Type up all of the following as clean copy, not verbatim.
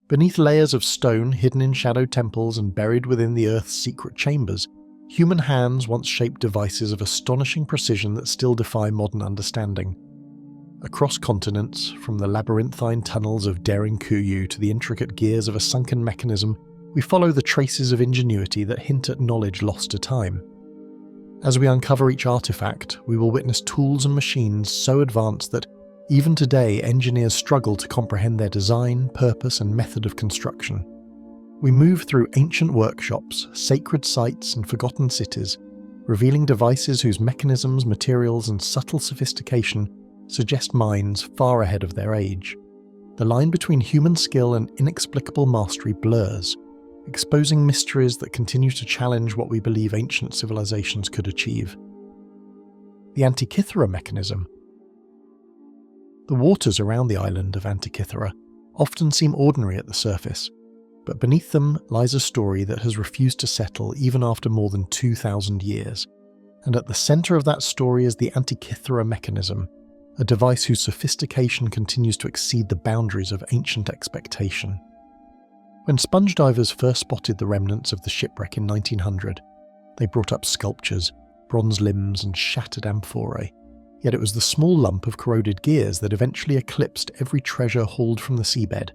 Beneath layers of stone hidden in shadow temples and buried within the Earth's secret chambers, human hands once shaped devices of astonishing precision that still defy modern understanding. Across continents, from the labyrinthine tunnels of Derinkuyu to the intricate gears of a sunken mechanism, we follow the traces of ingenuity that hint at knowledge lost to time. As we uncover each artifact, we will witness tools and machines so advanced that even today engineers struggle to comprehend their design, purpose, and method of construction. We move through ancient workshops, sacred sites, and forgotten cities, revealing devices whose mechanisms, materials, and subtle sophistication suggest minds far ahead of their age. The line between human skill and inexplicable mastery blurs, exposing mysteries that continue to challenge what we believe ancient civilizations could achieve. The Antikythera mechanism. The waters around the island of Antikythera often seem ordinary at the surface, but beneath them lies a story that has refused to settle even after more than 2,000 years. And at the centre of that story is the Antikythera mechanism, a device whose sophistication continues to exceed the boundaries of ancient expectation. When sponge divers first spotted the remnants of the shipwreck in 1900, they brought up sculptures, bronze limbs, and shattered amphorae. Yet it was the small lump of corroded gears that eventually eclipsed every treasure hauled from the seabed.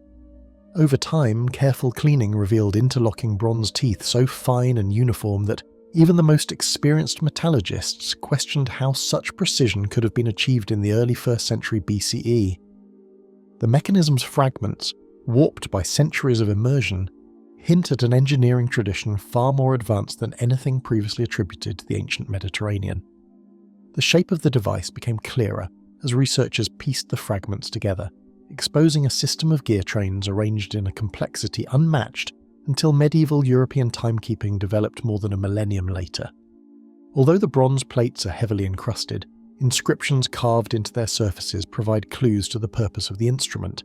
Over time, careful cleaning revealed interlocking bronze teeth so fine and uniform that even the most experienced metallurgists questioned how such precision could have been achieved in the early 1st century BCE. The mechanism's fragments, warped by centuries of immersion, hint at an engineering tradition far more advanced than anything previously attributed to the ancient Mediterranean. The shape of the device became clearer as researchers pieced the fragments together, exposing a system of gear trains arranged in a complexity unmatched until medieval European timekeeping developed more than a millennium later. Although the bronze plates are heavily encrusted, inscriptions carved into their surfaces provide clues to the purpose of the instrument,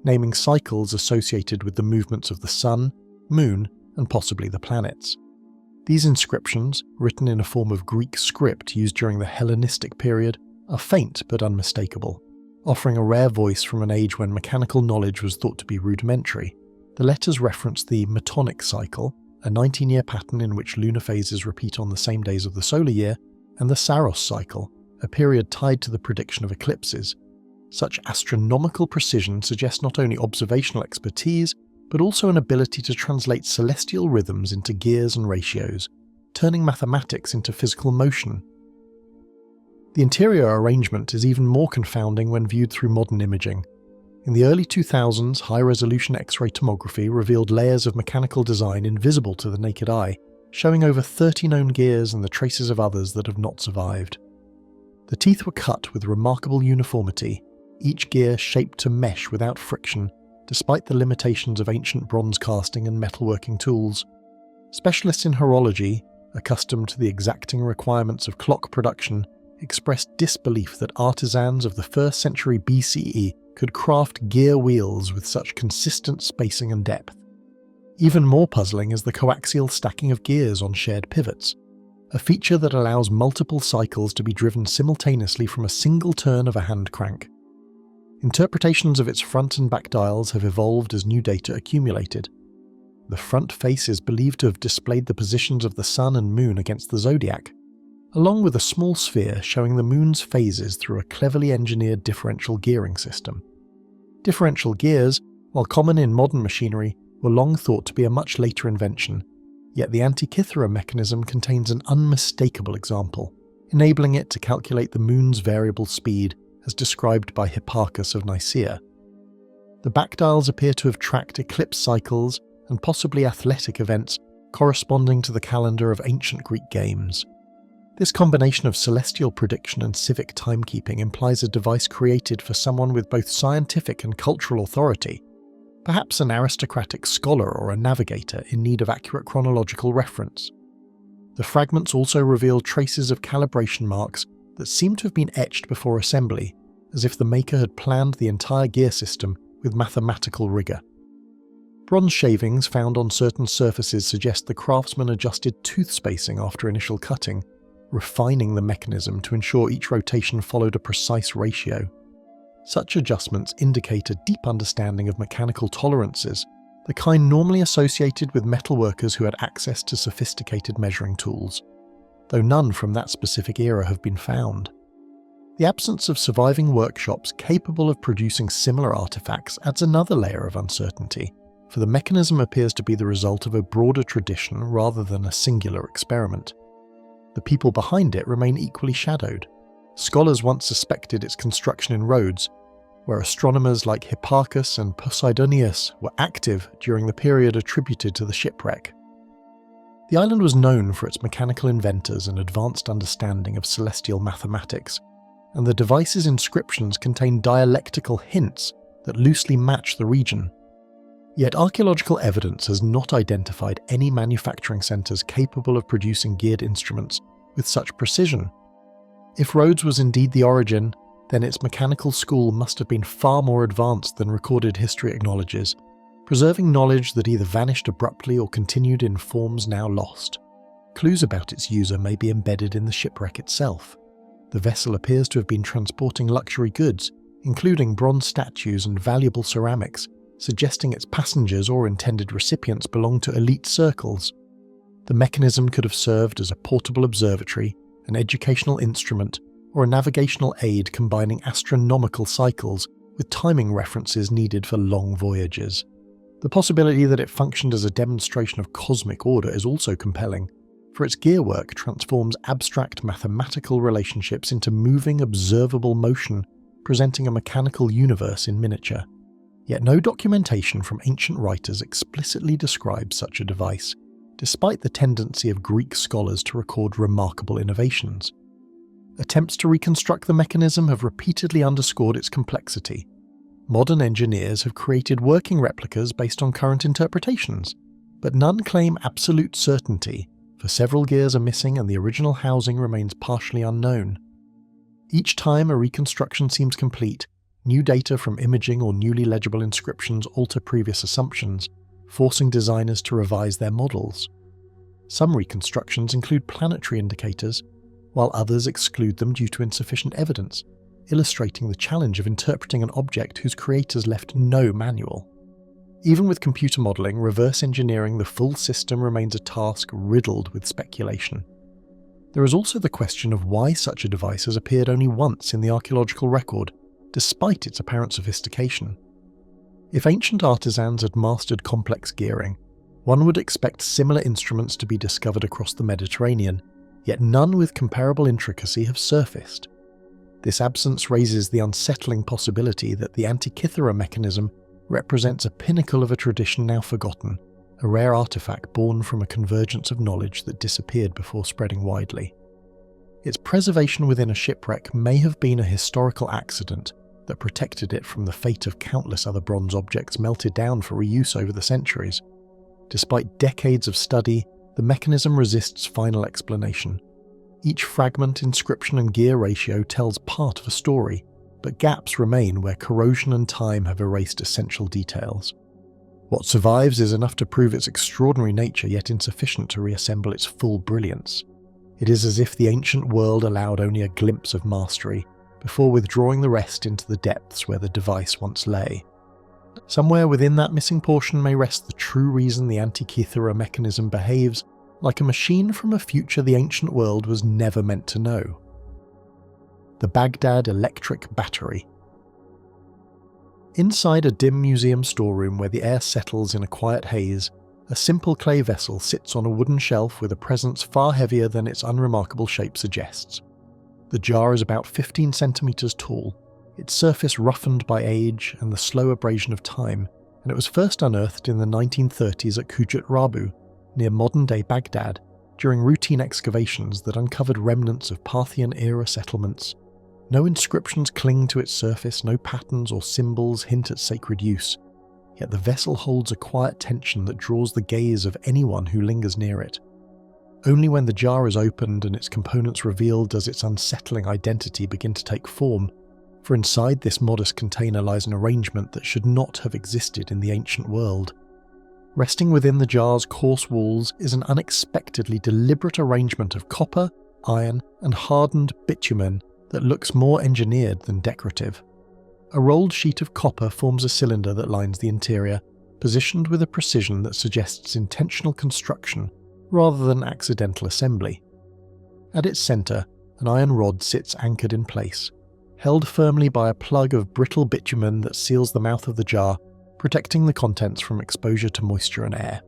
naming cycles associated with the movements of the sun, moon, and possibly the planets. These inscriptions, written in a form of Greek script used during the Hellenistic period, are faint but unmistakable, offering a rare voice from an age when mechanical knowledge was thought to be rudimentary. The letters reference the Metonic cycle, a 19-year pattern in which lunar phases repeat on the same days of the solar year, and the Saros cycle, a period tied to the prediction of eclipses. Such astronomical precision suggests not only observational expertise, but also an ability to translate celestial rhythms into gears and ratios, turning mathematics into physical motion. The interior arrangement is even more confounding when viewed through modern imaging. In the early 2000s, high-resolution X-ray tomography revealed layers of mechanical design invisible to the naked eye, showing over 30 known gears and the traces of others that have not survived. The teeth were cut with remarkable uniformity, each gear shaped to mesh without friction, despite the limitations of ancient bronze casting and metalworking tools. Specialists in horology, accustomed to the exacting requirements of clock production, expressed disbelief that artisans of the 1st century BCE could craft gear wheels with such consistent spacing and depth. Even more puzzling is the coaxial stacking of gears on shared pivots, a feature that allows multiple cycles to be driven simultaneously from a single turn of a hand crank. Interpretations of its front and back dials have evolved as new data accumulated. The front face is believed to have displayed the positions of the sun and moon against the zodiac, along with a small sphere showing the moon's phases through a cleverly engineered differential gearing system. Differential gears, while common in modern machinery, were long thought to be a much later invention, yet the Antikythera mechanism contains an unmistakable example, enabling it to calculate the moon's variable speed as described by Hipparchus of Nicaea. The back dials appear to have tracked eclipse cycles and possibly athletic events corresponding to the calendar of ancient Greek games. This combination of celestial prediction and civic timekeeping implies a device created for someone with both scientific and cultural authority, perhaps an aristocratic scholar or a navigator in need of accurate chronological reference. The fragments also reveal traces of calibration marks that seem to have been etched before assembly, as if the maker had planned the entire gear system with mathematical rigour. Bronze shavings found on certain surfaces suggest the craftsman adjusted tooth spacing after initial cutting, refining the mechanism to ensure each rotation followed a precise ratio. Such adjustments indicate a deep understanding of mechanical tolerances the kind normally associated with metalworkers who had access to sophisticated measuring tools, though none from that specific era have been found. The absence of surviving workshops capable of producing similar artifacts adds another layer of uncertainty, for the mechanism appears to be the result of a broader tradition rather than a singular experiment. The people behind it remain equally shadowed. Scholars once suspected its construction in Rhodes, where astronomers like Hipparchus and Posidonius were active during the period attributed to the shipwreck. The island was known for its mechanical inventors and advanced understanding of celestial mathematics, and the device's inscriptions contain dialectical hints that loosely match the region. Yet archaeological evidence has not identified any manufacturing centres capable of producing geared instruments with such precision. If Rhodes was indeed the origin, then its mechanical school must have been far more advanced than recorded history acknowledges, preserving knowledge that either vanished abruptly or continued in forms now lost. Clues about its user may be embedded in the shipwreck itself. The vessel appears to have been transporting luxury goods, including bronze statues and valuable ceramics, suggesting its passengers or intended recipients belonged to elite circles. The mechanism could have served as a portable observatory, an educational instrument, or a navigational aid combining astronomical cycles with timing references needed for long voyages. The possibility that it functioned as a demonstration of cosmic order is also compelling, for its gearwork transforms abstract mathematical relationships into moving, observable motion, presenting a mechanical universe in miniature. Yet no documentation from ancient writers explicitly describes such a device, despite the tendency of Greek scholars to record remarkable innovations. Attempts to reconstruct the mechanism have repeatedly underscored its complexity. Modern engineers have created working replicas based on current interpretations, but none claim absolute certainty, for several gears are missing and the original housing remains partially unknown. Each time a reconstruction seems complete, new data from imaging or newly legible inscriptions alter previous assumptions, forcing designers to revise their models. Some reconstructions include planetary indicators, while others exclude them due to insufficient evidence, illustrating the challenge of interpreting an object whose creators left no manual. Even with computer modelling, reverse engineering the full system remains a task riddled with speculation. There is also the question of why such a device has appeared only once in the archaeological record, despite its apparent sophistication. If ancient artisans had mastered complex gearing, one would expect similar instruments to be discovered across the Mediterranean, yet none with comparable intricacy have surfaced. This absence raises the unsettling possibility that the Antikythera mechanism represents a pinnacle of a tradition now forgotten, a rare artifact born from a convergence of knowledge that disappeared before spreading widely. Its preservation within a shipwreck may have been a historical accident that protected it from the fate of countless other bronze objects melted down for reuse over the centuries. Despite decades of study, the mechanism resists final explanation. Each fragment, inscription and gear ratio tells part of a story, but gaps remain where corrosion and time have erased essential details. What survives is enough to prove its extraordinary nature, yet insufficient to reassemble its full brilliance. It is as if the ancient world allowed only a glimpse of mastery, before withdrawing the rest into the depths where the device once lay. Somewhere within that missing portion may rest the true reason the Antikythera mechanism behaves like a machine from a future the ancient world was never meant to know. The Baghdad Electric Battery. Inside a dim museum storeroom where the air settles in a quiet haze, a simple clay vessel sits on a wooden shelf with a presence far heavier than its unremarkable shape suggests. The jar is about 15 centimeters tall, its surface roughened by age and the slow abrasion of time, and it was first unearthed in the 1930s at Kujat Rabu, near modern-day Baghdad, during routine excavations that uncovered remnants of Parthian-era settlements. No inscriptions cling to its surface, no patterns or symbols hint at sacred use, yet the vessel holds a quiet tension that draws the gaze of anyone who lingers near it. Only when the jar is opened and its components revealed does its unsettling identity begin to take form, for inside this modest container lies an arrangement that should not have existed in the ancient world. Resting within the jar's coarse walls is an unexpectedly deliberate arrangement of copper, iron, and hardened bitumen that looks more engineered than decorative. A rolled sheet of copper forms a cylinder that lines the interior, positioned with a precision that suggests intentional construction rather than accidental assembly. At its centre, an iron rod sits anchored in place, held firmly by a plug of brittle bitumen that seals the mouth of the jar, protecting the contents from exposure to moisture and air.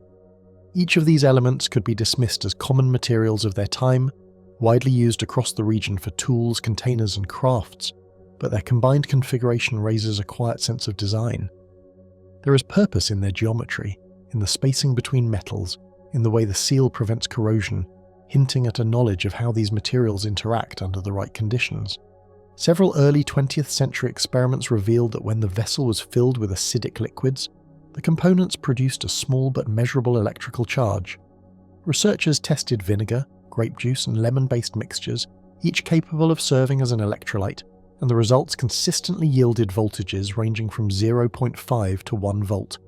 Each of these elements could be dismissed as common materials of their time, widely used across the region for tools, containers and crafts, but their combined configuration raises a quiet sense of design. There is purpose in their geometry, in the spacing between metals, in the way the seal prevents corrosion, hinting at a knowledge of how these materials interact under the right conditions. Several early 20th century experiments revealed that when the vessel was filled with acidic liquids, the components produced a small but measurable electrical charge. Researchers tested vinegar, grape juice and lemon-based mixtures, each capable of serving as an electrolyte, and the results consistently yielded voltages ranging from 0.5 to 1 volt.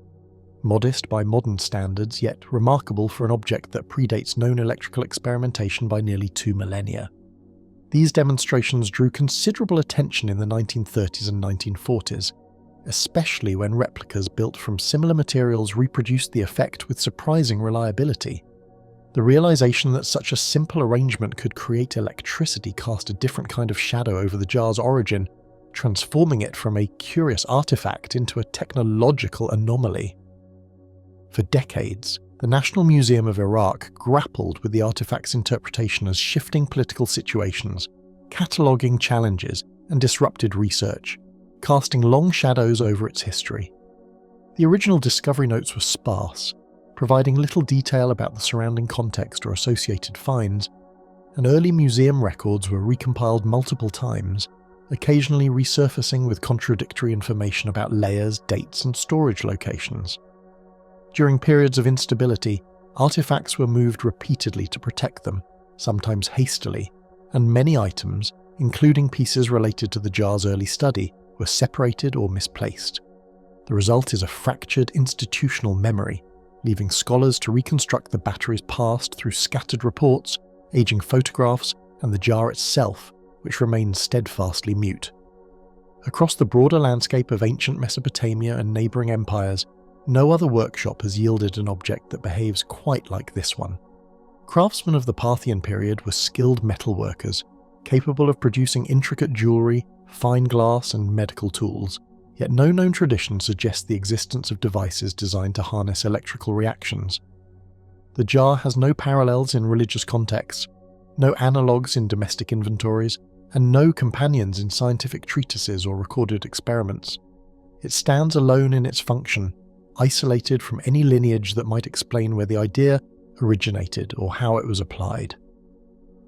Modest by modern standards, yet remarkable for an object that predates known electrical experimentation by nearly 2 millennia. These demonstrations drew considerable attention in the 1930s and 1940s, especially when replicas built from similar materials reproduced the effect with surprising reliability. The realization that such a simple arrangement could create electricity cast a different kind of shadow over the jar's origin, transforming it from a curious artifact into a technological anomaly. For decades, the National Museum of Iraq grappled with the artifact's interpretation as shifting political situations, cataloguing challenges, and disrupted research, casting long shadows over its history. The original discovery notes were sparse, providing little detail about the surrounding context or associated finds, and early museum records were recompiled multiple times, occasionally resurfacing with contradictory information about layers, dates, and storage locations. During periods of instability, artifacts were moved repeatedly to protect them, sometimes hastily, and many items, including pieces related to the jar's early study, were separated or misplaced. The result is a fractured institutional memory, leaving scholars to reconstruct the battery's past through scattered reports, aging photographs, and the jar itself, which remains steadfastly mute. Across the broader landscape of ancient Mesopotamia and neighbouring empires, no other workshop has yielded an object that behaves quite like this one. Craftsmen of the Parthian period were skilled metalworkers, capable of producing intricate jewellery, fine glass and medical tools, yet no known tradition suggests the existence of devices designed to harness electrical reactions. The jar has no parallels in religious contexts, no analogues in domestic inventories, and no companions in scientific treatises or recorded experiments. It stands alone in its function, isolated from any lineage that might explain where the idea originated or how it was applied.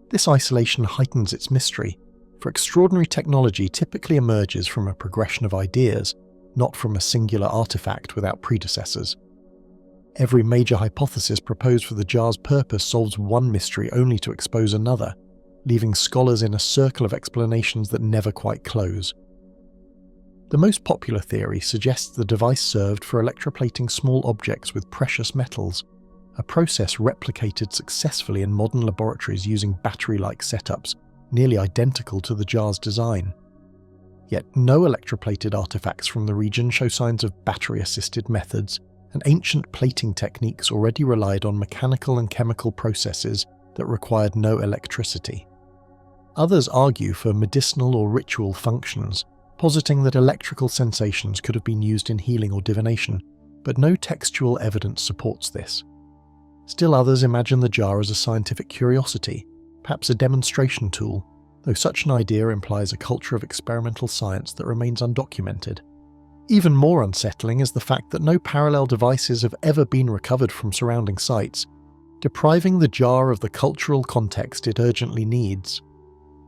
This isolation heightens its mystery, for extraordinary technology typically emerges from a progression of ideas, not from a singular artifact without predecessors. Every major hypothesis proposed for the jar's purpose solves one mystery only to expose another, leaving scholars in a circle of explanations that never quite close. The most popular theory suggests the device served for electroplating small objects with precious metals, a process replicated successfully in modern laboratories using battery-like setups, nearly identical to the jar's design. Yet no electroplated artifacts from the region show signs of battery-assisted methods, and ancient plating techniques already relied on mechanical and chemical processes that required no electricity. Others argue for medicinal or ritual functions, positing that electrical sensations could have been used in healing or divination, but no textual evidence supports this. Still others imagine the jar as a scientific curiosity, perhaps a demonstration tool, though such an idea implies a culture of experimental science that remains undocumented. Even more unsettling is the fact that no parallel devices have ever been recovered from surrounding sites, depriving the jar of the cultural context it urgently needs.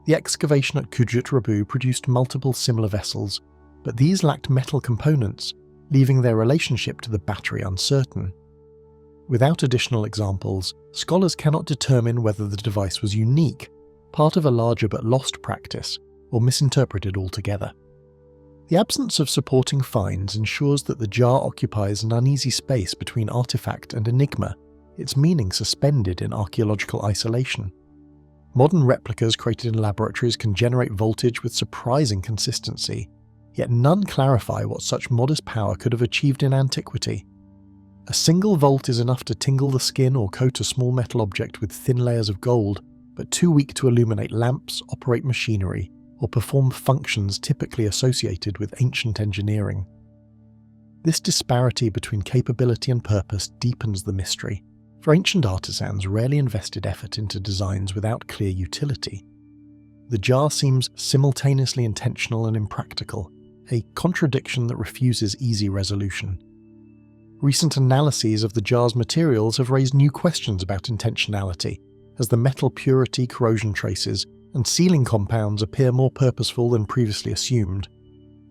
The excavation at Kujut Rabu produced multiple similar vessels, but these lacked metal components, leaving their relationship to the battery uncertain. Without additional examples, scholars cannot determine whether the device was unique, part of a larger but lost practice, or misinterpreted altogether. The absence of supporting finds ensures that the jar occupies an uneasy space between artifact and enigma, its meaning suspended in archaeological isolation. Modern replicas created in laboratories can generate voltage with surprising consistency, yet none clarify what such modest power could have achieved in antiquity. A single volt is enough to tingle the skin or coat a small metal object with thin layers of gold, but too weak to illuminate lamps, operate machinery, or perform functions typically associated with ancient engineering. This disparity between capability and purpose deepens the mystery, for ancient artisans rarely invested effort into designs without clear utility. The jar seems simultaneously intentional and impractical, a contradiction that refuses easy resolution. Recent analyses of the jar's materials have raised new questions about intentionality, as the metal purity, corrosion traces, and sealing compounds appear more purposeful than previously assumed.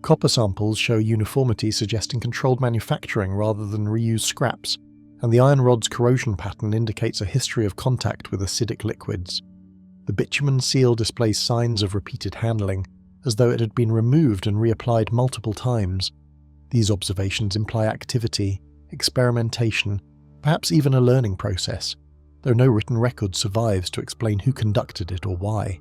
Copper samples show uniformity suggesting controlled manufacturing rather than reused scraps, and the iron rod's corrosion pattern indicates a history of contact with acidic liquids. The bitumen seal displays signs of repeated handling, as though it had been removed and reapplied multiple times. These observations imply activity, experimentation, perhaps even a learning process, though no written record survives to explain who conducted it or why.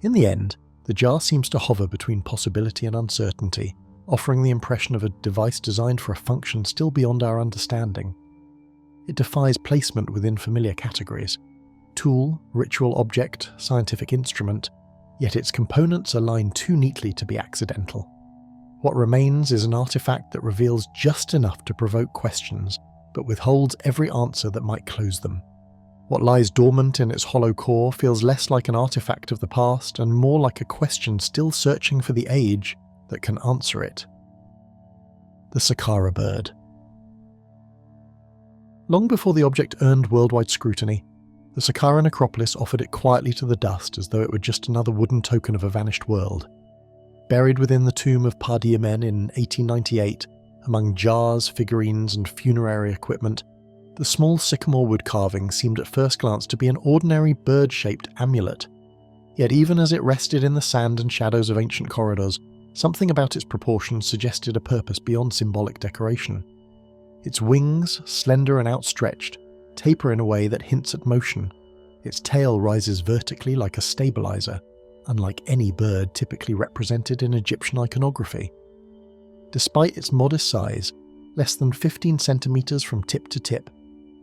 In the end, the jar seems to hover between possibility and uncertainty, offering the impression of a device designed for a function still beyond our understanding. It defies placement within familiar categories: tool, ritual object, scientific instrument, yet its components align too neatly to be accidental. What remains is an artifact that reveals just enough to provoke questions, but withholds every answer that might close them. What lies dormant in its hollow core feels less like an artifact of the past and more like a question still searching for the age that can answer it. The Saqqara bird. Long before the object earned worldwide scrutiny, the Saqqara necropolis offered it quietly to the dust as though it were just another wooden token of a vanished world. Buried within the tomb of Padi-Amen in 1898, among jars, figurines, and funerary equipment, the small sycamore wood carving seemed at first glance to be an ordinary bird-shaped amulet. Yet even as it rested in the sand and shadows of ancient corridors, something about its proportions suggested a purpose beyond symbolic decoration. Its wings, slender and outstretched, taper in a way that hints at motion. Its tail rises vertically like a stabilizer, unlike any bird typically represented in Egyptian iconography. Despite its modest size, less than 15 centimeters from tip to tip,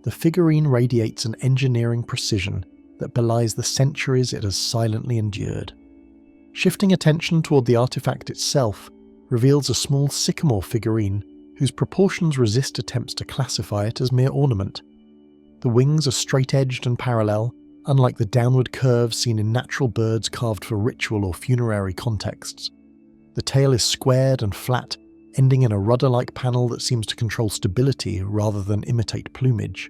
the figurine radiates an engineering precision that belies the centuries it has silently endured. Shifting attention toward the artifact itself reveals a small sycamore figurine whose proportions resist attempts to classify it as mere ornament. The wings are straight-edged and parallel, unlike the downward curves seen in natural birds carved for ritual or funerary contexts. The tail is squared and flat, ending in a rudder-like panel that seems to control stability rather than imitate plumage.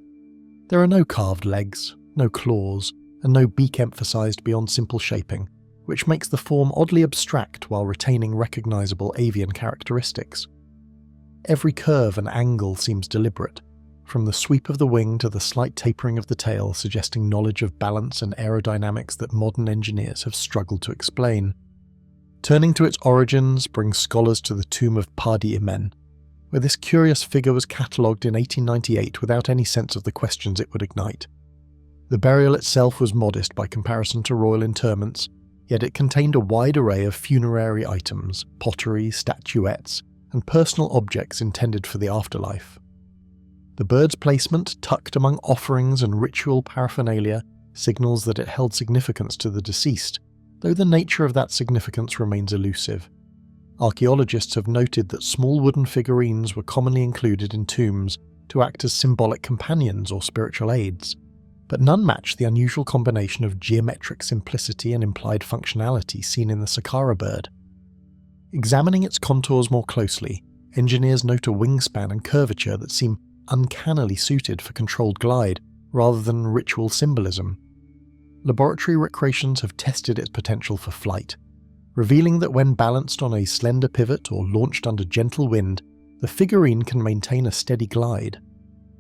There are no carved legs, no claws, and no beak emphasized beyond simple shaping, which makes the form oddly abstract while retaining recognizable avian characteristics. Every curve and angle seems deliberate, from the sweep of the wing to the slight tapering of the tail, suggesting knowledge of balance and aerodynamics that modern engineers have struggled to explain. Turning to its origins brings scholars to the tomb of Padi-Amen, where this curious figure was catalogued in 1898 without any sense of the questions it would ignite. The burial itself was modest by comparison to royal interments, yet it contained a wide array of funerary items, pottery, statuettes, and personal objects intended for the afterlife. The bird's placement, tucked among offerings and ritual paraphernalia, signals that it held significance to the deceased, though the nature of that significance remains elusive. Archaeologists have noted that small wooden figurines were commonly included in tombs to act as symbolic companions or spiritual aids, but none match the unusual combination of geometric simplicity and implied functionality seen in the Saqqara bird. Examining its contours more closely, engineers note a wingspan and curvature that seem uncannily suited for controlled glide rather than ritual symbolism. Laboratory recreations have tested its potential for flight, revealing that when balanced on a slender pivot or launched under gentle wind, the figurine can maintain a steady glide.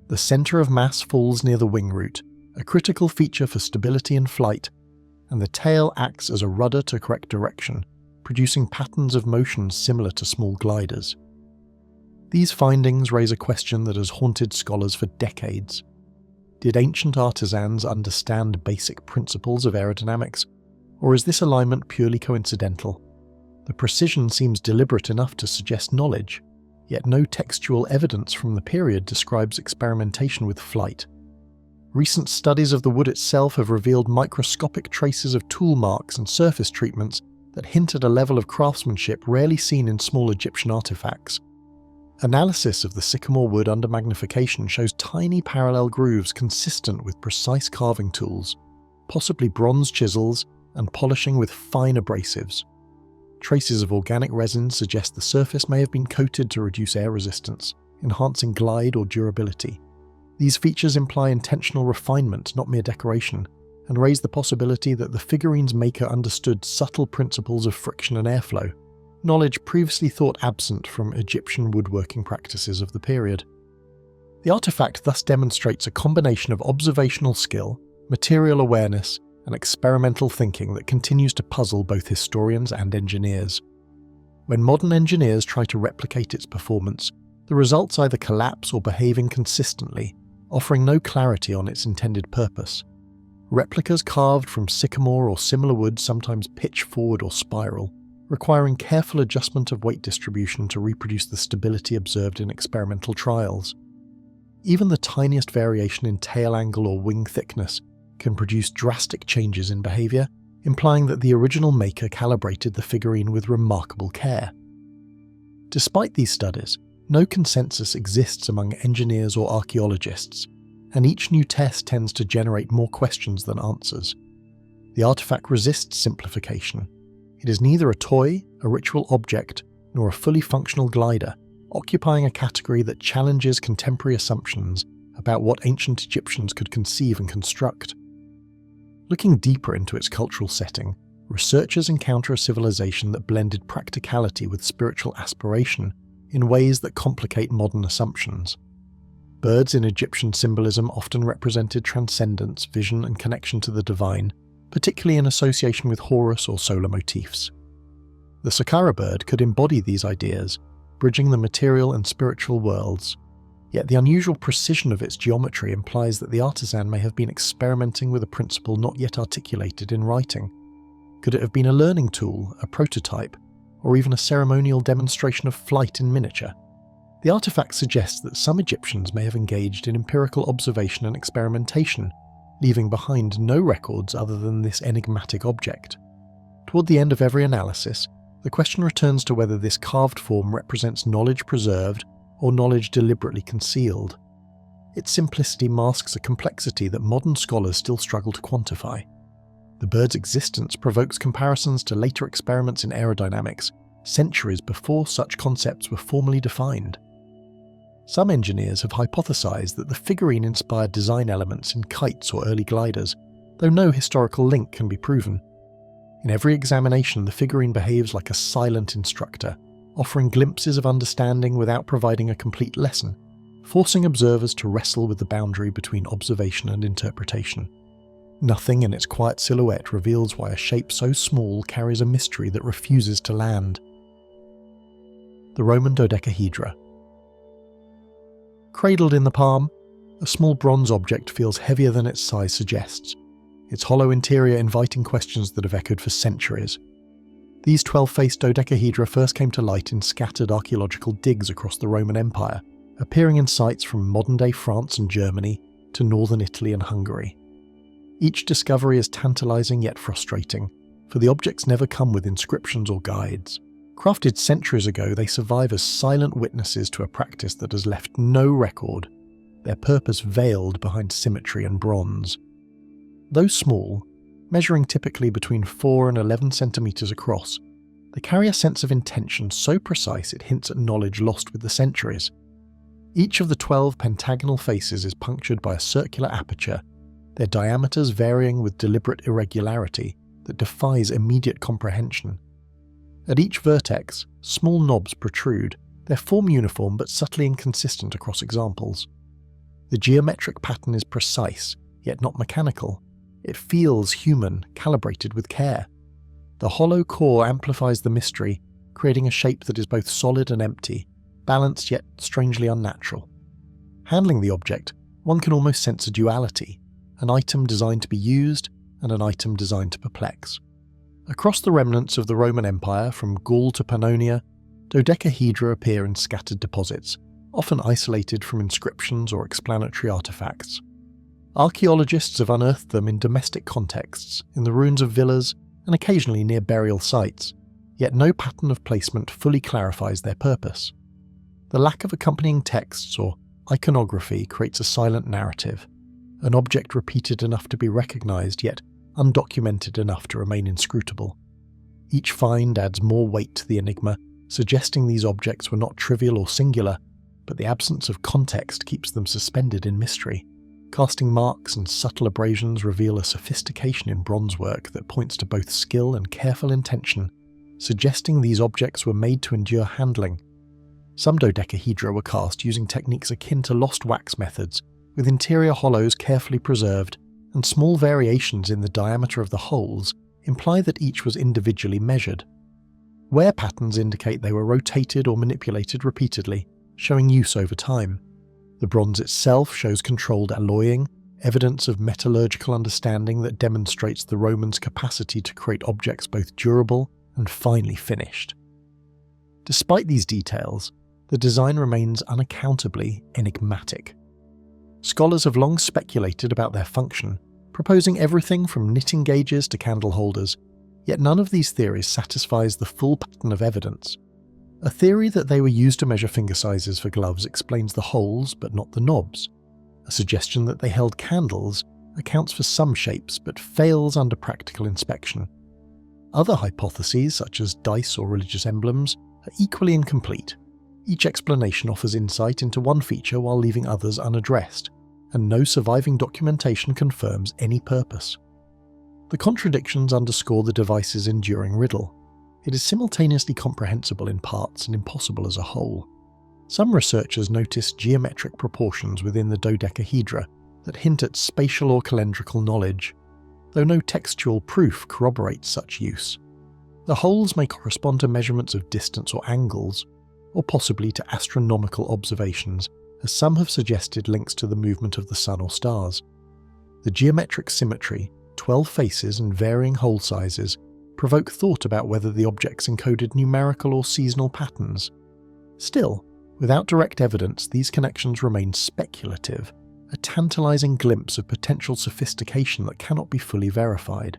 The center of mass falls near the wing root, a critical feature for stability in flight, and the tail acts as a rudder to correct direction, producing patterns of motion similar to small gliders. These findings raise a question that has haunted scholars for decades. Did ancient artisans understand basic principles of aerodynamics, or is this alignment purely coincidental? The precision seems deliberate enough to suggest knowledge, yet no textual evidence from the period describes experimentation with flight. Recent studies of the wood itself have revealed microscopic traces of tool marks and surface treatments that hint at a level of craftsmanship rarely seen in small Egyptian artifacts. Analysis of the sycamore wood under magnification shows tiny parallel grooves consistent with precise carving tools, possibly bronze chisels and polishing with fine abrasives. Traces of organic resin suggest the surface may have been coated to reduce air resistance, enhancing glide or durability. These features imply intentional refinement, not mere decoration, and raise the possibility that the figurine's maker understood subtle principles of friction and airflow, knowledge previously thought absent from Egyptian woodworking practices of the period. The artifact thus demonstrates a combination of observational skill, material awareness, and experimental thinking that continues to puzzle both historians and engineers. When modern engineers try to replicate its performance, the results either collapse or behave inconsistently, offering no clarity on its intended purpose. Replicas carved from sycamore or similar wood sometimes pitch forward or spiral, requiring careful adjustment of weight distribution to reproduce the stability observed in experimental trials. Even the tiniest variation in tail angle or wing thickness can produce drastic changes in behaviour, implying that the original maker calibrated the figurine with remarkable care. Despite these studies, no consensus exists among engineers or archaeologists, and each new test tends to generate more questions than answers. The artifact resists simplification. It is neither a toy, a ritual object, nor a fully functional glider, occupying a category that challenges contemporary assumptions about what ancient Egyptians could conceive and construct. Looking deeper into its cultural setting, researchers encounter a civilization that blended practicality with spiritual aspiration in ways that complicate modern assumptions. Birds in Egyptian symbolism often represented transcendence, vision, and connection to the divine, particularly in association with Horus or solar motifs. The Saqqara bird could embody these ideas, bridging the material and spiritual worlds. Yet the unusual precision of its geometry implies that the artisan may have been experimenting with a principle not yet articulated in writing. Could it have been a learning tool, a prototype, or even a ceremonial demonstration of flight in miniature? The artifact suggests that some Egyptians may have engaged in empirical observation and experimentation, leaving behind no records other than this enigmatic object. Toward the end of every analysis, the question returns to whether this carved form represents knowledge preserved or knowledge deliberately concealed. Its simplicity masks a complexity that modern scholars still struggle to quantify. The bird's existence provokes comparisons to later experiments in aerodynamics, centuries before such concepts were formally defined. Some engineers have hypothesized that the figurine inspired design elements in kites or early gliders, though no historical link can be proven. In every examination, the figurine behaves like a silent instructor, offering glimpses of understanding without providing a complete lesson, forcing observers to wrestle with the boundary between observation and interpretation. Nothing in its quiet silhouette reveals why a shape so small carries a mystery that refuses to land. The Roman dodecahedra. Cradled in the palm, a small bronze object feels heavier than its size suggests, its hollow interior inviting questions that have echoed for centuries. These 12-faced dodecahedra first came to light in scattered archaeological digs across the Roman Empire, appearing in sites from modern-day France and Germany to northern Italy and Hungary. Each discovery is tantalizing yet frustrating, for the objects never come with inscriptions or guides. Crafted centuries ago, they survive as silent witnesses to a practice that has left no record, their purpose veiled behind symmetry and bronze. Though small, measuring typically between 4 and 11 centimeters across, they carry a sense of intention so precise it hints at knowledge lost with the centuries. Each of the 12 pentagonal faces is punctured by a circular aperture, their diameters varying with deliberate irregularity that defies immediate comprehension. At each vertex, small knobs protrude, their form uniform but subtly inconsistent across examples. The geometric pattern is precise, yet not mechanical. It feels human, calibrated with care. The hollow core amplifies the mystery, creating a shape that is both solid and empty, balanced yet strangely unnatural. Handling the object, one can almost sense a duality, an item designed to be used and an item designed to perplex. Across the remnants of the Roman Empire, from Gaul to Pannonia, dodecahedra appear in scattered deposits, often isolated from inscriptions or explanatory artifacts. Archaeologists have unearthed them in domestic contexts, in the ruins of villas, and occasionally near burial sites, yet no pattern of placement fully clarifies their purpose. The lack of accompanying texts or iconography creates a silent narrative, an object repeated enough to be recognized yet undocumented enough to remain inscrutable. Each find adds more weight to the enigma, suggesting these objects were not trivial or singular, but the absence of context keeps them suspended in mystery. Casting marks and subtle abrasions reveal a sophistication in bronze work that points to both skill and careful intention, suggesting these objects were made to endure handling. Some dodecahedra were cast using techniques akin to lost wax methods, with interior hollows carefully preserved, and small variations in the diameter of the holes imply that each was individually measured. Wear patterns indicate they were rotated or manipulated repeatedly, showing use over time. The bronze itself shows controlled alloying, evidence of metallurgical understanding that demonstrates the Romans' capacity to create objects both durable and finely finished. Despite these details, the design remains unaccountably enigmatic. Scholars have long speculated about their function, proposing everything from knitting gauges to candle holders, yet none of these theories satisfies the full pattern of evidence. A theory that they were used to measure finger sizes for gloves explains the holes but not the knobs. A suggestion that they held candles accounts for some shapes but fails under practical inspection. Other hypotheses, such as dice or religious emblems, are equally incomplete. Each explanation offers insight into one feature while leaving others unaddressed, and no surviving documentation confirms any purpose. The contradictions underscore the device's enduring riddle. It is simultaneously comprehensible in parts and impossible as a whole. Some researchers notice geometric proportions within the dodecahedra that hint at spatial or calendrical knowledge, though no textual proof corroborates such use. The holes may correspond to measurements of distance or angles, or possibly to astronomical observations, as some have suggested links to the movement of the sun or stars. The geometric symmetry, 12 faces and varying hole sizes, provoke thought about whether the objects encoded numerical or seasonal patterns. Still, without direct evidence, these connections remain speculative, a tantalizing glimpse of potential sophistication that cannot be fully verified.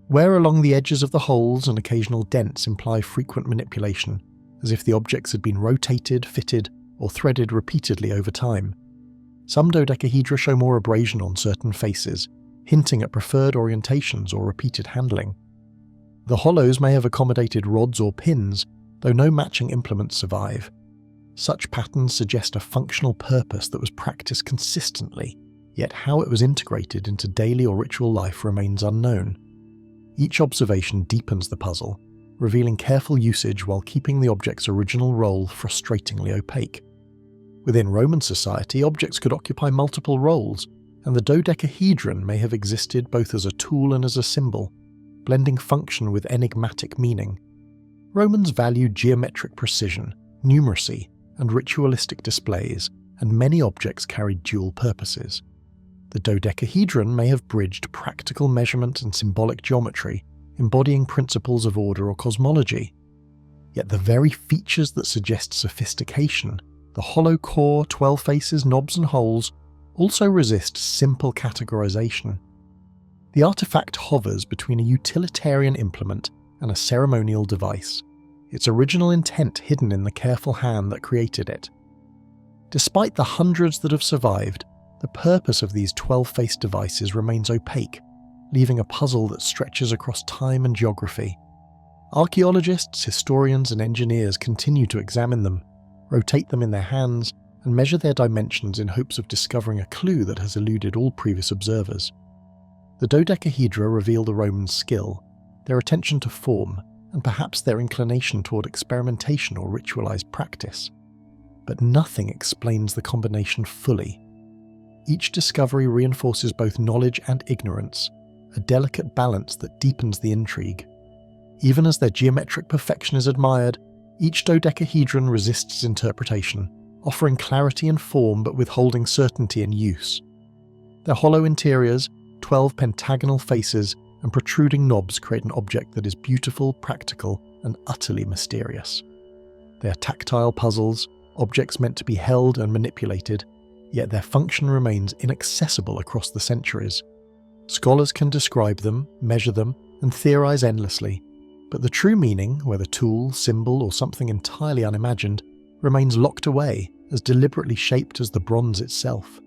Where along the edges of the holes and occasional dents imply frequent manipulation, as if the objects had been rotated, fitted, or threaded repeatedly over time. Some dodecahedra show more abrasion on certain faces, hinting at preferred orientations or repeated handling. The hollows may have accommodated rods or pins, though no matching implements survive. Such patterns suggest a functional purpose that was practiced consistently, yet how it was integrated into daily or ritual life remains unknown. Each observation deepens the puzzle, revealing careful usage while keeping the object's original role frustratingly opaque. Within Roman society, objects could occupy multiple roles, and the dodecahedron may have existed both as a tool and as a symbol, blending function with enigmatic meaning. Romans valued geometric precision, numeracy, and ritualistic displays, and many objects carried dual purposes. The dodecahedron may have bridged practical measurement and symbolic geometry, embodying principles of order or cosmology. Yet the very features that suggest sophistication, the hollow core, 12 faces, knobs and holes, also resist simple categorization. The artifact hovers between a utilitarian implement and a ceremonial device, its original intent hidden in the careful hand that created it. Despite the hundreds that have survived, the purpose of these 12-faced devices remains opaque, leaving a puzzle that stretches across time and geography. Archaeologists, historians and engineers continue to examine them, rotate them in their hands, and measure their dimensions in hopes of discovering a clue that has eluded all previous observers. The dodecahedra reveal the Romans' skill, their attention to form, and perhaps their inclination toward experimentation or ritualized practice. But nothing explains the combination fully. Each discovery reinforces both knowledge and ignorance, a delicate balance that deepens the intrigue. Even as their geometric perfection is admired, each dodecahedron resists interpretation, offering clarity in form but withholding certainty in use. Their hollow interiors, 12 pentagonal faces, and protruding knobs create an object that is beautiful, practical, and utterly mysterious. They are tactile puzzles, objects meant to be held and manipulated, yet their function remains inaccessible across the centuries. Scholars can describe them, measure them, and theorize endlessly, but the true meaning, whether tool, symbol, or something entirely unimagined, remains locked away, as deliberately shaped as the bronze itself.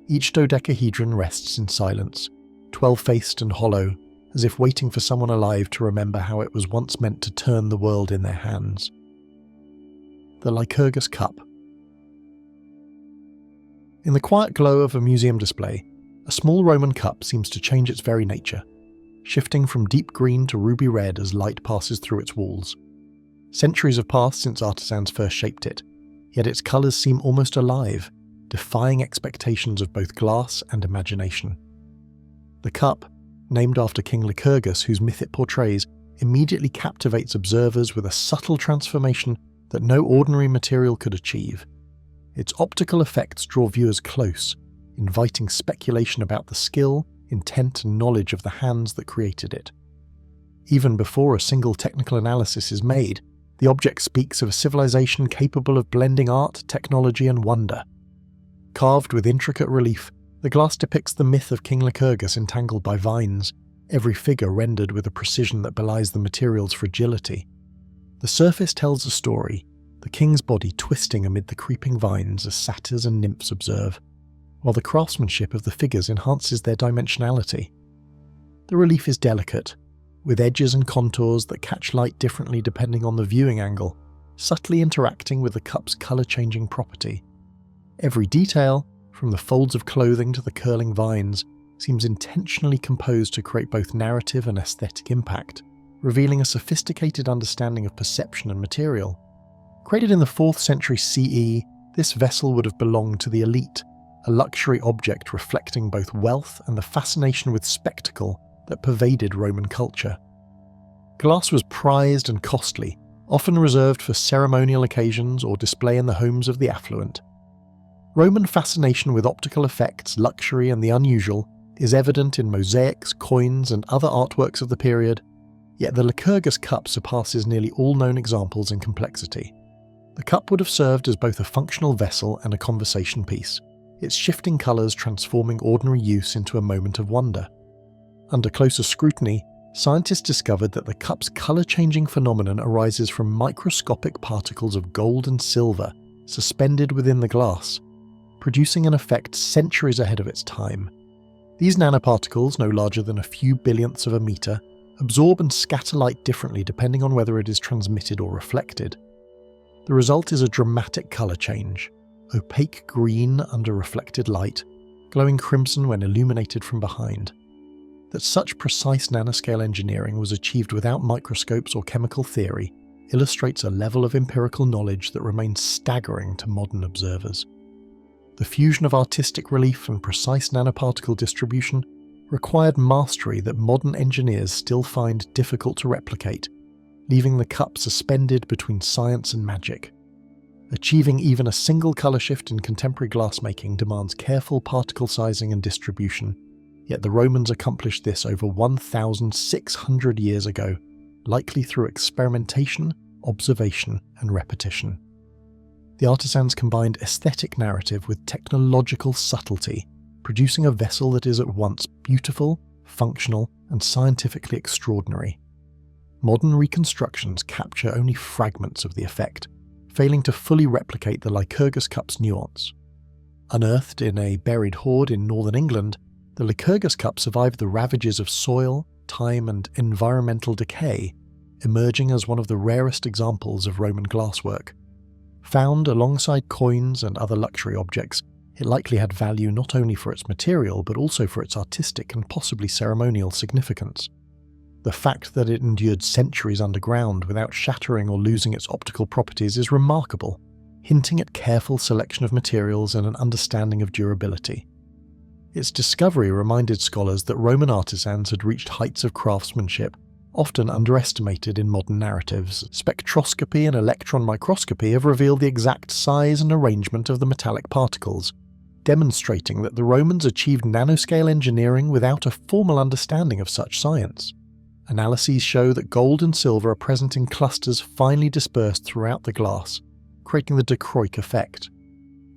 Each dodecahedron rests in silence, 12-faced and hollow, as if waiting for someone alive to remember how it was once meant to turn the world in their hands. The Lycurgus Cup. In the quiet glow of a museum display, a small Roman cup seems to change its very nature, shifting from deep green to ruby red as light passes through its walls. Centuries have passed since artisans first shaped it, yet its colours seem almost alive, defying expectations of both glass and imagination. The cup, named after King Lycurgus, whose myth it portrays, immediately captivates observers with a subtle transformation that no ordinary material could achieve. Its optical effects draw viewers close, inviting speculation about the skill, intent, and knowledge of the hands that created it. Even before a single technical analysis is made, the object speaks of a civilization capable of blending art, technology, and wonder. Carved with intricate relief, the glass depicts the myth of King Lycurgus entangled by vines, every figure rendered with a precision that belies the material's fragility. The surface tells a story, the king's body twisting amid the creeping vines as satyrs and nymphs observe, while the craftsmanship of the figures enhances their dimensionality. The relief is delicate, with edges and contours that catch light differently depending on the viewing angle, subtly interacting with the cup's colour-changing property. Every detail, from the folds of clothing to the curling vines, seems intentionally composed to create both narrative and aesthetic impact, revealing a sophisticated understanding of perception and material. Created in the 4th century CE, this vessel would have belonged to the elite, a luxury object reflecting both wealth and the fascination with spectacle that pervaded Roman culture. Glass was prized and costly, often reserved for ceremonial occasions or display in the homes of the affluent. Roman fascination with optical effects, luxury, and the unusual is evident in mosaics, coins, and other artworks of the period, yet the Lycurgus cup surpasses nearly all known examples in complexity. The cup would have served as both a functional vessel and a conversation piece, its shifting colours transforming ordinary use into a moment of wonder. Under closer scrutiny, scientists discovered that the cup's colour-changing phenomenon arises from microscopic particles of gold and silver suspended within the glass, producing an effect centuries ahead of its time. These nanoparticles, no larger than a few billionths of a metre, absorb and scatter light differently depending on whether it is transmitted or reflected. The result is a dramatic colour change, opaque green under reflected light, glowing crimson when illuminated from behind. That such precise nanoscale engineering was achieved without microscopes or chemical theory illustrates a level of empirical knowledge that remains staggering to modern observers. The fusion of artistic relief and precise nanoparticle distribution required mastery that modern engineers still find difficult to replicate, leaving the cup suspended between science and magic. Achieving even a single colour shift in contemporary glassmaking demands careful particle sizing and distribution, yet the Romans accomplished this over 1,600 years ago, likely through experimentation, observation, and repetition. The artisans combined aesthetic narrative with technological subtlety, producing a vessel that is at once beautiful, functional, and scientifically extraordinary. Modern reconstructions capture only fragments of the effect, failing to fully replicate the Lycurgus cup's nuance. Unearthed in a buried hoard in northern England, the Lycurgus cup survived the ravages of soil, time, and environmental decay, emerging as one of the rarest examples of Roman glasswork. Found alongside coins and other luxury objects, it likely had value not only for its material but also for its artistic and possibly ceremonial significance. The fact that it endured centuries underground without shattering or losing its optical properties is remarkable, hinting at careful selection of materials and an understanding of durability. Its discovery reminded scholars that Roman artisans had reached heights of craftsmanship often underestimated in modern narratives. Spectroscopy and electron microscopy have revealed the exact size and arrangement of the metallic particles, demonstrating that the Romans achieved nanoscale engineering without a formal understanding of such science. Analyses show that gold and silver are present in clusters finely dispersed throughout the glass, creating the dichroic effect.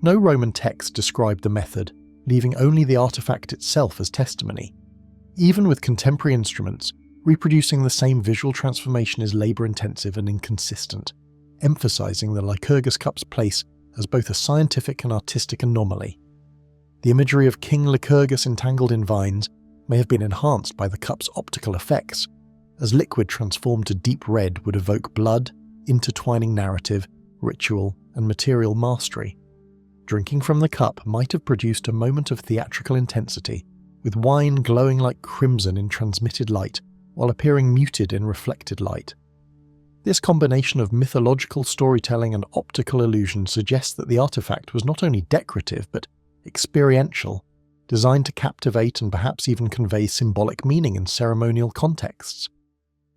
No Roman text described the method, leaving only the artifact itself as testimony. Even with contemporary instruments, reproducing the same visual transformation is labour-intensive and inconsistent, emphasising the Lycurgus cup's place as both a scientific and artistic anomaly. The imagery of King Lycurgus entangled in vines may have been enhanced by the cup's optical effects, as liquid transformed to deep red would evoke blood, intertwining narrative, ritual, and material mastery. Drinking from the cup might have produced a moment of theatrical intensity, with wine glowing like crimson in transmitted light, while appearing muted in reflected light. This combination of mythological storytelling and optical illusion suggests that the artifact was not only decorative but experiential, designed to captivate and perhaps even convey symbolic meaning in ceremonial contexts.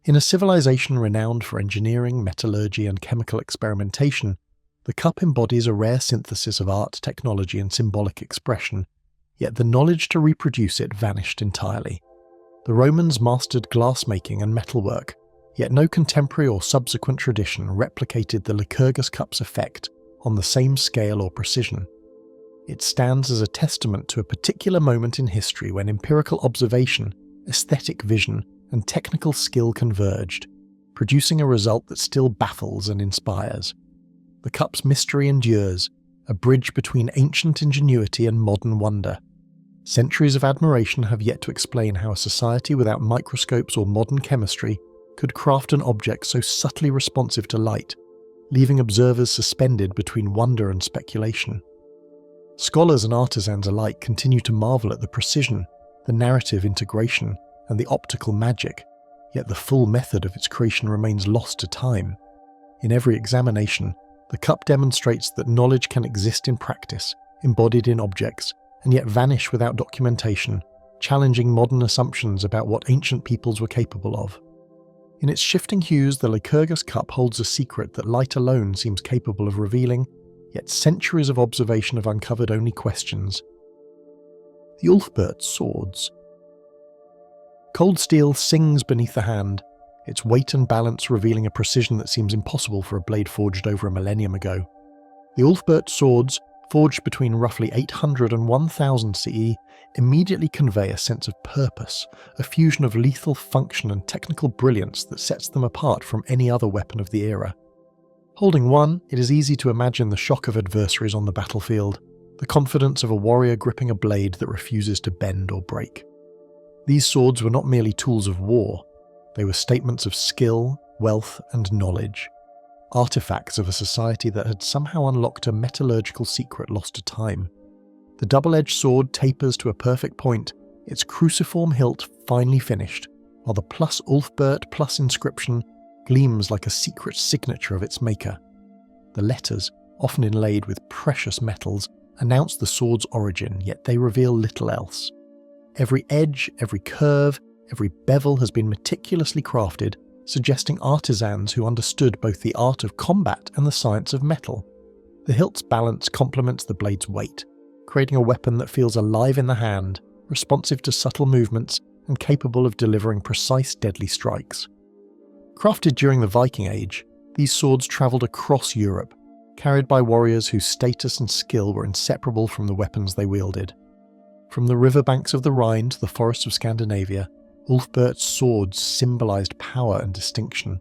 In a civilization renowned for engineering, metallurgy, and chemical experimentation, the cup embodies a rare synthesis of art, technology, and symbolic expression, yet the knowledge to reproduce it vanished entirely. The Romans mastered glassmaking and metalwork, yet no contemporary or subsequent tradition replicated the Lycurgus cup's effect on the same scale or precision. It stands as a testament to a particular moment in history when empirical observation, aesthetic vision, and technical skill converged, producing a result that still baffles and inspires. The cup's mystery endures, a bridge between ancient ingenuity and modern wonder. Centuries of admiration have yet to explain how a society without microscopes or modern chemistry could craft an object so subtly responsive to light, leaving observers suspended between wonder and speculation. Scholars and artisans alike continue to marvel at the precision, the narrative integration, and the optical magic, yet the full method of its creation remains lost to time. In every examination, the cup demonstrates that knowledge can exist in practice, embodied in objects, and yet vanish without documentation, challenging modern assumptions about what ancient peoples were capable of. In its shifting hues, the Lycurgus cup holds a secret that light alone seems capable of revealing, yet centuries of observation have uncovered only questions. The Ulfberht swords. Cold steel sings beneath the hand, its weight and balance revealing a precision that seems impossible for a blade forged over a millennium ago. The Ulfberht swords, forged between roughly 800 and 1000 CE, immediately convey a sense of purpose, a fusion of lethal function and technical brilliance that sets them apart from any other weapon of the era. Holding one, it is easy to imagine the shock of adversaries on the battlefield, the confidence of a warrior gripping a blade that refuses to bend or break. These swords were not merely tools of war, they were statements of skill, wealth, and knowledge, artifacts of a society that had somehow unlocked a metallurgical secret lost to time. The double-edged sword tapers to a perfect point, its cruciform hilt finely finished, while the plus Ulfberht plus inscription gleams like a secret signature of its maker. The letters, often inlaid with precious metals, announce the sword's origin, yet they reveal little else. Every edge, every curve, every bevel has been meticulously crafted, suggesting artisans who understood both the art of combat and the science of metal. The hilt's balance complements the blade's weight, creating a weapon that feels alive in the hand, responsive to subtle movements, and capable of delivering precise, deadly strikes. Crafted during the Viking Age, these swords travelled across Europe, carried by warriors whose status and skill were inseparable from the weapons they wielded. From the riverbanks of the Rhine to the forests of Scandinavia, Ulfberht's swords symbolised power and distinction.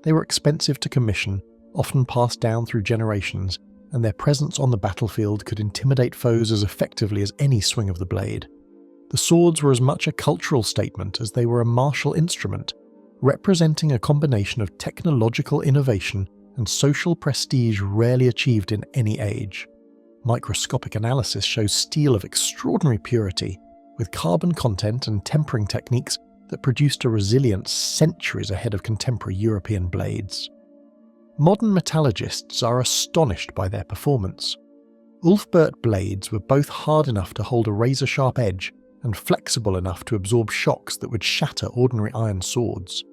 They were expensive to commission, often passed down through generations, and their presence on the battlefield could intimidate foes as effectively as any swing of the blade. The swords were as much a cultural statement as they were a martial instrument, representing a combination of technological innovation and social prestige rarely achieved in any age. Microscopic analysis shows steel of extraordinary purity, with carbon content and tempering techniques that produced a resilience centuries ahead of contemporary European blades. Modern metallurgists are astonished by their performance. Ulfberht blades were both hard enough to hold a razor-sharp edge and flexible enough to absorb shocks that would shatter ordinary iron swords.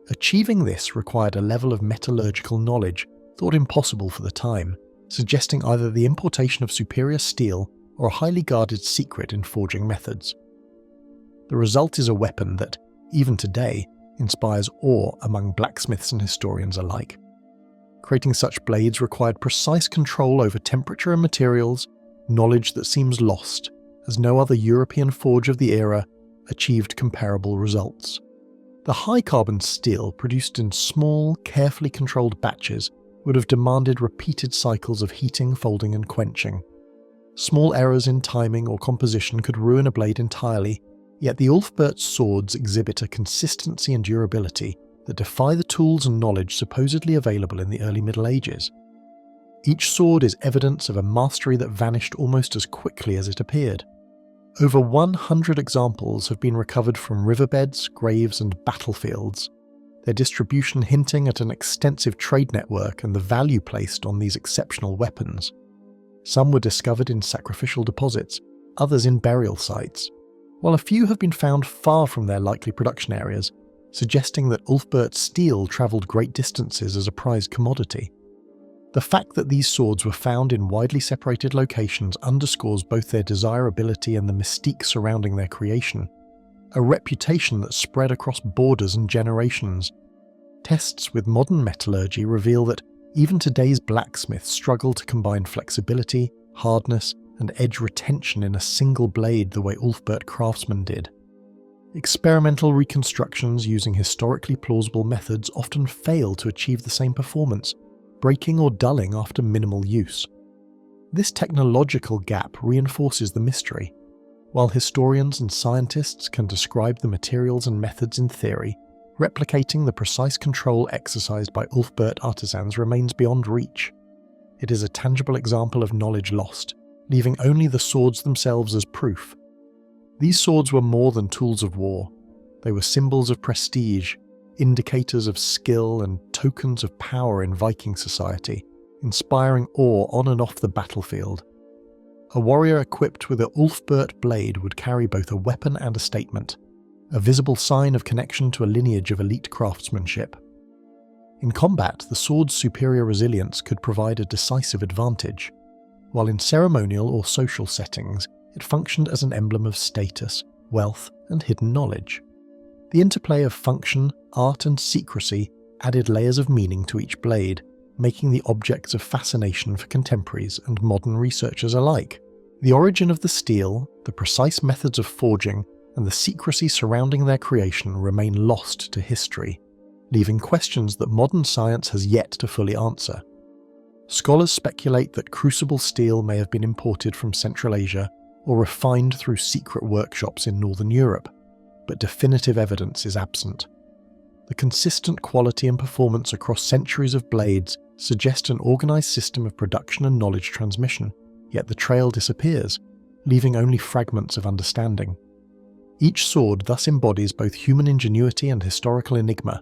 Achieving this required a level of metallurgical knowledge thought impossible for the time, suggesting either the importation of superior steel or a highly guarded secret in forging methods. The result is a weapon that, even today, inspires awe among blacksmiths and historians alike. Creating such blades required precise control over temperature and materials, knowledge that seems lost, as no other European forge of the era achieved comparable results. The high-carbon steel produced in small, carefully controlled batches would have demanded repeated cycles of heating, folding and quenching. Small errors in timing or composition could ruin a blade entirely, yet the Ulfberht swords exhibit a consistency and durability that defy the tools and knowledge supposedly available in the early Middle Ages. Each sword is evidence of a mastery that vanished almost as quickly as it appeared. Over 100 examples have been recovered from riverbeds, graves and battlefields, their distribution hinting at an extensive trade network and the value placed on these exceptional weapons. Some were discovered in sacrificial deposits, others in burial sites, while a few have been found far from their likely production areas, suggesting that Ulfberht steel travelled great distances as a prized commodity. The fact that these swords were found in widely separated locations underscores both their desirability and the mystique surrounding their creation, a reputation that spread across borders and generations. Tests with modern metallurgy reveal that even today's blacksmiths struggle to combine flexibility, hardness, and edge retention in a single blade the way Ulfberht craftsmen did. Experimental reconstructions using historically plausible methods often fail to achieve the same performance, breaking or dulling after minimal use. This technological gap reinforces the mystery. While historians and scientists can describe the materials and methods in theory, replicating the precise control exercised by Ulfberht artisans remains beyond reach. It is a tangible example of knowledge lost, leaving only the swords themselves as proof. These swords were more than tools of war. They were symbols of prestige, indicators of skill and tokens of power in Viking society, inspiring awe on and off the battlefield. A warrior equipped with a Ulfberht blade would carry both a weapon and a statement, a visible sign of connection to a lineage of elite craftsmanship. In combat, the sword's superior resilience could provide a decisive advantage, while in ceremonial or social settings, it functioned as an emblem of status, wealth, and hidden knowledge. The interplay of function, art, and secrecy added layers of meaning to each blade, making the objects of fascination for contemporaries and modern researchers alike. The origin of the steel, the precise methods of forging, and the secrecy surrounding their creation remain lost to history, leaving questions that modern science has yet to fully answer. Scholars speculate that crucible steel may have been imported from Central Asia or refined through secret workshops in Northern Europe, but definitive evidence is absent. The consistent quality and performance across centuries of blades suggest an organized system of production and knowledge transmission, yet the trail disappears, leaving only fragments of understanding. Each sword thus embodies both human ingenuity and historical enigma.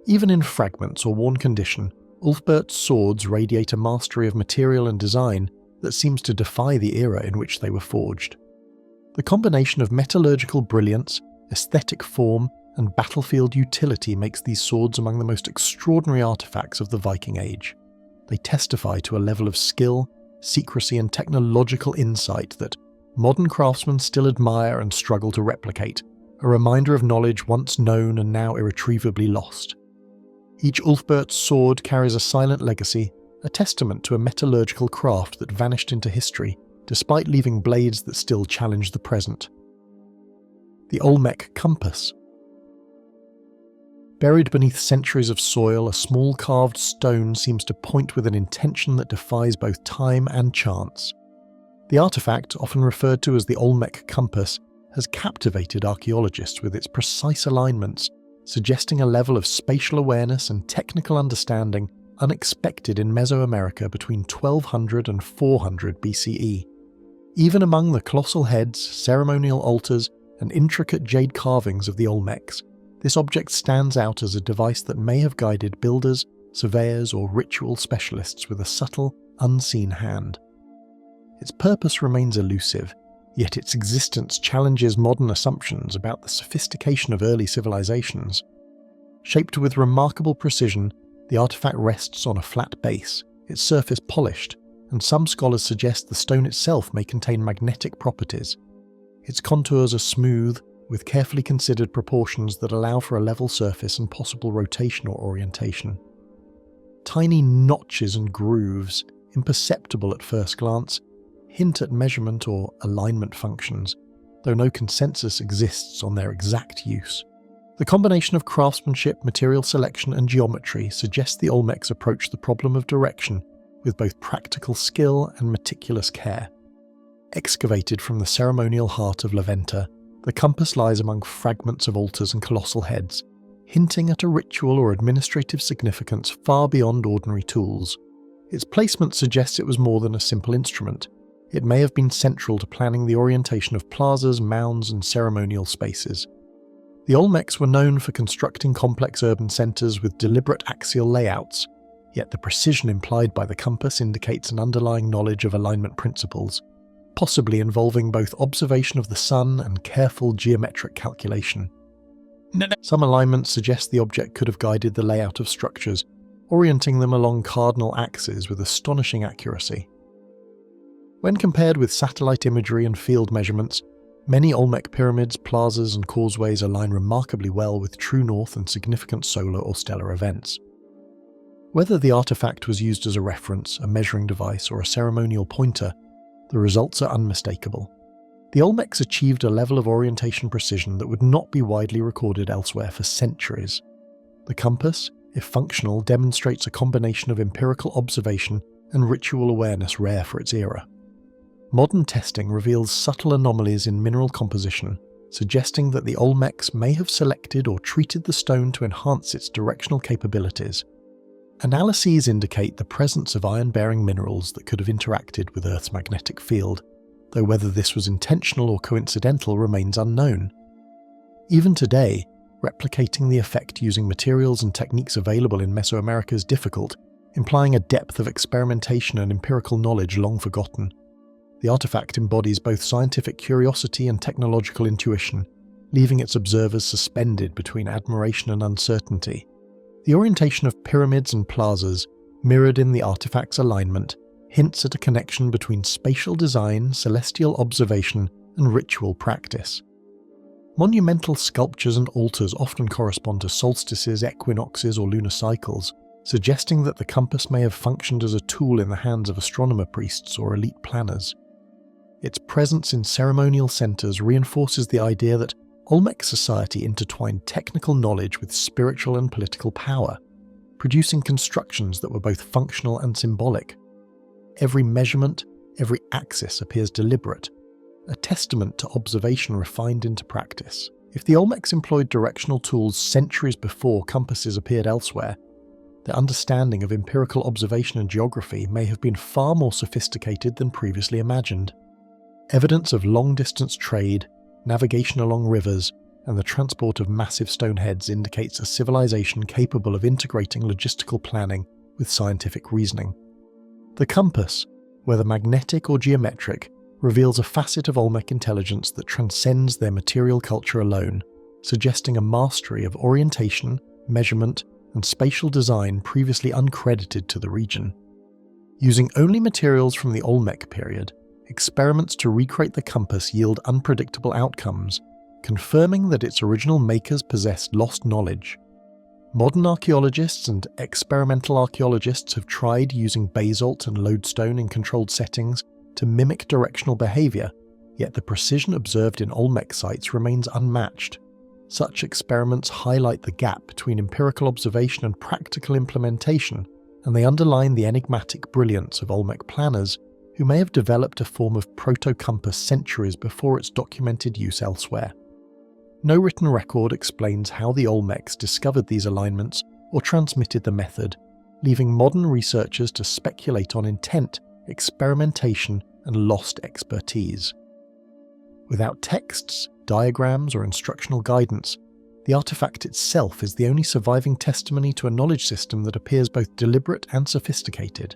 Even in fragments or worn condition, Ulfberht's swords radiate a mastery of material and design that seems to defy the era in which they were forged. The combination of metallurgical brilliance, aesthetic form, and battlefield utility makes these swords among the most extraordinary artifacts of the Viking Age. They testify to a level of skill, secrecy, and technological insight that modern craftsmen still admire and struggle to replicate, a reminder of knowledge once known and now irretrievably lost. Each Ulfberht sword carries a silent legacy, a testament to a metallurgical craft that vanished into history, despite leaving blades that still challenge the present. The Olmec compass. Buried beneath centuries of soil, a small carved stone seems to point with an intention that defies both time and chance. The artifact, often referred to as the Olmec compass, has captivated archaeologists with its precise alignments, suggesting a level of spatial awareness and technical understanding unexpected in Mesoamerica between 1200 and 400 BCE. Even among the colossal heads, ceremonial altars, and intricate jade carvings of the Olmecs, this object stands out as a device that may have guided builders, surveyors, or ritual specialists with a subtle, unseen hand. Its purpose remains elusive, yet its existence challenges modern assumptions about the sophistication of early civilizations. Shaped with remarkable precision, the artifact rests on a flat base, its surface polished, and some scholars suggest the stone itself may contain magnetic properties. Its contours are smooth, with carefully considered proportions that allow for a level surface and possible rotation or orientation. Tiny notches and grooves, imperceptible at first glance, hint at measurement or alignment functions, though no consensus exists on their exact use. The combination of craftsmanship, material selection, and geometry suggests the Olmecs approached the problem of direction with both practical skill and meticulous care. Excavated from the ceremonial heart of Laventa, the compass lies among fragments of altars and colossal heads, hinting at a ritual or administrative significance far beyond ordinary tools. Its placement suggests it was more than a simple instrument. It may have been central to planning the orientation of plazas, mounds, and ceremonial spaces. The Olmecs were known for constructing complex urban centres with deliberate axial layouts, yet the precision implied by the compass indicates an underlying knowledge of alignment principles, possibly involving both observation of the sun and careful geometric calculation. Some alignments suggest the object could have guided the layout of structures, orienting them along cardinal axes with astonishing accuracy. When compared with satellite imagery and field measurements, many Olmec pyramids, plazas, and causeways align remarkably well with true north and significant solar or stellar events. Whether the artifact was used as a reference, a measuring device, or a ceremonial pointer, the results are unmistakable. The Olmecs achieved a level of orientation precision that would not be widely recorded elsewhere for centuries. The compass, if functional, demonstrates a combination of empirical observation and ritual awareness rare for its era. Modern testing reveals subtle anomalies in mineral composition, suggesting that the Olmecs may have selected or treated the stone to enhance its directional capabilities. Analyses indicate the presence of iron-bearing minerals that could have interacted with Earth's magnetic field, though whether this was intentional or coincidental remains unknown. Even today, replicating the effect using materials and techniques available in Mesoamerica is difficult, implying a depth of experimentation and empirical knowledge long forgotten. The artifact embodies both scientific curiosity and technological intuition, leaving its observers suspended between admiration and uncertainty. The orientation of pyramids and plazas, mirrored in the artifact's alignment, hints at a connection between spatial design, celestial observation, and ritual practice. Monumental sculptures and altars often correspond to solstices, equinoxes, or lunar cycles, suggesting that the compass may have functioned as a tool in the hands of astronomer priests or elite planners. Its presence in ceremonial centres reinforces the idea that Olmec society intertwined technical knowledge with spiritual and political power, producing constructions that were both functional and symbolic. Every measurement, every axis appears deliberate, a testament to observation refined into practice. If the Olmecs employed directional tools centuries before compasses appeared elsewhere, their understanding of empirical observation and geography may have been far more sophisticated than previously imagined. Evidence of long-distance trade, navigation along rivers, and the transport of massive stone heads indicates a civilization capable of integrating logistical planning with scientific reasoning. The compass, whether magnetic or geometric, reveals a facet of Olmec intelligence that transcends their material culture alone, suggesting a mastery of orientation, measurement, and spatial design previously uncredited to the region. Using only materials from the Olmec period, experiments to recreate the compass yield unpredictable outcomes, confirming that its original makers possessed lost knowledge. Modern archaeologists and experimental archaeologists have tried using basalt and lodestone in controlled settings to mimic directional behaviour, yet the precision observed in Olmec sites remains unmatched. Such experiments highlight the gap between empirical observation and practical implementation, and they underline the enigmatic brilliance of Olmec planners who may have developed a form of proto-compass centuries before its documented use elsewhere. No written record explains how the Olmecs discovered these alignments or transmitted the method, leaving modern researchers to speculate on intent, experimentation, and lost expertise. Without texts, diagrams, or instructional guidance, the artifact itself is the only surviving testimony to a knowledge system that appears both deliberate and sophisticated.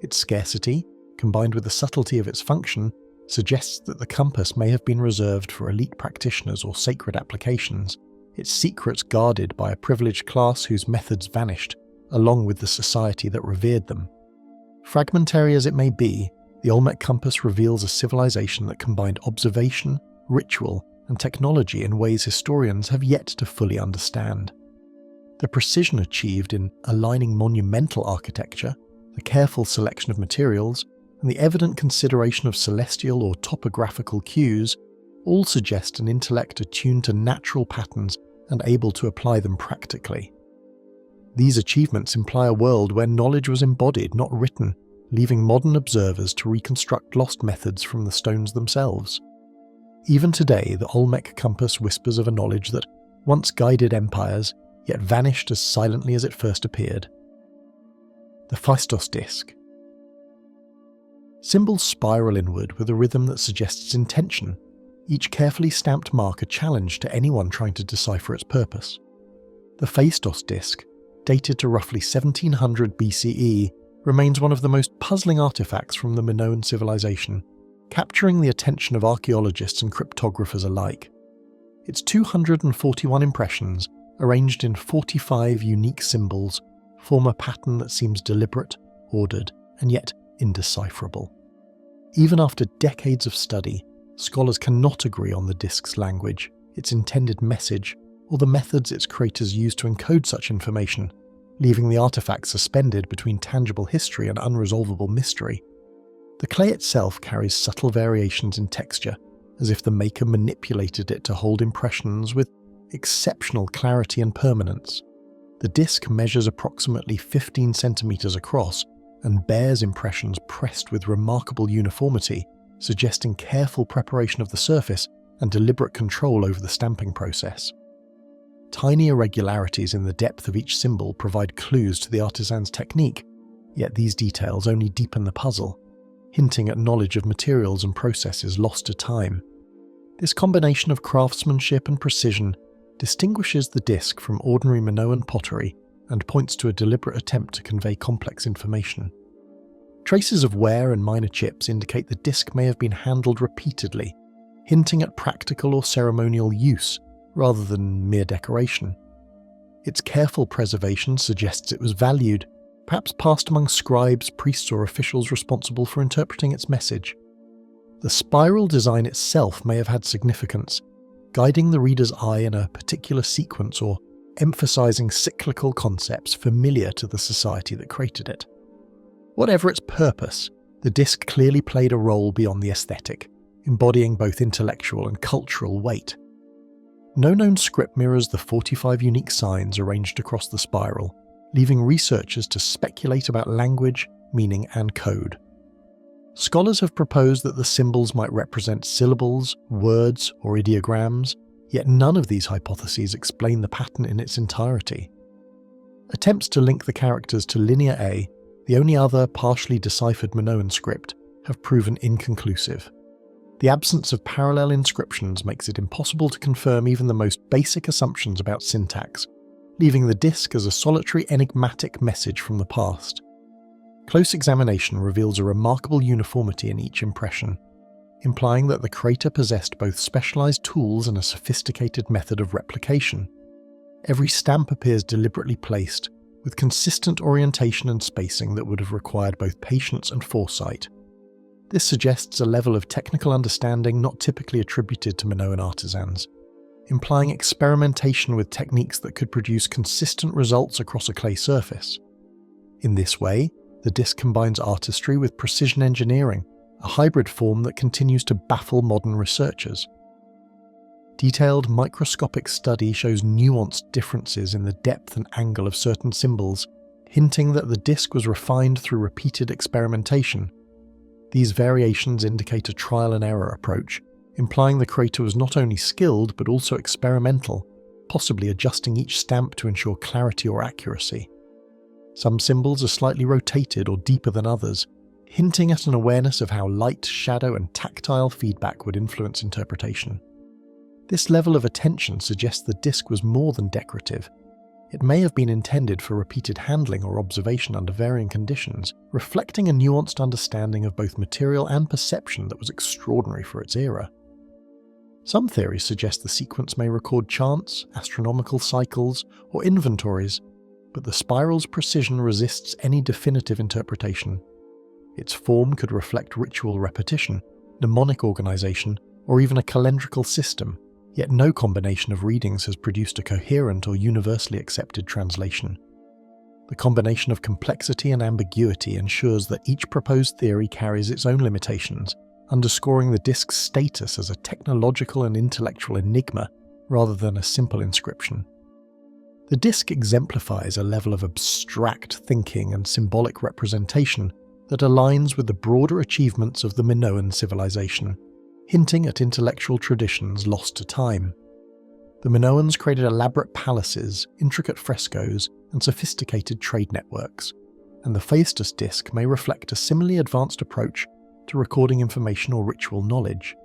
Its scarcity, combined with the subtlety of its function, suggests that the compass may have been reserved for elite practitioners or sacred applications, its secrets guarded by a privileged class whose methods vanished, along with the society that revered them. Fragmentary as it may be, the Olmec compass reveals a civilization that combined observation, ritual, and technology in ways historians have yet to fully understand. The precision achieved in aligning monumental architecture, the careful selection of materials, and the evident consideration of celestial or topographical cues all suggest an intellect attuned to natural patterns and able to apply them practically. These achievements imply a world where knowledge was embodied, not written, leaving modern observers to reconstruct lost methods from the stones themselves. Even today, the Olmec compass whispers of a knowledge that once guided empires, yet vanished as silently as it first appeared. The Phaistos disk. Symbols spiral inward with a rhythm that suggests intention, each carefully stamped mark a challenge to anyone trying to decipher its purpose. The Phaistos disk, dated to roughly 1700 BCE, remains one of the most puzzling artifacts from the Minoan civilization, capturing the attention of archaeologists and cryptographers alike. Its 241 impressions, arranged in 45 unique symbols, form a pattern that seems deliberate, ordered, and yet indecipherable. Even after decades of study, scholars cannot agree on the disk's language, its intended message, or the methods its creators used to encode such information, leaving the artifact suspended between tangible history and unresolvable mystery. The clay itself carries subtle variations in texture, as if the maker manipulated it to hold impressions with exceptional clarity and permanence. The disk measures approximately 15 centimeters across and bears impressions pressed with remarkable uniformity, suggesting careful preparation of the surface and deliberate control over the stamping process. Tiny irregularities in the depth of each symbol provide clues to the artisan's technique, yet these details only deepen the puzzle, hinting at knowledge of materials and processes lost to time. This combination of craftsmanship and precision distinguishes the disk from ordinary Minoan pottery and points to a deliberate attempt to convey complex information. Traces of wear and minor chips indicate the disk may have been handled repeatedly, hinting at practical or ceremonial use rather than mere decoration. Its careful preservation suggests it was valued, perhaps passed among scribes, priests, or officials responsible for interpreting its message. The spiral design itself may have had significance, guiding the reader's eye in a particular sequence or emphasizing cyclical concepts familiar to the society that created it. Whatever its purpose, the disk clearly played a role beyond the aesthetic, embodying both intellectual and cultural weight. No known script mirrors the 45 unique signs arranged across the spiral, leaving researchers to speculate about language, meaning, and code. Scholars have proposed that the symbols might represent syllables, words, or ideograms, yet none of these hypotheses explain the pattern in its entirety. Attempts to link the characters to Linear A, the only other partially deciphered Minoan script, have proven inconclusive. The absence of parallel inscriptions makes it impossible to confirm even the most basic assumptions about syntax, leaving the disk as a solitary enigmatic message from the past. Close examination reveals a remarkable uniformity in each impression, implying that the creator possessed both specialized tools and a sophisticated method of replication. Every stamp appears deliberately placed, with consistent orientation and spacing that would have required both patience and foresight. This suggests a level of technical understanding not typically attributed to Minoan artisans, implying experimentation with techniques that could produce consistent results across a clay surface. In this way, the disk combines artistry with precision engineering, a hybrid form that continues to baffle modern researchers. Detailed microscopic study shows nuanced differences in the depth and angle of certain symbols, hinting that the disk was refined through repeated experimentation. These variations indicate a trial and error approach, implying the creator was not only skilled but also experimental, possibly adjusting each stamp to ensure clarity or accuracy. Some symbols are slightly rotated or deeper than others, hinting at an awareness of how light, shadow, and tactile feedback would influence interpretation. This level of attention suggests the disk was more than decorative. It may have been intended for repeated handling or observation under varying conditions, reflecting a nuanced understanding of both material and perception that was extraordinary for its era. Some theories suggest the sequence may record chants, astronomical cycles, or inventories, but the spiral's precision resists any definitive interpretation. Its form could reflect ritual repetition, mnemonic organization, or even a calendrical system, yet no combination of readings has produced a coherent or universally accepted translation. The combination of complexity and ambiguity ensures that each proposed theory carries its own limitations, underscoring the disk's status as a technological and intellectual enigma rather than a simple inscription. The disk exemplifies a level of abstract thinking and symbolic representation that aligns with the broader achievements of the Minoan civilization, hinting at intellectual traditions lost to time. The Minoans created elaborate palaces, intricate frescoes, and sophisticated trade networks, and the Phaistos disk may reflect a similarly advanced approach to recording information or ritual knowledge.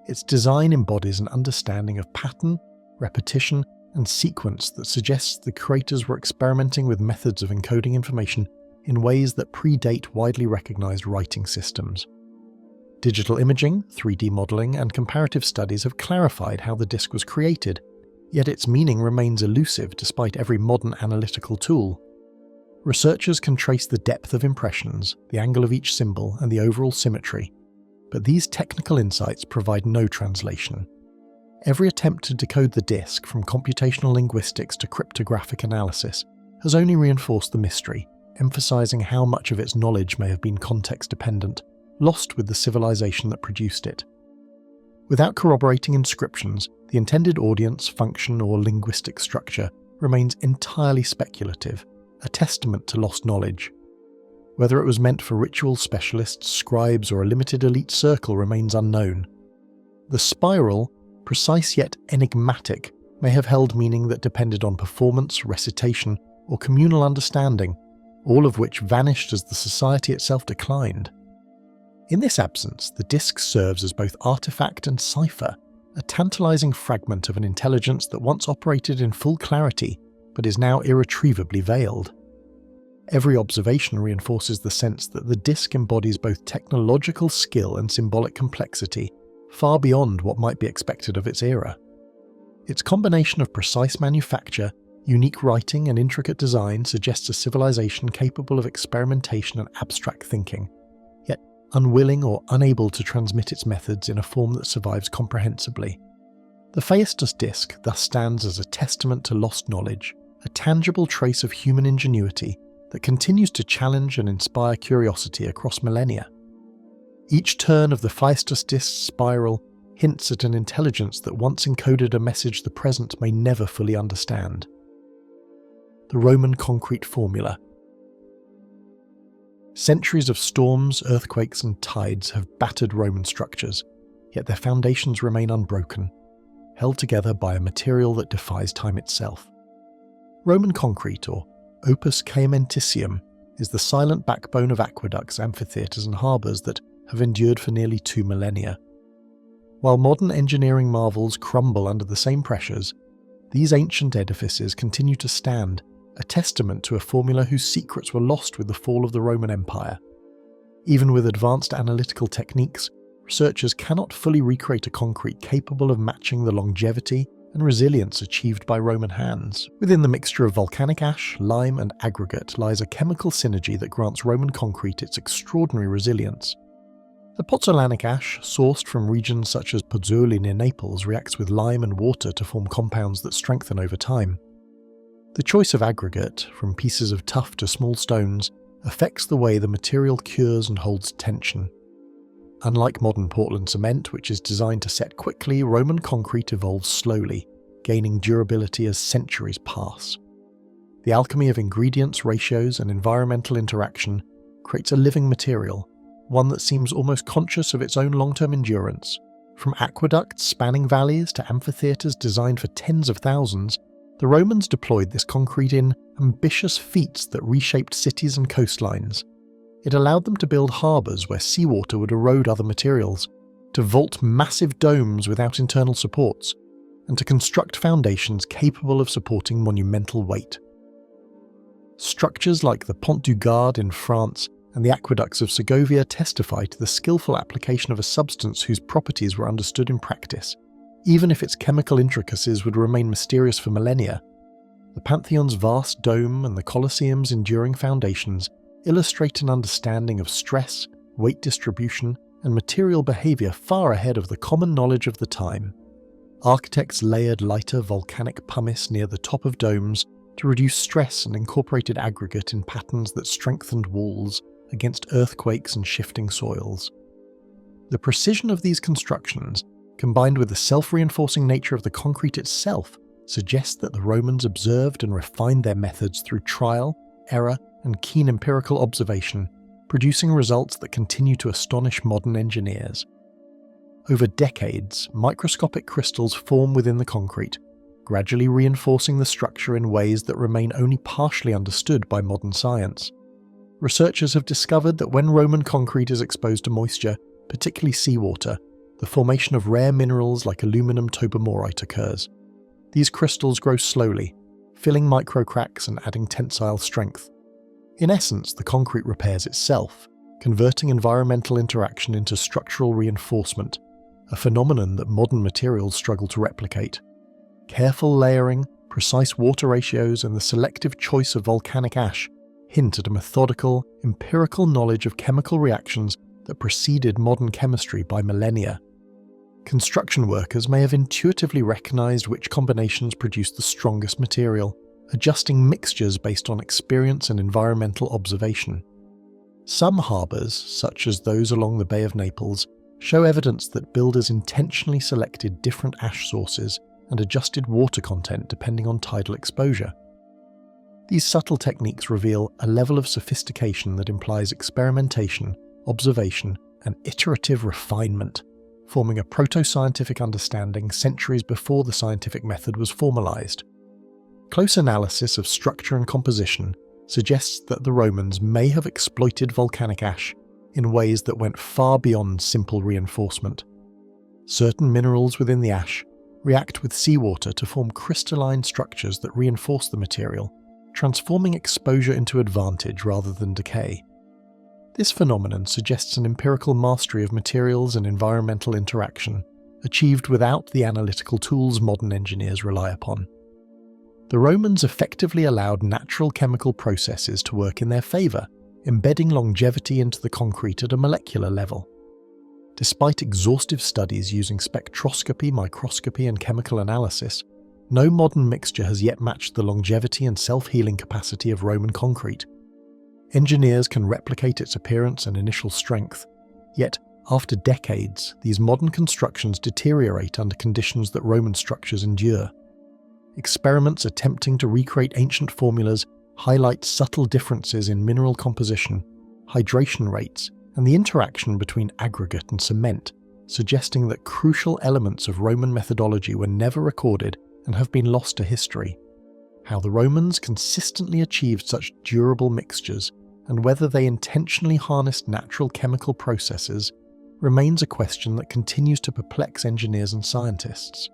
Its design embodies an understanding of pattern, repetition, and sequence that suggests the creators were experimenting with methods of encoding information in ways that predate widely recognized writing systems. Digital imaging, 3D modeling, and comparative studies have clarified how the disk was created, yet its meaning remains elusive despite every modern analytical tool. Researchers can trace the depth of impressions, the angle of each symbol, and the overall symmetry, but these technical insights provide no translation. Every attempt to decode the disk, from computational linguistics to cryptographic analysis, has only reinforced the mystery, emphasizing how much of its knowledge may have been context-dependent, lost with the civilization that produced it. Without corroborating inscriptions, the intended audience, function, or linguistic structure remains entirely speculative, a testament to lost knowledge. Whether it was meant for ritual specialists, scribes, or a limited elite circle remains unknown. The spiral, precise yet enigmatic, may have held meaning that depended on performance, recitation, or communal understanding, all of which vanished as the society itself declined. In this absence, the disk serves as both artifact and cipher, a tantalizing fragment of an intelligence that once operated in full clarity, but is now irretrievably veiled. Every observation reinforces the sense that the disk embodies both technological skill and symbolic complexity, far beyond what might be expected of its era. Its combination of precise manufacture, unique writing, and intricate design suggests a civilization capable of experimentation and abstract thinking, yet unwilling or unable to transmit its methods in a form that survives comprehensibly. The Phaistos disk thus stands as a testament to lost knowledge, a tangible trace of human ingenuity that continues to challenge and inspire curiosity across millennia. Each turn of the Phaistos disk's spiral hints at an intelligence that once encoded a message the present may never fully understand. The Roman concrete formula. Centuries of storms, earthquakes, and tides have battered Roman structures, yet their foundations remain unbroken, held together by a material that defies time itself. Roman concrete, or opus caementicium, is the silent backbone of aqueducts, amphitheatres, and harbours that have endured for nearly 2 millennia. While modern engineering marvels crumble under the same pressures, these ancient edifices continue to stand, a testament to a formula whose secrets were lost with the fall of the Roman Empire. Even with advanced analytical techniques, researchers cannot fully recreate a concrete capable of matching the longevity and resilience achieved by Roman hands. Within the mixture of volcanic ash, lime, and aggregate lies a chemical synergy that grants Roman concrete its extraordinary resilience. The pozzolanic ash, sourced from regions such as Pozzuoli near Naples, reacts with lime and water to form compounds that strengthen over time. The choice of aggregate, from pieces of tough to small stones, affects the way the material cures and holds tension. Unlike modern Portland cement, which is designed to set quickly, Roman concrete evolves slowly, gaining durability as centuries pass. The alchemy of ingredients, ratios, and environmental interaction creates a living material, one that seems almost conscious of its own long-term endurance. From aqueducts spanning valleys to amphitheatres designed for tens of thousands, the Romans deployed this concrete in ambitious feats that reshaped cities and coastlines. It allowed them to build harbours where seawater would erode other materials, to vault massive domes without internal supports, and to construct foundations capable of supporting monumental weight. Structures like the Pont du Gard in France and the aqueducts of Segovia testify to the skillful application of a substance whose properties were understood in practice, even if its chemical intricacies would remain mysterious for millennia. The Pantheon's vast dome and the Colosseum's enduring foundations illustrate an understanding of stress, weight distribution, and material behaviour far ahead of the common knowledge of the time. architects layered lighter volcanic pumice near the top of domes to reduce stress and incorporated aggregate in patterns that strengthened walls against earthquakes and shifting soils. The precision of these constructions, combined with the self-reinforcing nature of the concrete itself, suggests that the Romans observed and refined their methods through trial, error, and keen empirical observation, producing results that continue to astonish modern engineers. Over decades, microscopic crystals form within the concrete, gradually reinforcing the structure in ways that remain only partially understood by modern science. Researchers have discovered that when Roman concrete is exposed to moisture, particularly seawater, the formation of rare minerals like aluminum topomorite occurs. These crystals grow slowly, filling microcracks and adding tensile strength. In essence, the concrete repairs itself, converting environmental interaction into structural reinforcement, a phenomenon that modern materials struggle to replicate. Careful layering, precise water ratios, and the selective choice of volcanic ash hint at a methodical, empirical knowledge of chemical reactions that preceded modern chemistry by millennia. Construction workers may have intuitively recognized which combinations produced the strongest material, adjusting mixtures based on experience and environmental observation. Some harbours, such as those along the Bay of Naples, show evidence that builders intentionally selected different ash sources and adjusted water content depending on tidal exposure. These subtle techniques reveal a level of sophistication that implies experimentation, observation, and iterative refinement, forming a proto-scientific understanding centuries before the scientific method was formalized. Close analysis of structure and composition suggests that the Romans may have exploited volcanic ash in ways that went far beyond simple reinforcement. Certain minerals within the ash react with seawater to form crystalline structures that reinforce the material, transforming exposure into advantage rather than decay. This phenomenon suggests an empirical mastery of materials and environmental interaction, achieved without the analytical tools modern engineers rely upon. The Romans effectively allowed natural chemical processes to work in their favour, embedding longevity into the concrete at a molecular level. Despite exhaustive studies using spectroscopy, microscopy, and chemical analysis, no modern mixture has yet matched the longevity and self-healing capacity of Roman concrete. Engineers can replicate its appearance and initial strength, yet after decades, these modern constructions deteriorate under conditions that Roman structures endure. Experiments attempting to recreate ancient formulas highlight subtle differences in mineral composition, hydration rates, and the interaction between aggregate and cement, suggesting that crucial elements of Roman methodology were never recorded and have been lost to history. How the Romans consistently achieved such durable mixtures, and whether they intentionally harnessed natural chemical processes, remains a question that continues to perplex engineers and scientists.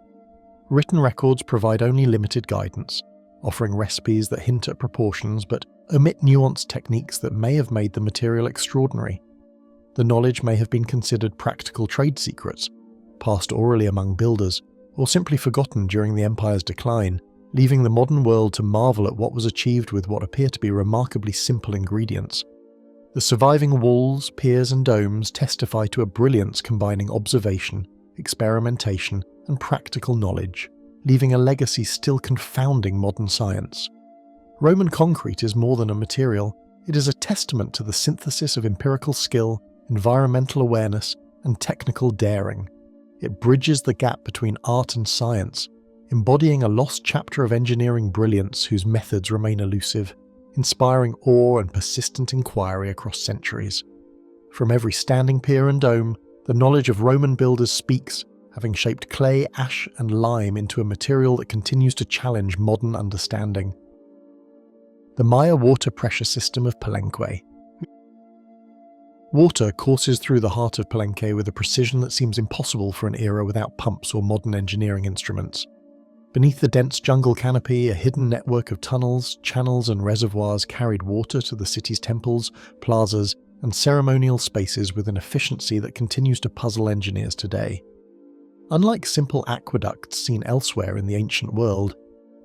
Written records provide only limited guidance, offering recipes that hint at proportions but omit nuanced techniques that may have made the material extraordinary. The knowledge may have been considered practical trade secrets, passed orally among builders, or simply forgotten during the empire's decline, leaving the modern world to marvel at what was achieved with what appear to be remarkably simple ingredients. The surviving walls, piers, and domes testify to a brilliance combining observation, experimentation, and practical knowledge, leaving a legacy still confounding modern science. Roman concrete is more than a material, it is a testament to the synthesis of empirical skill, environmental awareness, and technical daring. It bridges the gap between art and science, embodying a lost chapter of engineering brilliance whose methods remain elusive, inspiring awe and persistent inquiry across centuries. From every standing pier and dome, the knowledge of Roman builders speaks, having shaped clay, ash, and lime into a material that continues to challenge modern understanding. The Maya water pressure system of Palenque. Water courses through the heart of Palenque with a precision that seems impossible for an era without pumps or modern engineering instruments. Beneath the dense jungle canopy, a hidden network of tunnels, channels, and reservoirs carried water to the city's temples, plazas, and ceremonial spaces with an efficiency that continues to puzzle engineers today. Unlike simple aqueducts seen elsewhere in the ancient world,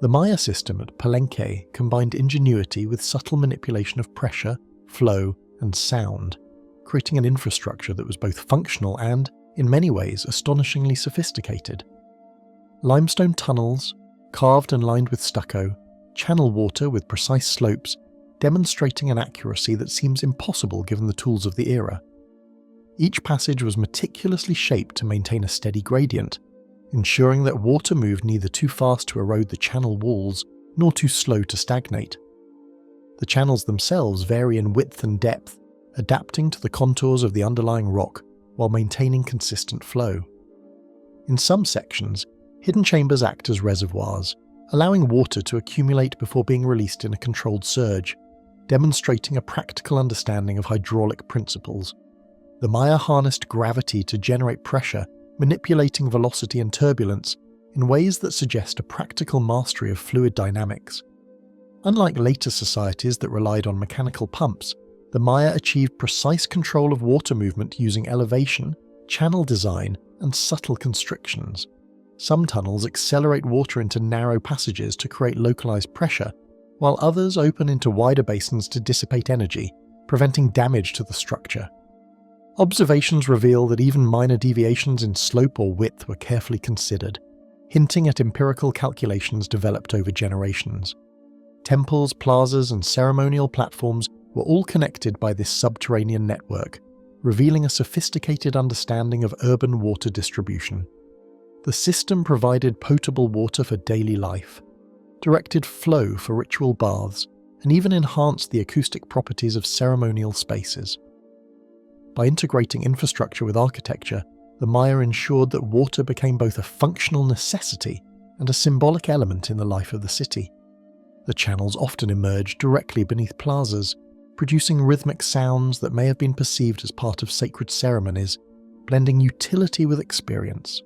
the Maya system at Palenque combined ingenuity with subtle manipulation of pressure, flow, and sound, creating an infrastructure that was both functional and, in many ways, astonishingly sophisticated. Limestone tunnels, carved and lined with stucco, channel water with precise slopes, demonstrating an accuracy that seems impossible given the tools of the era. Each passage was meticulously shaped to maintain a steady gradient, ensuring that water moved neither too fast to erode the channel walls nor too slow to stagnate. The channels themselves vary in width and depth, adapting to the contours of the underlying rock while maintaining consistent flow. In some sections, hidden chambers act as reservoirs, allowing water to accumulate before being released in a controlled surge, demonstrating a practical understanding of hydraulic principles. The Maya harnessed gravity to generate pressure, manipulating velocity and turbulence in ways that suggest a practical mastery of fluid dynamics. Unlike later societies that relied on mechanical pumps, the Maya achieved precise control of water movement using elevation, channel design, and subtle constrictions. Some tunnels accelerate water into narrow passages to create localized pressure, while others open into wider basins to dissipate energy, preventing damage to the structure. Observations reveal that even minor deviations in slope or width were carefully considered, hinting at empirical calculations developed over generations. Temples, plazas, and ceremonial platforms were all connected by this subterranean network, revealing a sophisticated understanding of urban water distribution. The system provided potable water for daily life, directed flow for ritual baths, and even enhanced the acoustic properties of ceremonial spaces. By integrating infrastructure with architecture, the Maya ensured that water became both a functional necessity and a symbolic element in the life of the city. The channels often emerged directly beneath plazas, producing rhythmic sounds that may have been perceived as part of sacred ceremonies, blending utility with experience.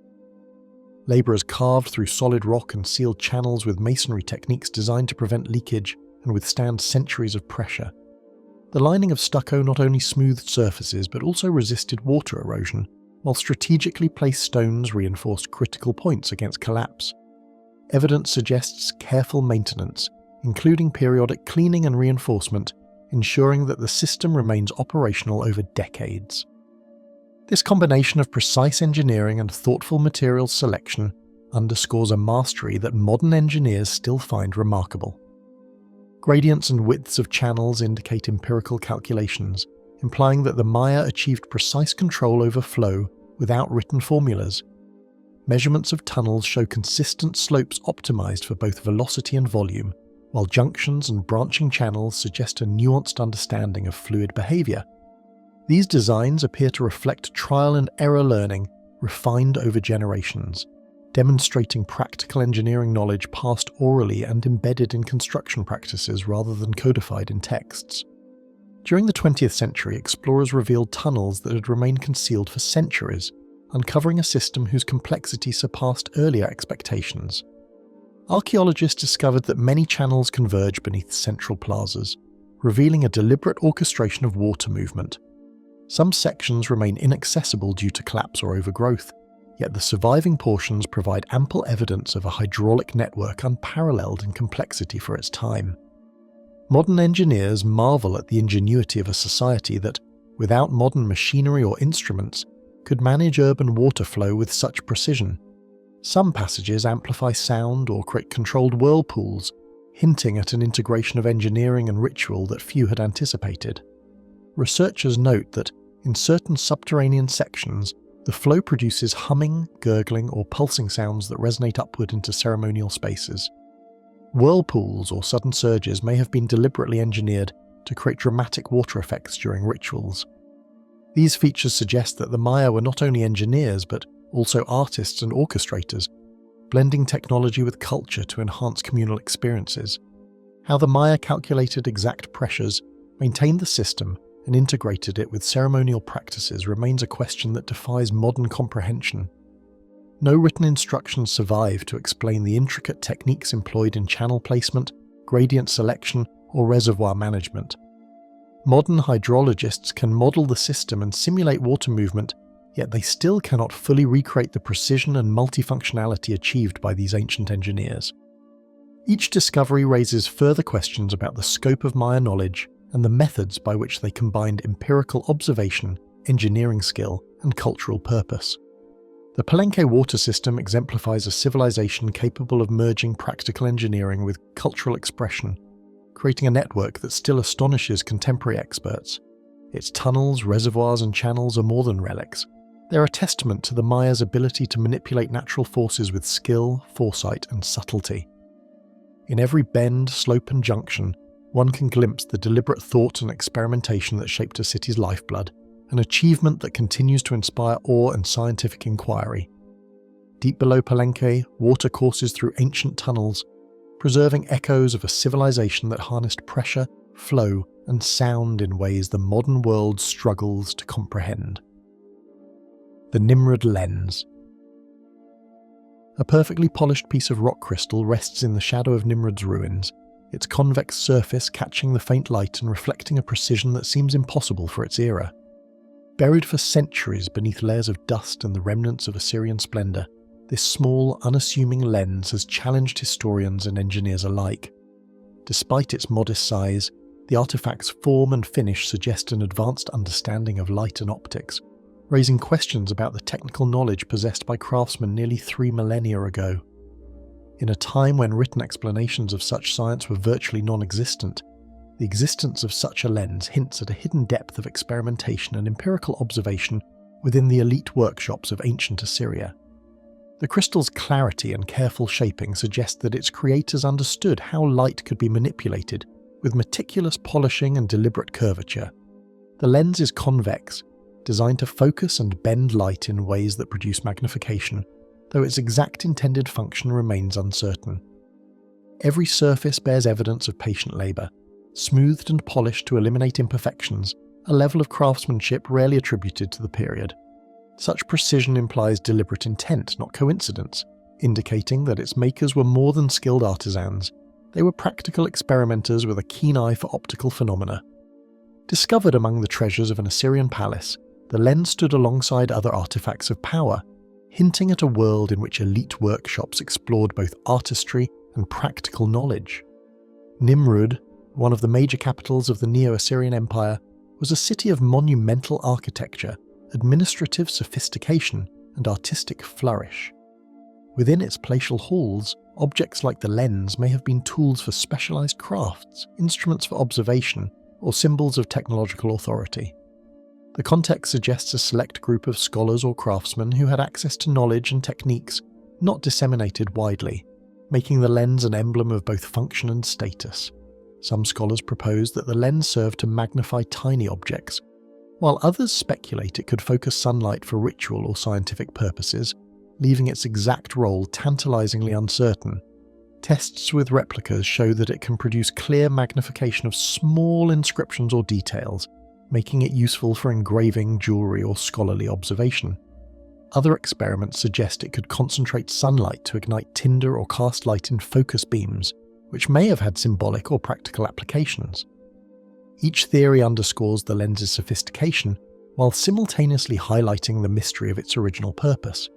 Labourers carved through solid rock and sealed channels with masonry techniques designed to prevent leakage and withstand centuries of pressure. The lining of stucco not only smoothed surfaces but also resisted water erosion, while strategically placed stones reinforced critical points against collapse. Evidence suggests careful maintenance, including periodic cleaning and reinforcement, ensuring that the system remains operational over decades. This combination of precise engineering and thoughtful materials selection underscores a mastery that modern engineers still find remarkable. Gradients and widths of channels indicate empirical calculations, implying that the Maya achieved precise control over flow without written formulas. Measurements of tunnels show consistent slopes optimized for both velocity and volume, while junctions and branching channels suggest a nuanced understanding of fluid behavior. These designs appear to reflect trial and error learning refined over generations, demonstrating practical engineering knowledge passed orally and embedded in construction practices rather than codified in texts. During the 20th century, explorers revealed tunnels that had remained concealed for centuries, uncovering a system whose complexity surpassed earlier expectations. Archaeologists discovered that many channels converge beneath central plazas, revealing a deliberate orchestration of water movement. Some sections remain inaccessible due to collapse or overgrowth, yet the surviving portions provide ample evidence of a hydraulic network unparalleled in complexity for its time. Modern engineers marvel at the ingenuity of a society that, without modern machinery or instruments, could manage urban water flow with such precision. Some passages amplify sound or create controlled whirlpools, hinting at an integration of engineering and ritual that few had anticipated. Researchers note that, in certain subterranean sections, the flow produces humming, gurgling, or pulsing sounds that resonate upward into ceremonial spaces. Whirlpools or sudden surges may have been deliberately engineered to create dramatic water effects during rituals. These features suggest that the Maya were not only engineers but also artists and orchestrators, blending technology with culture to enhance communal experiences. How the Maya calculated exact pressures, maintained the system, and integrated it with ceremonial practices remains a question that defies modern comprehension. No written instructions survive to explain the intricate techniques employed in channel placement, gradient selection, or reservoir management. Modern hydrologists can model the system and simulate water movement, yet they still cannot fully recreate the precision and multifunctionality achieved by these ancient engineers. Each discovery raises further questions about the scope of Maya knowledge and the methods by which they combined empirical observation, engineering skill, and cultural purpose. The Palenque water system exemplifies a civilization capable of merging practical engineering with cultural expression, creating a network that still astonishes contemporary experts. Its tunnels, reservoirs, and channels are more than relics. They're a testament to the Mayas' ability to manipulate natural forces with skill, foresight, and subtlety. In every bend, slope, and junction, one can glimpse the deliberate thought and experimentation that shaped a city's lifeblood, an achievement that continues to inspire awe and scientific inquiry. Deep below Palenque, water courses through ancient tunnels, preserving echoes of a civilization that harnessed pressure, flow, and sound in ways the modern world struggles to comprehend. The Nimrud lens. A perfectly polished piece of rock crystal rests in the shadow of Nimrud's ruins, its convex surface catching the faint light and reflecting a precision that seems impossible for its era. Buried for centuries beneath layers of dust and the remnants of Assyrian splendor, this small, unassuming lens has challenged historians and engineers alike. Despite its modest size, the artifact's form and finish suggest an advanced understanding of light and optics, raising questions about the technical knowledge possessed by craftsmen nearly 3 millennia ago. In a time when written explanations of such science were virtually non-existent, the existence of such a lens hints at a hidden depth of experimentation and empirical observation within the elite workshops of ancient Assyria. The crystal's clarity and careful shaping suggest that its creators understood how light could be manipulated with meticulous polishing and deliberate curvature. The lens is convex, designed to focus and bend light in ways that produce magnification, though its exact intended function remains uncertain. Every surface bears evidence of patient labour, smoothed and polished to eliminate imperfections, a level of craftsmanship rarely attributed to the period. Such precision implies deliberate intent, not coincidence, indicating that its makers were more than skilled artisans. They were practical experimenters with a keen eye for optical phenomena. Discovered among the treasures of an Assyrian palace, the lens stood alongside other artifacts of power, hinting at a world in which elite workshops explored both artistry and practical knowledge. Nimrud, one of the major capitals of the Neo-Assyrian Empire, was a city of monumental architecture, administrative sophistication, and artistic flourish. Within its palatial halls, objects like the lens may have been tools for specialized crafts, instruments for observation, or symbols of technological authority. The context suggests a select group of scholars or craftsmen who had access to knowledge and techniques not disseminated widely, making the lens an emblem of both function and status. Some scholars propose that the lens served to magnify tiny objects, while others speculate it could focus sunlight for ritual or scientific purposes, leaving its exact role tantalizingly uncertain. Tests with replicas show that it can produce clear magnification of small inscriptions or details, making it useful for engraving, jewelry, or scholarly observation. Other experiments suggest it could concentrate sunlight to ignite tinder or cast light in focus beams, which may have had symbolic or practical applications. Each theory underscores the lens's sophistication, while simultaneously highlighting the mystery of its original purpose.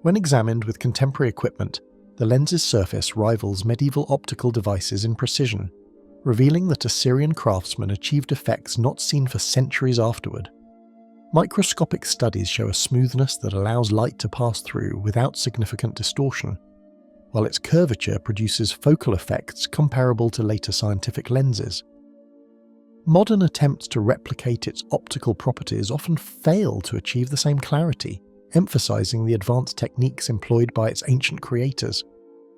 When examined with contemporary equipment, the lens's surface rivals medieval optical devices in precision, revealing that Assyrian craftsmen achieved effects not seen for centuries afterward. Microscopic studies show a smoothness that allows light to pass through without significant distortion, while its curvature produces focal effects comparable to later scientific lenses. Modern attempts to replicate its optical properties often fail to achieve the same clarity, emphasizing the advanced techniques employed by its ancient creators.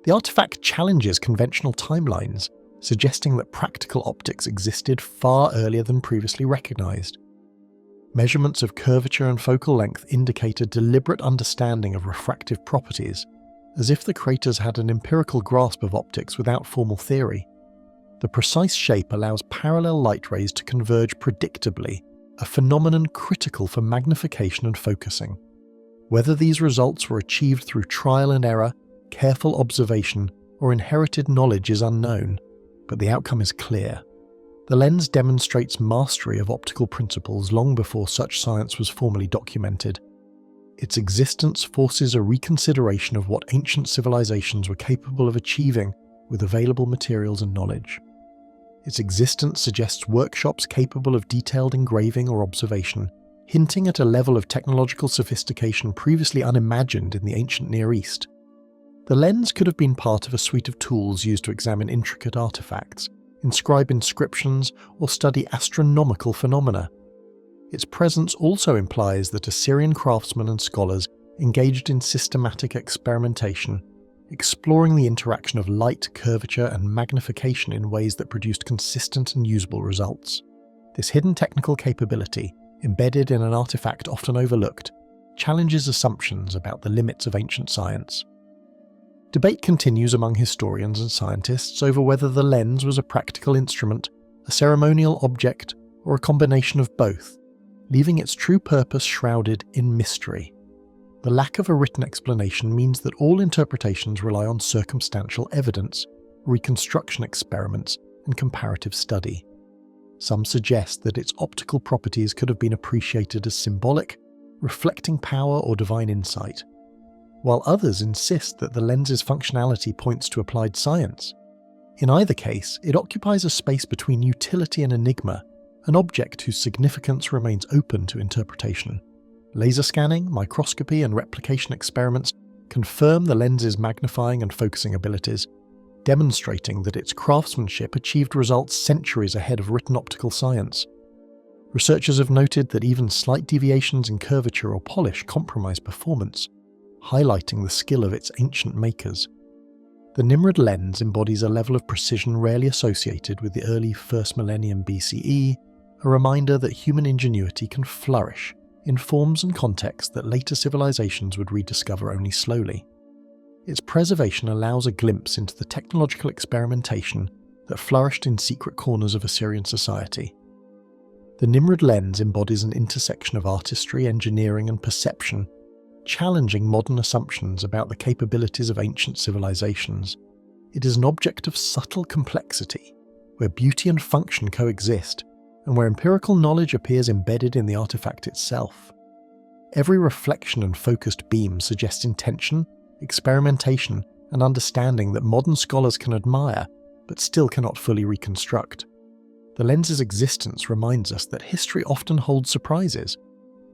The artifact challenges conventional timelines, suggesting that practical optics existed far earlier than previously recognized. Measurements of curvature and focal length indicate a deliberate understanding of refractive properties, as if the creators had an empirical grasp of optics without formal theory. The precise shape allows parallel light rays to converge predictably, a phenomenon critical for magnification and focusing. Whether these results were achieved through trial and error, careful observation, or inherited knowledge is unknown, but the outcome is clear. The lens demonstrates mastery of optical principles long before such science was formally documented. Its existence forces a reconsideration of what ancient civilizations were capable of achieving with available materials and knowledge. Its existence suggests workshops capable of detailed engraving or observation, hinting at a level of technological sophistication previously unimagined in the ancient Near East. The lens could have been part of a suite of tools used to examine intricate artifacts, inscribe inscriptions, or study astronomical phenomena. Its presence also implies that Assyrian craftsmen and scholars engaged in systematic experimentation, exploring the interaction of light, curvature, and magnification in ways that produced consistent and usable results. This hidden technical capability, embedded in an artifact often overlooked, challenges assumptions about the limits of ancient science. Debate continues among historians and scientists over whether the lens was a practical instrument, a ceremonial object, or a combination of both, leaving its true purpose shrouded in mystery. The lack of a written explanation means that all interpretations rely on circumstantial evidence, reconstruction experiments, and comparative study. Some suggest that its optical properties could have been appreciated as symbolic, reflecting power or divine insight, while others insist that the lens's functionality points to applied science. In either case, it occupies a space between utility and enigma, an object whose significance remains open to interpretation. Laser scanning, microscopy, and replication experiments confirm the lens's magnifying and focusing abilities, demonstrating that its craftsmanship achieved results centuries ahead of written optical science. Researchers have noted that even slight deviations in curvature or polish compromise performance, highlighting the skill of its ancient makers. The Nimrud lens embodies a level of precision rarely associated with the early 1st millennium BCE, a reminder that human ingenuity can flourish in forms and contexts that later civilizations would rediscover only slowly. Its preservation allows a glimpse into the technological experimentation that flourished in secret corners of Assyrian society. The Nimrud lens embodies an intersection of artistry, engineering, and perception, challenging modern assumptions about the capabilities of ancient civilizations. It is an object of subtle complexity, where beauty and function coexist, and where empirical knowledge appears embedded in the artifact itself. Every reflection and focused beam suggests intention, experimentation, and understanding that modern scholars can admire, but still cannot fully reconstruct. The lens's existence reminds us that history often holds surprises,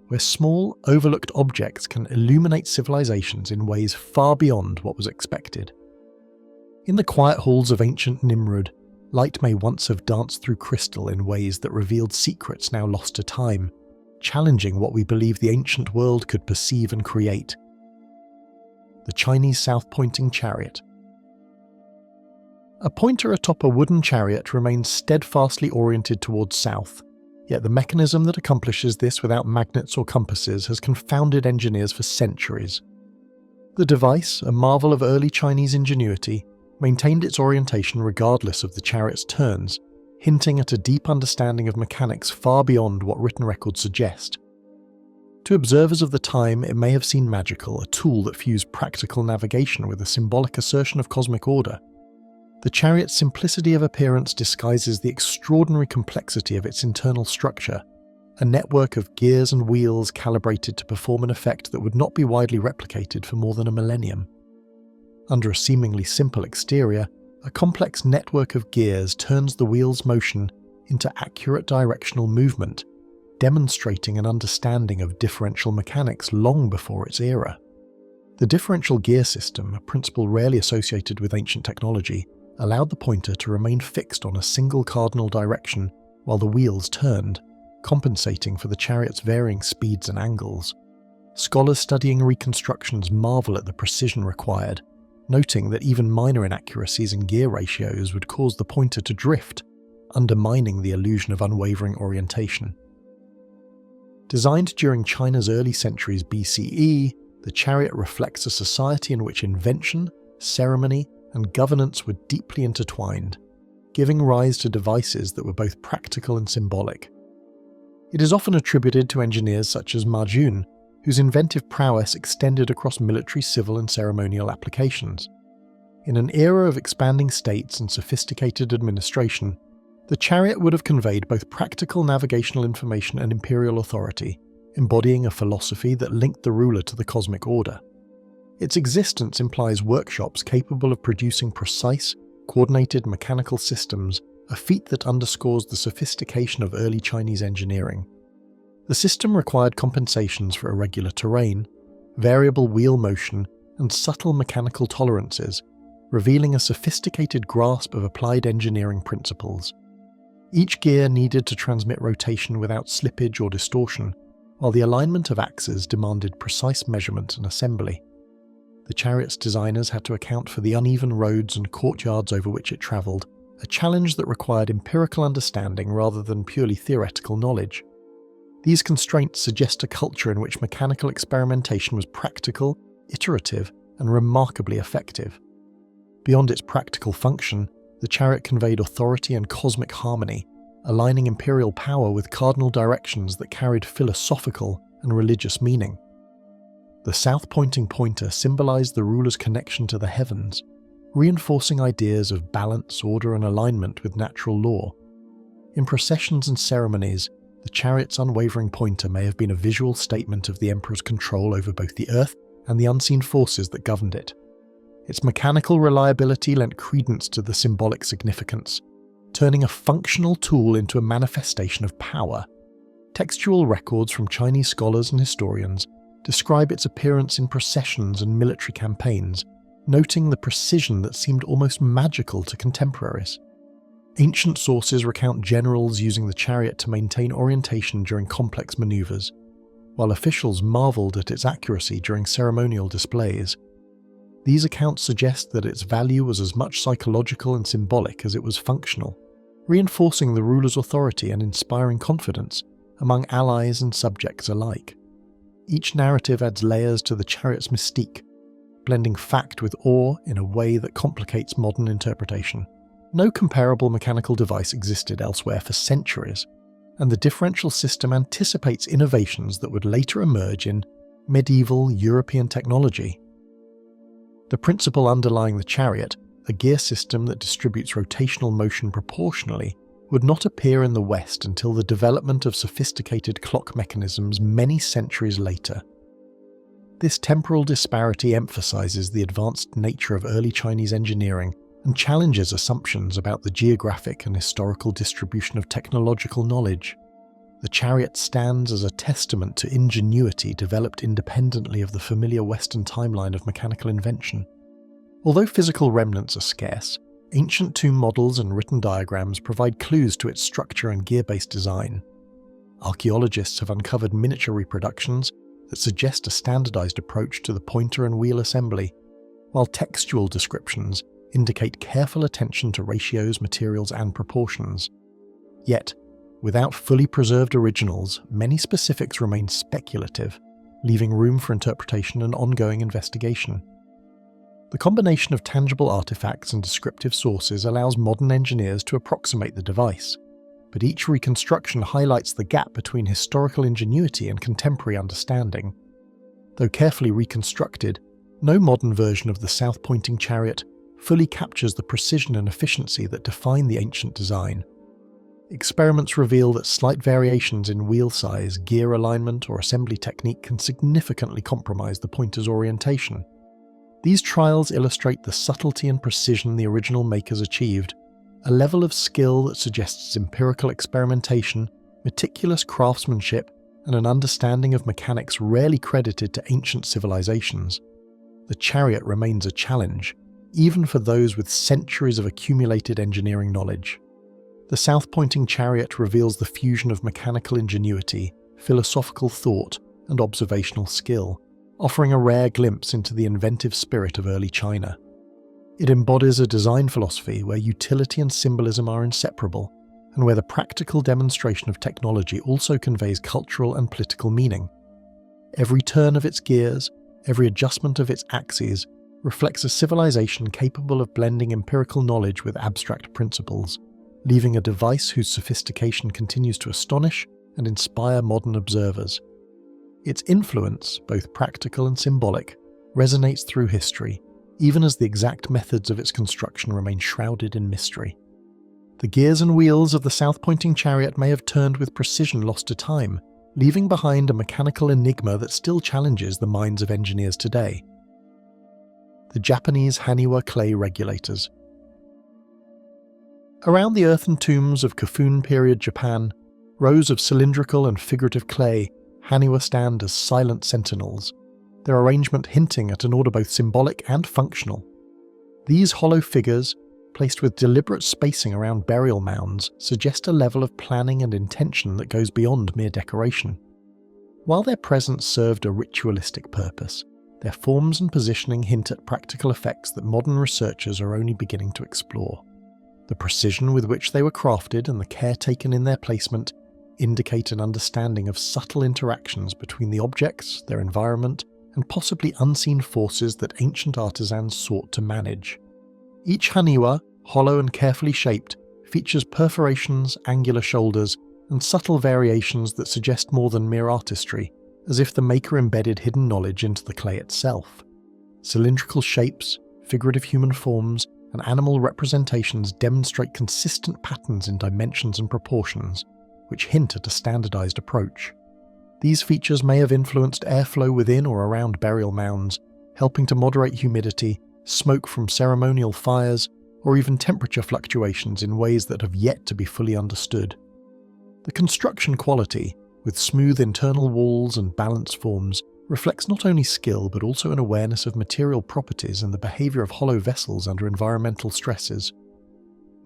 where small, overlooked objects can illuminate civilizations in ways far beyond what was expected. In the quiet halls of ancient Nimrud, light may once have danced through crystal in ways that revealed secrets now lost to time, challenging what we believe the ancient world could perceive and create. The Chinese south-pointing chariot. A pointer atop a wooden chariot remains steadfastly oriented towards south, yet the mechanism that accomplishes this without magnets or compasses has confounded engineers for centuries. The device, a marvel of early Chinese ingenuity, maintained its orientation regardless of the chariot's turns, hinting at a deep understanding of mechanics far beyond what written records suggest. To observers of the time, it may have seemed magical, a tool that fused practical navigation with a symbolic assertion of cosmic order. The chariot's simplicity of appearance disguises the extraordinary complexity of its internal structure, a network of gears and wheels calibrated to perform an effect that would not be widely replicated for more than a millennium. Under a seemingly simple exterior, a complex network of gears turns the wheel's motion into accurate directional movement, demonstrating an understanding of differential mechanics long before its era. The differential gear system, a principle rarely associated with ancient technology, allowed the pointer to remain fixed on a single cardinal direction while the wheels turned, compensating for the chariot's varying speeds and angles. Scholars studying reconstructions marvel at the precision required, noting that even minor inaccuracies in gear ratios would cause the pointer to drift, undermining the illusion of unwavering orientation. Designed during China's early centuries BCE, the chariot reflects a society in which invention, ceremony, and governance were deeply intertwined, giving rise to devices that were both practical and symbolic. It is often attributed to engineers such as Ma Jun, whose inventive prowess extended across military, civil, and ceremonial applications. In an era of expanding states and sophisticated administration, the chariot would have conveyed both practical navigational information and imperial authority, embodying a philosophy that linked the ruler to the cosmic order. Its existence implies workshops capable of producing precise, coordinated mechanical systems, a feat that underscores the sophistication of early Chinese engineering. The system required compensations for irregular terrain, variable wheel motion, and subtle mechanical tolerances, revealing a sophisticated grasp of applied engineering principles. Each gear needed to transmit rotation without slippage or distortion, while the alignment of axes demanded precise measurement and assembly. The chariot's designers had to account for the uneven roads and courtyards over which it travelled, a challenge that required empirical understanding rather than purely theoretical knowledge. These constraints suggest a culture in which mechanical experimentation was practical, iterative, and remarkably effective. Beyond its practical function, the chariot conveyed authority and cosmic harmony, aligning imperial power with cardinal directions that carried philosophical and religious meaning. The south-pointing pointer symbolized the ruler's connection to the heavens, reinforcing ideas of balance, order, and alignment with natural law. In processions and ceremonies, the chariot's unwavering pointer may have been a visual statement of the emperor's control over both the earth and the unseen forces that governed it. Its mechanical reliability lent credence to the symbolic significance, turning a functional tool into a manifestation of power. Textual records from Chinese scholars and historians describe its appearance in processions and military campaigns, noting the precision that seemed almost magical to contemporaries. Ancient sources recount generals using the chariot to maintain orientation during complex maneuvers, while officials marveled at its accuracy during ceremonial displays. These accounts suggest that its value was as much psychological and symbolic as it was functional, reinforcing the ruler's authority and inspiring confidence among allies and subjects alike. Each narrative adds layers to the chariot's mystique, blending fact with awe in a way that complicates modern interpretation. No comparable mechanical device existed elsewhere for centuries, and the differential system anticipates innovations that would later emerge in medieval European technology. The principle underlying the chariot, a gear system that distributes rotational motion proportionally, would not appear in the West until the development of sophisticated clock mechanisms many centuries later. This temporal disparity emphasizes the advanced nature of early Chinese engineering and challenges assumptions about the geographic and historical distribution of technological knowledge. The chariot stands as a testament to ingenuity developed independently of the familiar Western timeline of mechanical invention. Although physical remnants are scarce, ancient tomb models and written diagrams provide clues to its structure and gear-based design. Archaeologists have uncovered miniature reproductions that suggest a standardized approach to the pointer and wheel assembly, while textual descriptions indicate careful attention to ratios, materials, and proportions. Yet, without fully preserved originals, many specifics remain speculative, leaving room for interpretation and ongoing investigation. The combination of tangible artifacts and descriptive sources allows modern engineers to approximate the device, but each reconstruction highlights the gap between historical ingenuity and contemporary understanding. Though carefully reconstructed, no modern version of the south-pointing chariot fully captures the precision and efficiency that define the ancient design. Experiments reveal that slight variations in wheel size, gear alignment, or assembly technique can significantly compromise the pointer's orientation. These trials illustrate the subtlety and precision the original makers achieved, a level of skill that suggests empirical experimentation, meticulous craftsmanship, and an understanding of mechanics rarely credited to ancient civilizations. The chariot remains a challenge, even for those with centuries of accumulated engineering knowledge. The south-pointing chariot reveals the fusion of mechanical ingenuity, philosophical thought, and observational skill, offering a rare glimpse into the inventive spirit of early China. It embodies a design philosophy where utility and symbolism are inseparable, and where the practical demonstration of technology also conveys cultural and political meaning. Every turn of its gears, every adjustment of its axes, reflects a civilization capable of blending empirical knowledge with abstract principles, leaving a device whose sophistication continues to astonish and inspire modern observers. Its influence, both practical and symbolic, resonates through history, even as the exact methods of its construction remain shrouded in mystery. The gears and wheels of the south-pointing chariot may have turned with precision lost to time, leaving behind a mechanical enigma that still challenges the minds of engineers today. The Japanese haniwa clay regulators. Around the earthen tombs of Kofun period Japan, Rows of cylindrical and figurative clay, haniwa stand as silent sentinels, their arrangement hinting at an order both symbolic and functional. These hollow figures, placed with deliberate spacing around burial mounds, suggest a level of planning and intention that goes beyond mere decoration. While their presence served a ritualistic purpose, their forms and positioning hint at practical effects that modern researchers are only beginning to explore. The precision with which they were crafted and the care taken in their placement indicate an understanding of subtle interactions between the objects, their environment, and possibly unseen forces that ancient artisans sought to manage. Each haniwa, hollow and carefully shaped, features perforations, angular shoulders, and subtle variations that suggest more than mere artistry, as if the maker embedded hidden knowledge into the clay itself. Cylindrical shapes, figurative human forms, and animal representations demonstrate consistent patterns in dimensions and proportions, which hint at a standardized approach. These features may have influenced airflow within or around burial mounds, helping to moderate humidity, smoke from ceremonial fires, or even temperature fluctuations in ways that have yet to be fully understood. The construction quality, with smooth internal walls and balanced forms, reflects not only skill but also an awareness of material properties and the behaviour of hollow vessels under environmental stresses.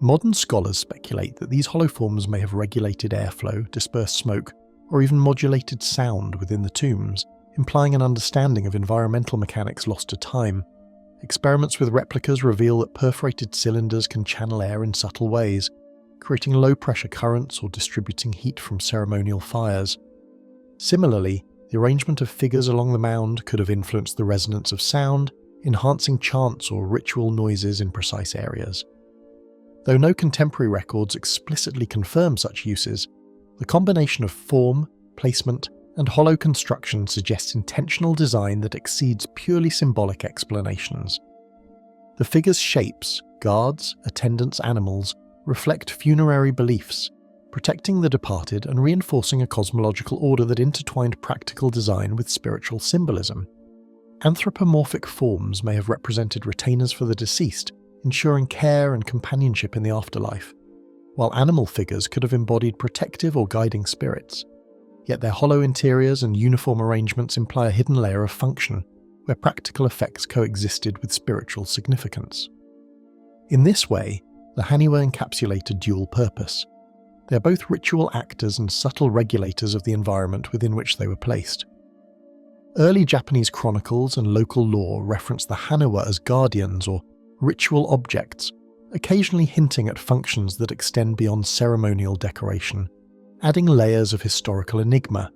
Modern scholars speculate that these hollow forms may have regulated airflow, dispersed smoke, or even modulated sound within the tombs, implying an understanding of environmental mechanics lost to time. Experiments with replicas reveal that perforated cylinders can channel air in subtle ways, creating low-pressure currents or distributing heat from ceremonial fires. Similarly, the arrangement of figures along the mound could have influenced the resonance of sound, enhancing chants or ritual noises in precise areas. Though no contemporary records explicitly confirm such uses, the combination of form, placement, and hollow construction suggests intentional design that exceeds purely symbolic explanations. The figure's shapes, guards, attendants, animals, reflect funerary beliefs, protecting the departed and reinforcing a cosmological order that intertwined practical design with spiritual symbolism. Anthropomorphic forms may have represented retainers for the deceased, ensuring care and companionship in the afterlife, while animal figures could have embodied protective or guiding spirits. Yet their hollow interiors and uniform arrangements imply a hidden layer of function, where practical effects coexisted with spiritual significance. In this way, the haniwa encapsulate a dual purpose. They are both ritual actors and subtle regulators of the environment within which they were placed. Early Japanese chronicles and local lore reference the haniwa as guardians or ritual objects, occasionally hinting at functions that extend beyond ceremonial decoration, adding layers of historical enigma.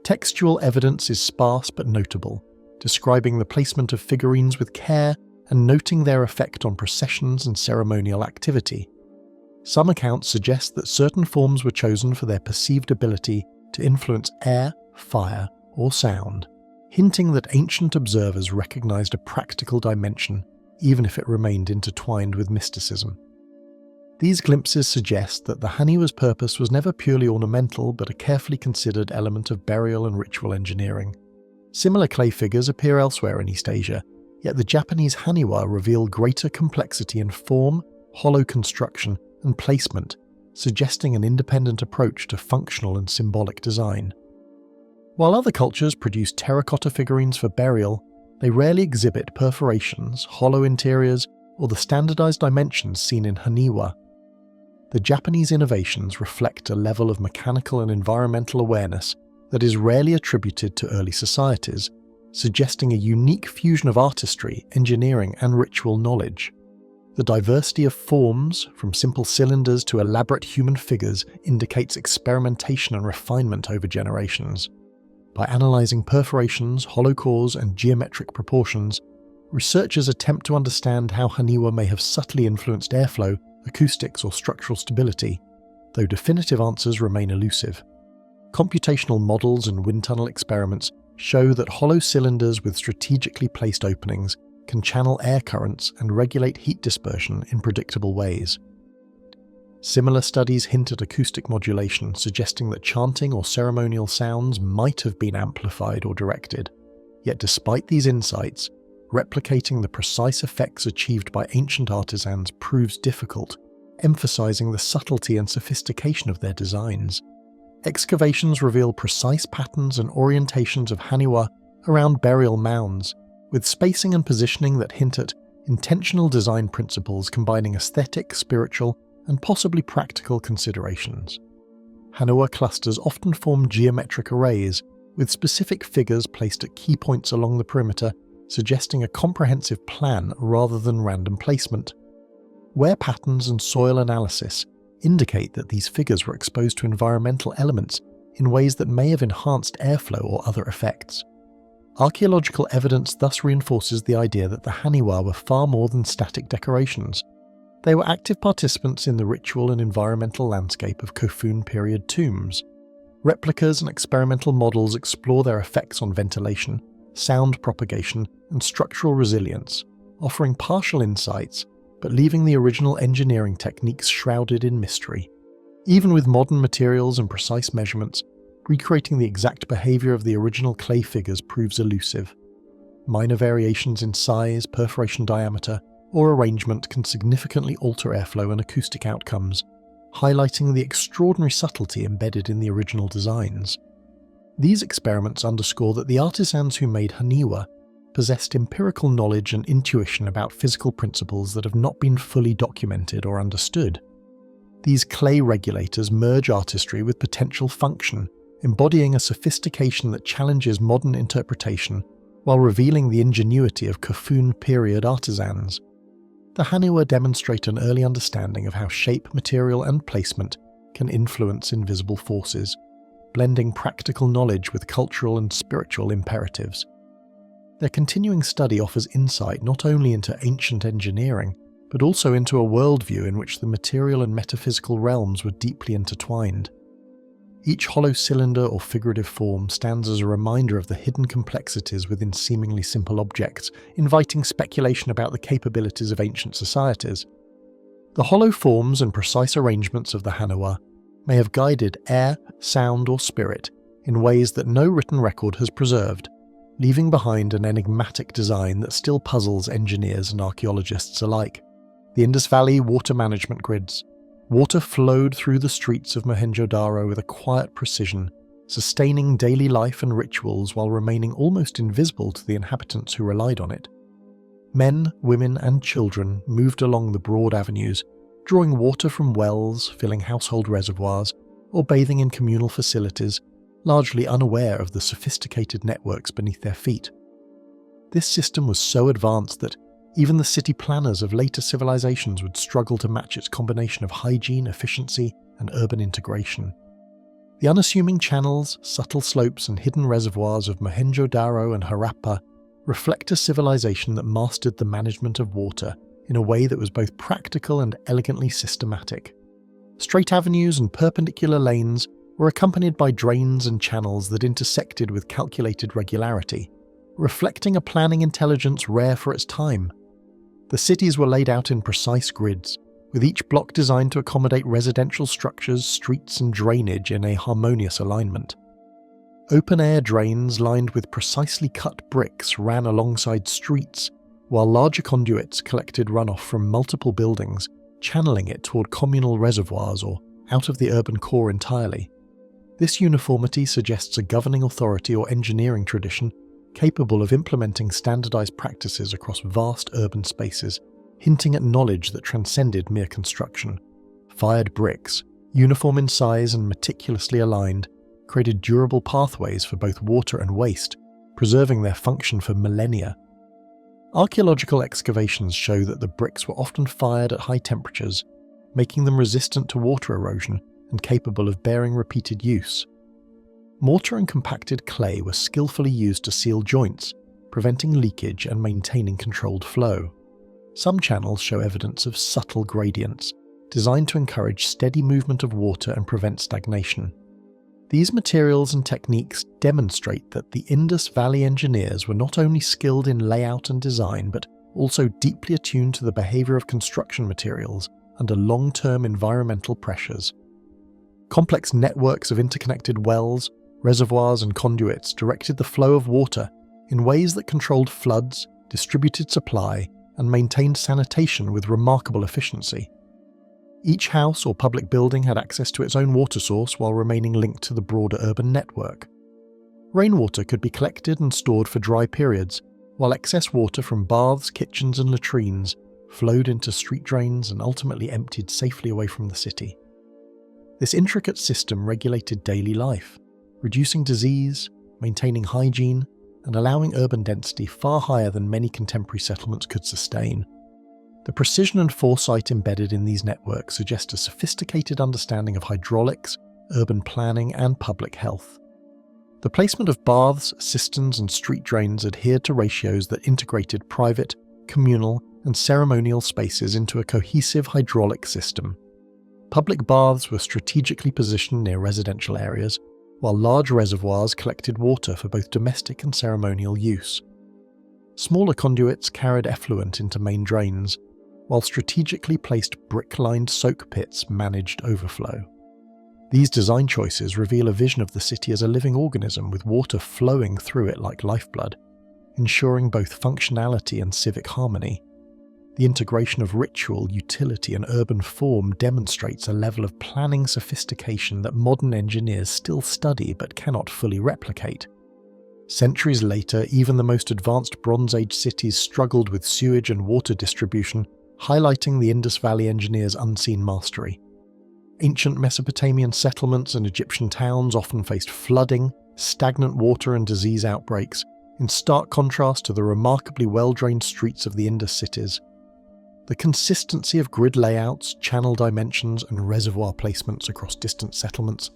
Textual evidence is sparse but notable, describing the placement of figurines with care and noting their effect on processions and ceremonial activity. Some accounts suggest that certain forms were chosen for their perceived ability to influence air, fire, or sound, hinting that ancient observers recognized a practical dimension, even if it remained intertwined with mysticism. These glimpses suggest that the haniwa's purpose was never purely ornamental but a carefully considered element of burial and ritual engineering. Similar clay figures appear elsewhere in East Asia, yet the Japanese haniwa reveal greater complexity in form, hollow construction, and placement, suggesting an independent approach to functional and symbolic design. While other cultures produce terracotta figurines for burial, they rarely exhibit perforations, hollow interiors, or the standardized dimensions seen in haniwa. The Japanese innovations reflect a level of mechanical and environmental awareness that is rarely attributed to early societies, suggesting a unique fusion of artistry, engineering, and ritual knowledge. The diversity of forms, from simple cylinders to elaborate human figures, indicates experimentation and refinement over generations. By analysing perforations, hollow cores, and geometric proportions, researchers attempt to understand how haniwa may have subtly influenced airflow, acoustics, or structural stability, though definitive answers remain elusive. Computational models and wind tunnel experiments show that hollow cylinders with strategically placed openings can channel air currents and regulate heat dispersion in predictable ways. Similar studies hint at acoustic modulation, suggesting that chanting or ceremonial sounds might have been amplified or directed. Yet despite these insights, replicating the precise effects achieved by ancient artisans proves difficult, emphasizing the subtlety and sophistication of their designs. excavations reveal precise patterns and orientations of haniwa around burial mounds, with spacing and positioning that hint at intentional design principles combining aesthetic, spiritual, and possibly practical considerations. Haniwa clusters often form geometric arrays, with specific figures placed at key points along the perimeter, suggesting a comprehensive plan rather than random placement. Wear patterns and soil analysis indicate that these figures were exposed to environmental elements in ways that may have enhanced airflow or other effects. Archaeological evidence thus reinforces the idea that the haniwa were far more than static decorations. They were active participants in the ritual and environmental landscape of Kofun period tombs. Replicas and experimental models explore their effects on ventilation, sound propagation, and structural resilience, offering partial insights but leaving the original engineering techniques shrouded in mystery. Even with modern materials and precise measurements, recreating the exact behaviour of the original clay figures proves elusive. Minor variations in size, perforation diameter, or arrangement can significantly alter airflow and acoustic outcomes, highlighting the extraordinary subtlety embedded in the original designs. These experiments underscore that the artisans who made haniwa possessed empirical knowledge and intuition about physical principles that have not been fully documented or understood. These clay regulators merge artistry with potential function, embodying a sophistication that challenges modern interpretation while revealing the ingenuity of Kofun period artisans. The haniwa demonstrate an early understanding of how shape, material, and placement can influence invisible forces, blending practical knowledge with cultural and spiritual imperatives. Their continuing study offers insight not only into ancient engineering, but also into a worldview in which the material and metaphysical realms were deeply intertwined. Each hollow cylinder or figurative form stands as a reminder of the hidden complexities within seemingly simple objects, inviting speculation about the capabilities of ancient societies. The hollow forms and precise arrangements of the haniwa may have guided air, sound, or spirit in ways that no written record has preserved, leaving behind an enigmatic design that still puzzles engineers and archaeologists alike. The Indus Valley water management grids. Water flowed through the streets of Mohenjo-Daro with a quiet precision, sustaining daily life and rituals while remaining almost invisible to the inhabitants who relied on it. Men, women, and children moved along the broad avenues, drawing water from wells, filling household reservoirs, or bathing in communal facilities, largely unaware of the sophisticated networks beneath their feet. This system was so advanced that even the city planners of later civilizations would struggle to match its combination of hygiene, efficiency, and urban integration. The unassuming channels, subtle slopes, and hidden reservoirs of Mohenjo-Daro and Harappa reflect a civilization that mastered the management of water in a way that was both practical and elegantly systematic. Straight avenues and perpendicular lanes were accompanied by drains and channels that intersected with calculated regularity, reflecting a planning intelligence rare for its time. The cities were laid out in precise grids, with each block designed to accommodate residential structures, streets, and drainage in a harmonious alignment. Open-air drains lined with precisely cut bricks ran alongside streets, while larger conduits collected runoff from multiple buildings, channeling it toward communal reservoirs or out of the urban core entirely. This uniformity suggests a governing authority or engineering tradition capable of implementing standardized practices across vast urban spaces, hinting at knowledge that transcended mere construction. Fired bricks, uniform in size and meticulously aligned, created durable pathways for both water and waste, preserving their function for millennia. Archaeological excavations show that the bricks were often fired at high temperatures, making them resistant to water erosion and capable of bearing repeated use. Mortar and compacted clay were skillfully used to seal joints, preventing leakage and maintaining controlled flow. Some channels show evidence of subtle gradients, designed to encourage steady movement of water and prevent stagnation. These materials and techniques demonstrate that the Indus Valley engineers were not only skilled in layout and design, but also deeply attuned to the behaviour of construction materials under long-term environmental pressures. Complex networks of interconnected wells, reservoirs, and conduits directed the flow of water in ways that controlled floods, distributed supply, and maintained sanitation with remarkable efficiency. Each house or public building had access to its own water source while remaining linked to the broader urban network. Rainwater could be collected and stored for dry periods, while excess water from baths, kitchens and latrines flowed into street drains and ultimately emptied safely away from the city. This intricate system regulated daily life, reducing disease, maintaining hygiene, and allowing urban density far higher than many contemporary settlements could sustain. The precision and foresight embedded in these networks suggest a sophisticated understanding of hydraulics, urban planning, and public health. The placement of baths, cisterns, and street drains adhered to ratios that integrated private, communal, and ceremonial spaces into a cohesive hydraulic system. Public baths were strategically positioned near residential areas, while large reservoirs collected water for both domestic and ceremonial use. Smaller conduits carried effluent into main drains, while strategically placed brick-lined soak pits managed overflow. These design choices reveal a vision of the city as a living organism with water flowing through it like lifeblood, ensuring both functionality and civic harmony. The integration of ritual, utility, and urban form demonstrates a level of planning sophistication that modern engineers still study but cannot fully replicate. Centuries later, even the most advanced Bronze Age cities struggled with sewage and water distribution, highlighting the Indus Valley engineers' unseen mastery. Ancient Mesopotamian settlements and Egyptian towns often faced flooding, stagnant water, and disease outbreaks, in stark contrast to the remarkably well-drained streets of the Indus cities. The consistency of grid layouts, channel dimensions, and reservoir placements across distant settlements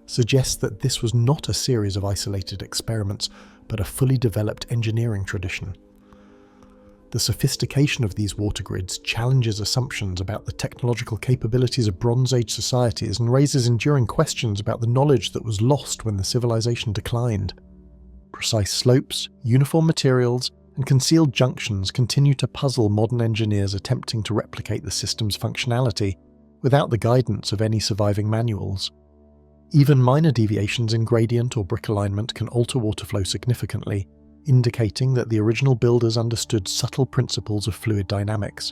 suggests that this was not a series of isolated experiments, but a fully developed engineering tradition. The sophistication of these water grids challenges assumptions about the technological capabilities of Bronze Age societies and raises enduring questions about the knowledge that was lost when the civilization declined. Precise slopes, uniform materials, and concealed junctions continue to puzzle modern engineers attempting to replicate the system's functionality without the guidance of any surviving manuals. Even minor deviations in gradient or brick alignment can alter water flow significantly, indicating that the original builders understood subtle principles of fluid dynamics.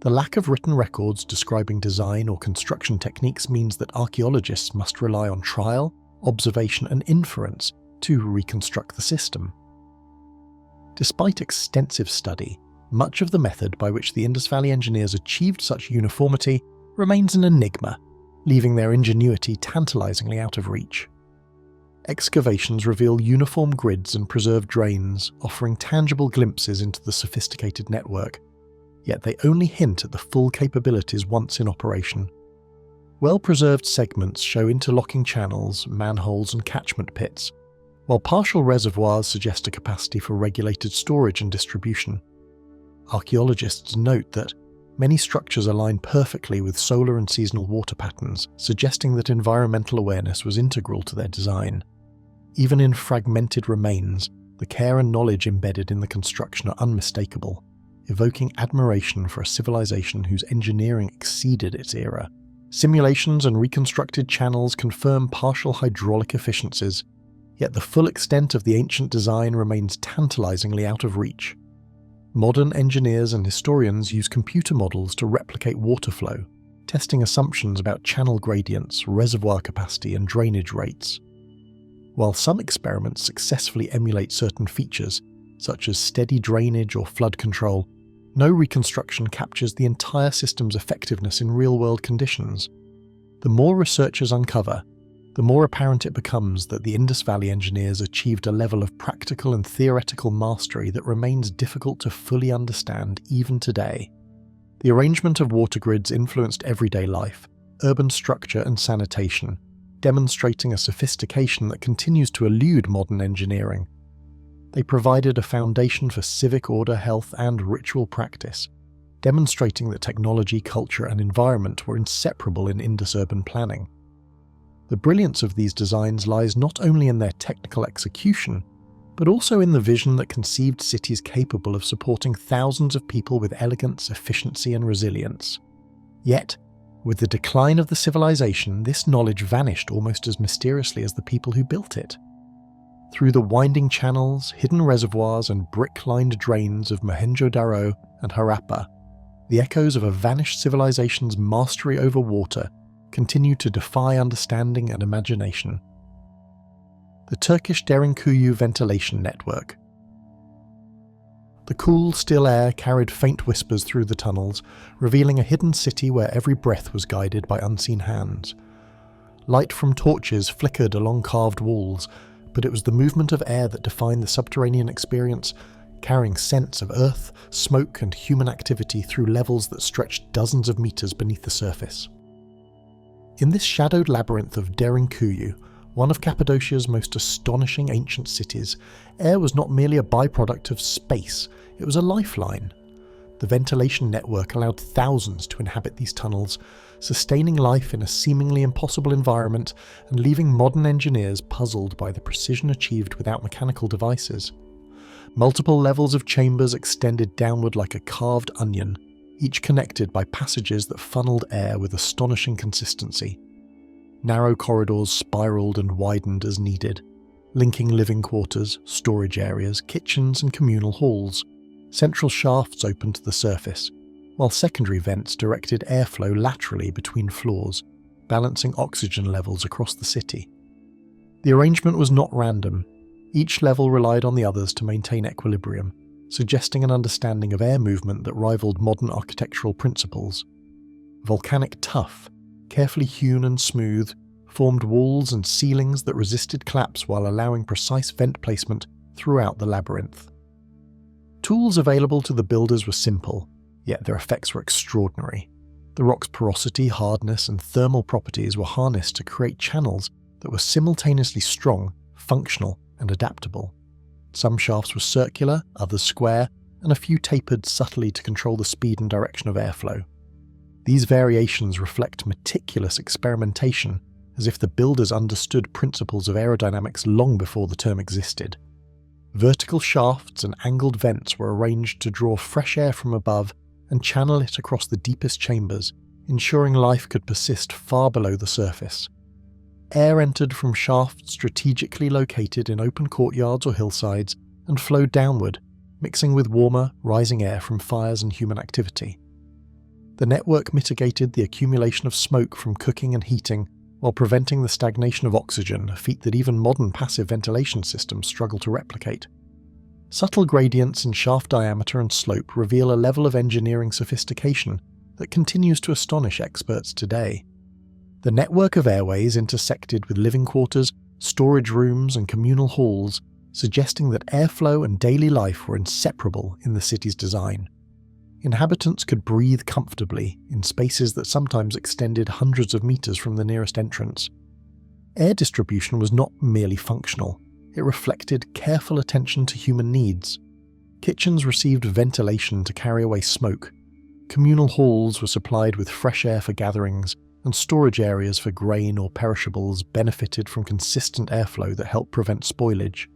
The lack of written records describing design or construction techniques means that archaeologists must rely on trial, observation, and inference to reconstruct the system. Despite extensive study, much of the method by which the Indus Valley engineers achieved such uniformity remains an enigma, leaving their ingenuity tantalizingly out of reach. Excavations reveal uniform grids and preserved drains, offering tangible glimpses into the sophisticated network, yet they only hint at the full capabilities once in operation. Well-preserved segments show interlocking channels, manholes, and catchment pits, while partial reservoirs suggest a capacity for regulated storage and distribution. Archaeologists note that many structures align perfectly with solar and seasonal water patterns, suggesting that environmental awareness was integral to their design. Even in fragmented remains, the care and knowledge embedded in the construction are unmistakable, evoking admiration for a civilization whose engineering exceeded its era. Simulations and reconstructed channels confirm partial hydraulic efficiencies, yet the full extent of the ancient design remains tantalizingly out of reach. Modern engineers and historians use computer models to replicate water flow, testing assumptions about channel gradients, reservoir capacity, and drainage rates. While some experiments successfully emulate certain features, such as steady drainage or flood control, no reconstruction captures the entire system's effectiveness in real-world conditions. The more researchers uncover, the more apparent it becomes that the Indus Valley engineers achieved a level of practical and theoretical mastery that remains difficult to fully understand even today. The arrangement of water grids influenced everyday life, urban structure, and sanitation, demonstrating a sophistication that continues to elude modern engineering. They provided a foundation for civic order, health, and ritual practice, demonstrating that technology, culture, and environment were inseparable in Indus urban planning. The brilliance of these designs lies not only in their technical execution, but also in the vision that conceived cities capable of supporting thousands of people with elegance, efficiency, and resilience. Yet, with the decline of the civilization, this knowledge vanished almost as mysteriously as the people who built it. Through the winding channels, hidden reservoirs, and brick-lined drains of Mohenjo-Daro and Harappa, the echoes of a vanished civilization's mastery over water continue to defy understanding and imagination. The Turkish Derinkuyu ventilation network. The cool, still air carried faint whispers through the tunnels, revealing a hidden city where every breath was guided by unseen hands. Light from torches flickered along carved walls, but it was the movement of air that defined the subterranean experience, carrying scents of earth, smoke and human activity through levels that stretched dozens of meters beneath the surface. In this shadowed labyrinth of Derinkuyu, one of Cappadocia's most astonishing ancient cities, air was not merely a byproduct of space, it was a lifeline. The ventilation network allowed thousands to inhabit these tunnels, sustaining life in a seemingly impossible environment and leaving modern engineers puzzled by the precision achieved without mechanical devices. Multiple levels of chambers extended downward like a carved onion, each connected by passages that funneled air with astonishing consistency. Narrow corridors spiraled and widened as needed, linking living quarters, storage areas, kitchens and communal halls. Central shafts opened to the surface, while secondary vents directed airflow laterally between floors, balancing oxygen levels across the city. The arrangement was not random. Each level relied on the others to maintain equilibrium, suggesting an understanding of air movement that rivaled modern architectural principles. Volcanic tuff, carefully hewn and smooth, formed walls and ceilings that resisted collapse while allowing precise vent placement throughout the labyrinth. Tools available to the builders were simple, yet their effects were extraordinary. The rock's porosity, hardness, and thermal properties were harnessed to create channels that were simultaneously strong, functional, and adaptable. Some shafts were circular, others square, and a few tapered subtly to control the speed and direction of airflow. These variations reflect meticulous experimentation, as if the builders understood principles of aerodynamics long before the term existed. Vertical shafts and angled vents were arranged to draw fresh air from above and channel it across the deepest chambers, ensuring life could persist far below the surface. Air entered from shafts strategically located in open courtyards or hillsides and flowed downward, mixing with warmer, rising air from fires and human activity. The network mitigated the accumulation of smoke from cooking and heating, while preventing the stagnation of oxygen, a feat that even modern passive ventilation systems struggle to replicate. Subtle gradients in shaft diameter and slope reveal a level of engineering sophistication that continues to astonish experts today. The network of airways intersected with living quarters, storage rooms, and communal halls, suggesting that airflow and daily life were inseparable in the city's design. Inhabitants could breathe comfortably in spaces that sometimes extended hundreds of meters from the nearest entrance. Air distribution was not merely functional, it reflected careful attention to human needs. Kitchens received ventilation to carry away smoke, communal halls were supplied with fresh air for gatherings, and storage areas for grain or perishables benefited from consistent airflow that helped prevent spoilage.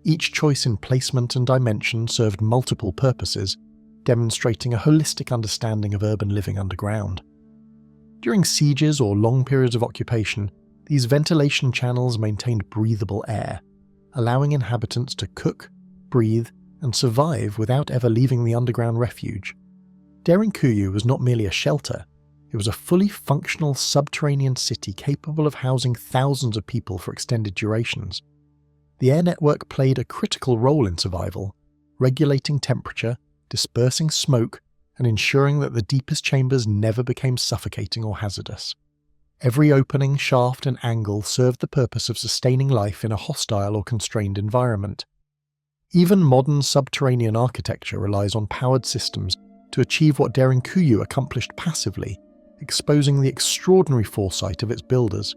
Each choice in placement and dimension served multiple purposes, demonstrating a holistic understanding of urban living underground. During sieges or long periods of occupation, these ventilation channels maintained breathable air, allowing inhabitants to cook, breathe, and survive without ever leaving the underground refuge. Derinkuyu was not merely a shelter, it was a fully functional subterranean city capable of housing thousands of people for extended durations. The air network played a critical role in survival, regulating temperature, dispersing smoke, and ensuring that the deepest chambers never became suffocating or hazardous. Every opening, shaft, and angle served the purpose of sustaining life in a hostile or constrained environment. Even modern subterranean architecture relies on powered systems to achieve what Derinkuyu accomplished passively, exposing the extraordinary foresight of its builders.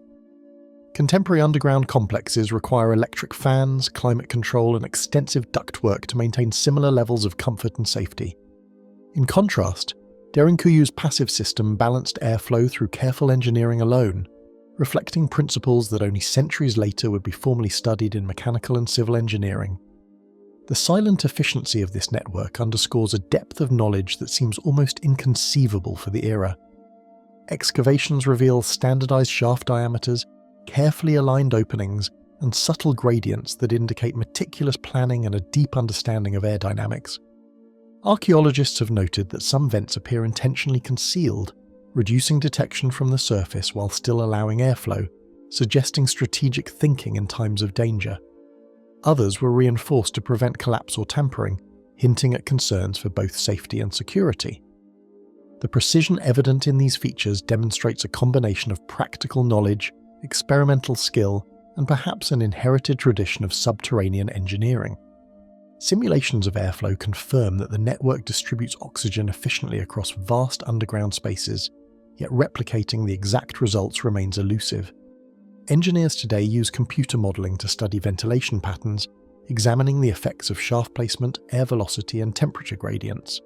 Contemporary underground complexes require electric fans, climate control, and extensive ductwork to maintain similar levels of comfort and safety. In contrast, Derinkuyu's passive system balanced airflow through careful engineering alone, reflecting principles that only centuries later would be formally studied in mechanical and civil engineering. The silent efficiency of this network underscores a depth of knowledge that seems almost inconceivable for the era. Excavations reveal standardized shaft diameters, carefully aligned openings, and subtle gradients that indicate meticulous planning and a deep understanding of air dynamics. Archaeologists have noted that some vents appear intentionally concealed, reducing detection from the surface while still allowing airflow, suggesting strategic thinking in times of danger. Others were reinforced to prevent collapse or tampering, hinting at concerns for both safety and security. The precision evident in these features demonstrates a combination of practical knowledge, experimental skill, and perhaps an inherited tradition of subterranean engineering. Simulations of airflow confirm that the network distributes oxygen efficiently across vast underground spaces, yet replicating the exact results remains elusive. Engineers today use computer modelling to study ventilation patterns, examining the effects of shaft placement, air velocity, and temperature gradients.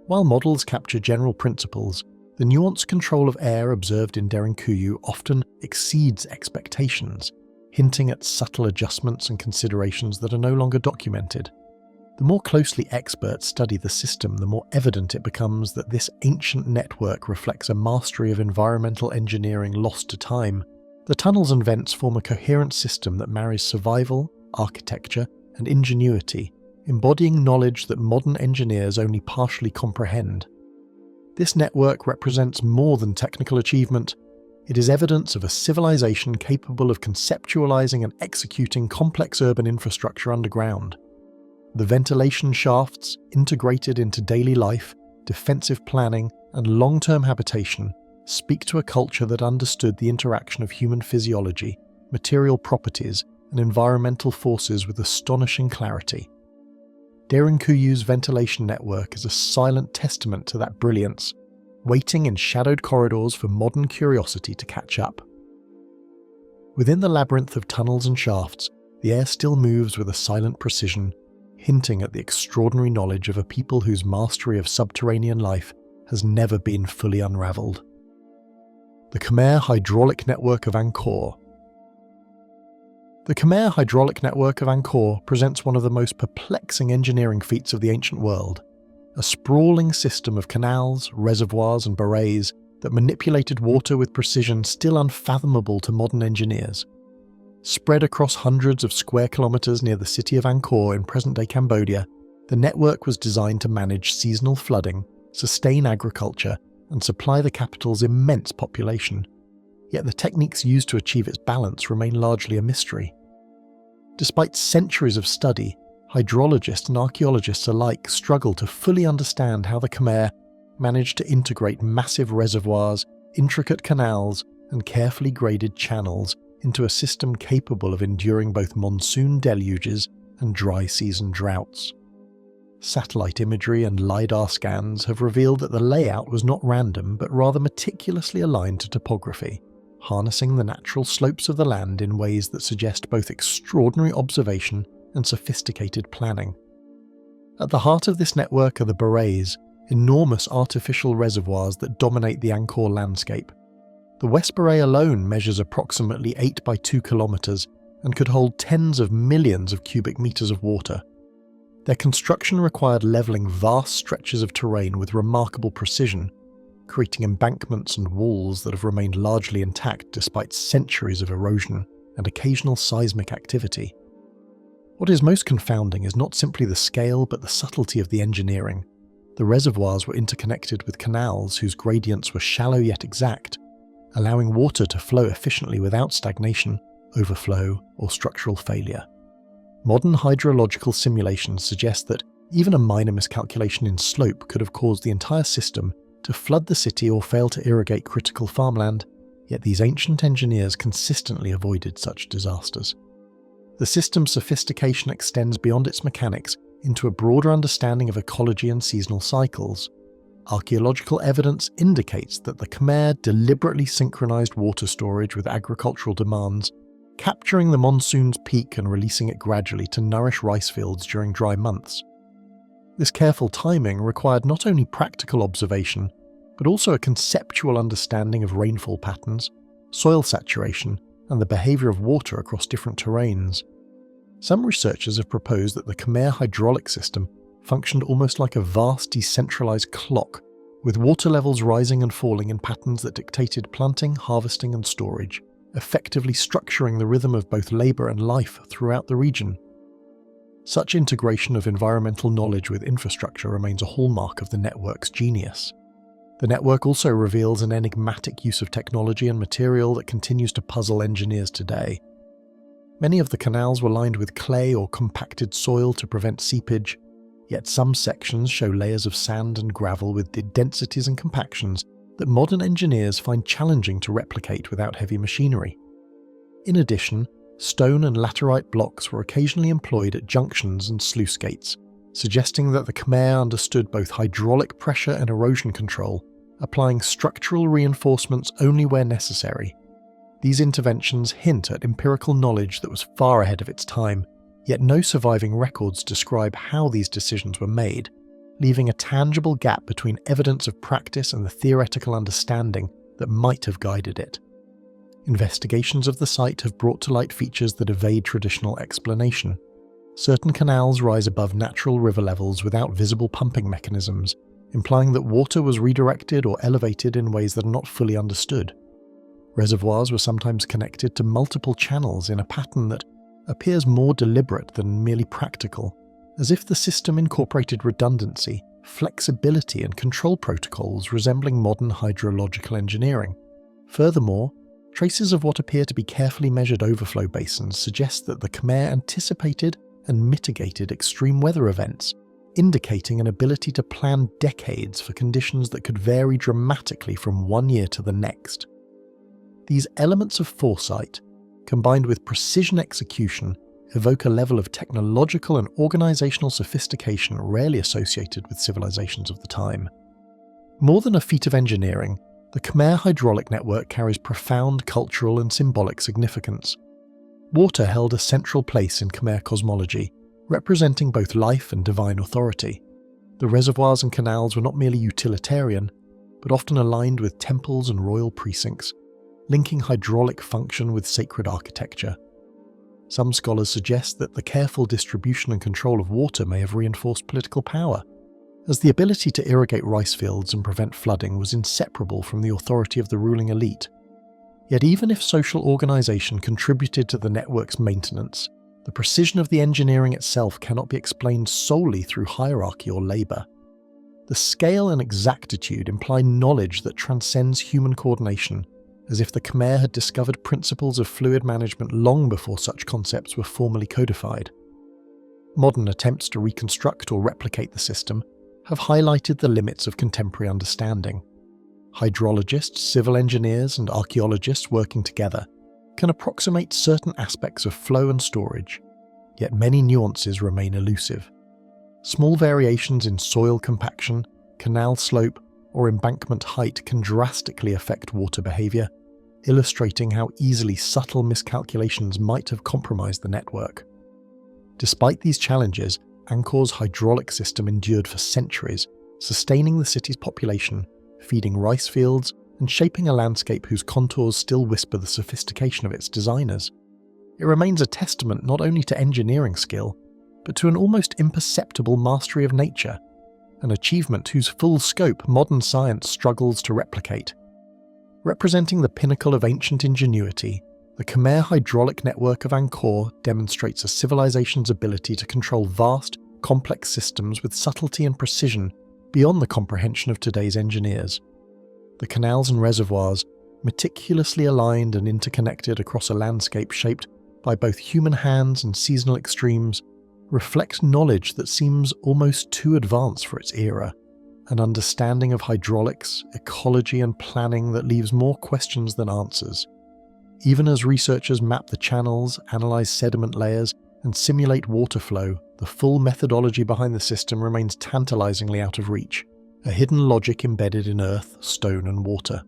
While models capture general principles, the nuanced control of air observed in Derinkuyu often exceeds expectations, hinting at subtle adjustments and considerations that are no longer documented. The more closely experts study the system, the more evident it becomes that this ancient network reflects a mastery of environmental engineering lost to time. The tunnels and vents form a coherent system that marries survival, architecture, and ingenuity, embodying knowledge that modern engineers only partially comprehend. This network represents more than technical achievement. It is evidence of a civilization capable of conceptualizing and executing complex urban infrastructure underground. The ventilation shafts, integrated into daily life, defensive planning, and long-term habitation, speak to a culture that understood the interaction of human physiology, material properties, and environmental forces with astonishing clarity. Derinkuyu's ventilation network is a silent testament to that brilliance, waiting in shadowed corridors for modern curiosity to catch up. Within the labyrinth of tunnels and shafts, the air still moves with a silent precision, hinting at the extraordinary knowledge of a people whose mastery of subterranean life has never been fully unravelled. The Khmer Hydraulic Network of Angkor. The Khmer Hydraulic Network of Angkor presents one of the most perplexing engineering feats of the ancient world, a sprawling system of canals, reservoirs, and barrays that manipulated water with precision still unfathomable to modern engineers. Spread across hundreds of square kilometres near the city of Angkor in present-day Cambodia, the network was designed to manage seasonal flooding, sustain agriculture, and supply the capital's immense population. Yet the techniques used to achieve its balance remain largely a mystery. Despite centuries of study, hydrologists and archaeologists alike struggle to fully understand how the Khmer managed to integrate massive reservoirs, intricate canals, and carefully graded channels into a system capable of enduring both monsoon deluges and dry season droughts. Satellite imagery and LiDAR scans have revealed that the layout was not random but rather meticulously aligned to topography, harnessing the natural slopes of the land in ways that suggest both extraordinary observation and sophisticated planning. At the heart of this network are the barrays, enormous artificial reservoirs that dominate the Angkor landscape. The West Baray alone measures approximately 8 by 2 kilometres and could hold tens of millions of cubic metres of water. Their construction required levelling vast stretches of terrain with remarkable precision, creating embankments and walls that have remained largely intact despite centuries of erosion and occasional seismic activity. What is most confounding is not simply the scale but the subtlety of the engineering. The reservoirs were interconnected with canals whose gradients were shallow yet exact, allowing water to flow efficiently without stagnation, overflow, or structural failure. Modern hydrological simulations suggest that even a minor miscalculation in slope could have caused the entire system to flood the city or fail to irrigate critical farmland, yet these ancient engineers consistently avoided such disasters. The system's sophistication extends beyond its mechanics into a broader understanding of ecology and seasonal cycles. Archaeological evidence indicates that the Khmer deliberately synchronized water storage with agricultural demands, capturing the monsoon's peak and releasing it gradually to nourish rice fields during dry months. This careful timing required not only practical observation, but also a conceptual understanding of rainfall patterns, soil saturation, and the behaviour of water across different terrains. Some researchers have proposed that the Khmer hydraulic system functioned almost like a vast decentralised clock, with water levels rising and falling in patterns that dictated planting, harvesting and storage, effectively structuring the rhythm of both labour and life throughout the region. Such integration of environmental knowledge with infrastructure remains a hallmark of the network's genius. The network also reveals an enigmatic use of technology and material that continues to puzzle engineers today. Many of the canals were lined with clay or compacted soil to prevent seepage, yet some sections show layers of sand and gravel with densities and compactions that modern engineers find challenging to replicate without heavy machinery. In addition, stone and laterite blocks were occasionally employed at junctions and sluice gates, suggesting that the Khmer understood both hydraulic pressure and erosion control, applying structural reinforcements only where necessary. These interventions hint at empirical knowledge that was far ahead of its time, yet no surviving records describe how these decisions were made, leaving a tangible gap between evidence of practice and the theoretical understanding that might have guided it. Investigations of the site have brought to light features that evade traditional explanation. Certain canals rise above natural river levels without visible pumping mechanisms, implying that water was redirected or elevated in ways that are not fully understood. Reservoirs were sometimes connected to multiple channels in a pattern that appears more deliberate than merely practical, as if the system incorporated redundancy, flexibility, and control protocols resembling modern hydrological engineering. Furthermore, traces of what appear to be carefully measured overflow basins suggest that the Khmer anticipated and mitigated extreme weather events, indicating an ability to plan decades for conditions that could vary dramatically from one year to the next. These elements of foresight, combined with precision execution, evoke a level of technological and organizational sophistication rarely associated with civilizations of the time. More than a feat of engineering, the Khmer hydraulic network carries profound cultural and symbolic significance. Water held a central place in Khmer cosmology, representing both life and divine authority. The reservoirs and canals were not merely utilitarian, but often aligned with temples and royal precincts, linking hydraulic function with sacred architecture. Some scholars suggest that the careful distribution and control of water may have reinforced political power, as the ability to irrigate rice fields and prevent flooding was inseparable from the authority of the ruling elite. Yet even if social organization contributed to the network's maintenance, the precision of the engineering itself cannot be explained solely through hierarchy or labor. The scale and exactitude imply knowledge that transcends human coordination, as if the Khmer had discovered principles of fluid management long before such concepts were formally codified. Modern attempts to reconstruct or replicate the system have highlighted the limits of contemporary understanding. Hydrologists, civil engineers, and archaeologists working together can approximate certain aspects of flow and storage, yet many nuances remain elusive. Small variations in soil compaction, canal slope, or embankment height can drastically affect water behavior, illustrating how easily subtle miscalculations might have compromised the network. Despite these challenges, Angkor's hydraulic system endured for centuries, sustaining the city's population, feeding rice fields, and shaping a landscape whose contours still whisper the sophistication of its designers. It remains a testament not only to engineering skill, but to an almost imperceptible mastery of nature, an achievement whose full scope modern science struggles to replicate. Representing the pinnacle of ancient ingenuity, the Khmer hydraulic network of Angkor demonstrates a civilization's ability to control vast, complex systems with subtlety and precision beyond the comprehension of today's engineers. The canals and reservoirs, meticulously aligned and interconnected across a landscape shaped by both human hands and seasonal extremes, reflect knowledge that seems almost too advanced for its era, an understanding of hydraulics, ecology, and planning that leaves more questions than answers. Even as researchers map the channels, analyze sediment layers, and simulate water flow, the full methodology behind the system remains tantalizingly out of reach, a hidden logic embedded in earth, stone, and water.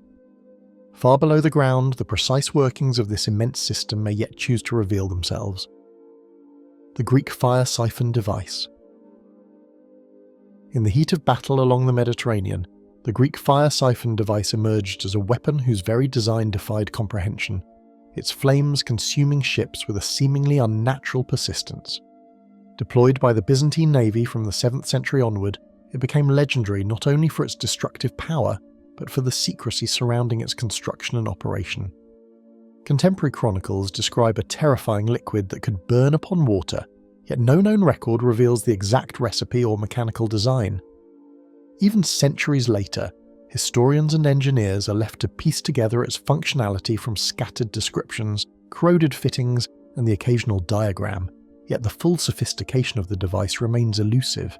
Far below the ground, the precise workings of this immense system may yet choose to reveal themselves. The Greek fire siphon device. In the heat of battle along the Mediterranean, the Greek fire siphon device emerged as a weapon whose very design defied comprehension, its flames consuming ships with a seemingly unnatural persistence. Deployed by the Byzantine navy from the 7th century onward, it became legendary not only for its destructive power, but for the secrecy surrounding its construction and operation. Contemporary chronicles describe a terrifying liquid that could burn upon water, yet no known record reveals the exact recipe or mechanical design. Even centuries later, historians and engineers are left to piece together its functionality from scattered descriptions, corroded fittings, and the occasional diagram, yet the full sophistication of the device remains elusive.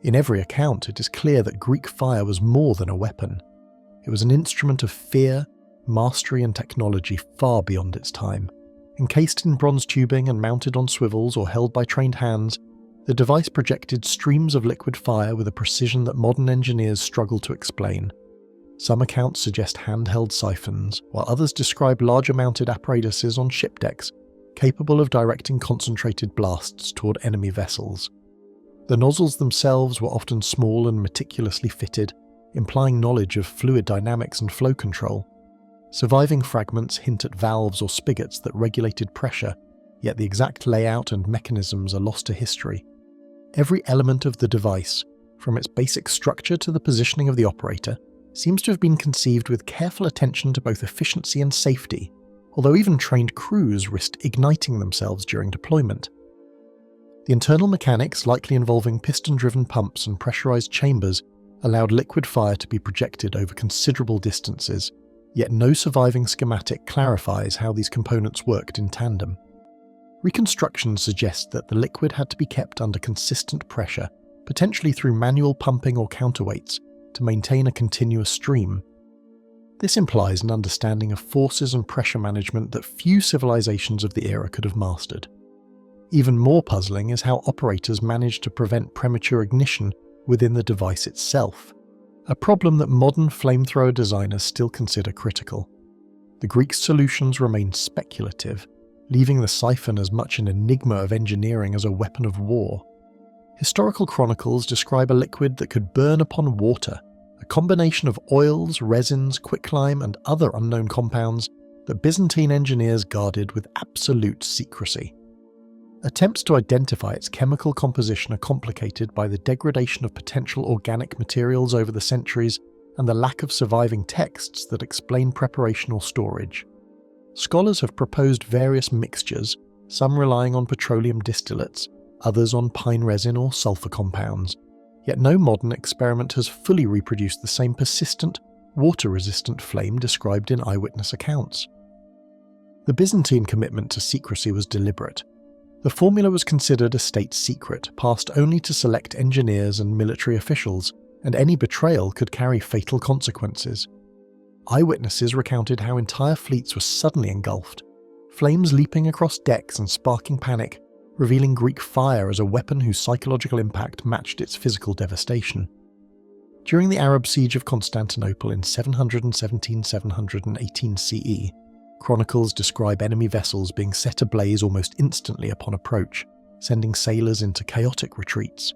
In every account, it is clear that Greek fire was more than a weapon. It was an instrument of fear, mastery, and technology far beyond its time. Encased in bronze tubing and mounted on swivels or held by trained hands, the device projected streams of liquid fire with a precision that modern engineers struggle to explain. Some accounts suggest handheld siphons, while others describe larger mounted apparatuses on ship decks, capable of directing concentrated blasts toward enemy vessels. The nozzles themselves were often small and meticulously fitted, implying knowledge of fluid dynamics and flow control. Surviving fragments hint at valves or spigots that regulated pressure, yet the exact layout and mechanisms are lost to history. Every element of the device, from its basic structure to the positioning of the operator, seems to have been conceived with careful attention to both efficiency and safety, although even trained crews risked igniting themselves during deployment. The internal mechanics, likely involving piston-driven pumps and pressurized chambers, allowed liquid fire to be projected over considerable distances, yet no surviving schematic clarifies how these components worked in tandem. Reconstructions suggest that the liquid had to be kept under consistent pressure, potentially through manual pumping or counterweights, to maintain a continuous stream. This implies an understanding of forces and pressure management that few civilizations of the era could have mastered. Even more puzzling is how operators managed to prevent premature ignition within the device itself, a problem that modern flamethrower designers still consider critical. The Greek solutions remain speculative, leaving the siphon as much an enigma of engineering as a weapon of war. Historical chronicles describe a liquid that could burn upon water, a combination of oils, resins, quicklime, and other unknown compounds that Byzantine engineers guarded with absolute secrecy. Attempts to identify its chemical composition are complicated by the degradation of potential organic materials over the centuries and the lack of surviving texts that explain preparation or storage. Scholars have proposed various mixtures, some relying on petroleum distillates, others on pine resin or sulfur compounds, yet no modern experiment has fully reproduced the same persistent, water-resistant flame described in eyewitness accounts. The Byzantine commitment to secrecy was deliberate. The formula was considered a state secret, passed only to select engineers and military officials, and any betrayal could carry fatal consequences. Eyewitnesses recounted how entire fleets were suddenly engulfed, flames leaping across decks and sparking panic, revealing Greek fire as a weapon whose psychological impact matched its physical devastation. During the Arab siege of Constantinople in 717–718 CE, chronicles describe enemy vessels being set ablaze almost instantly upon approach, sending sailors into chaotic retreats.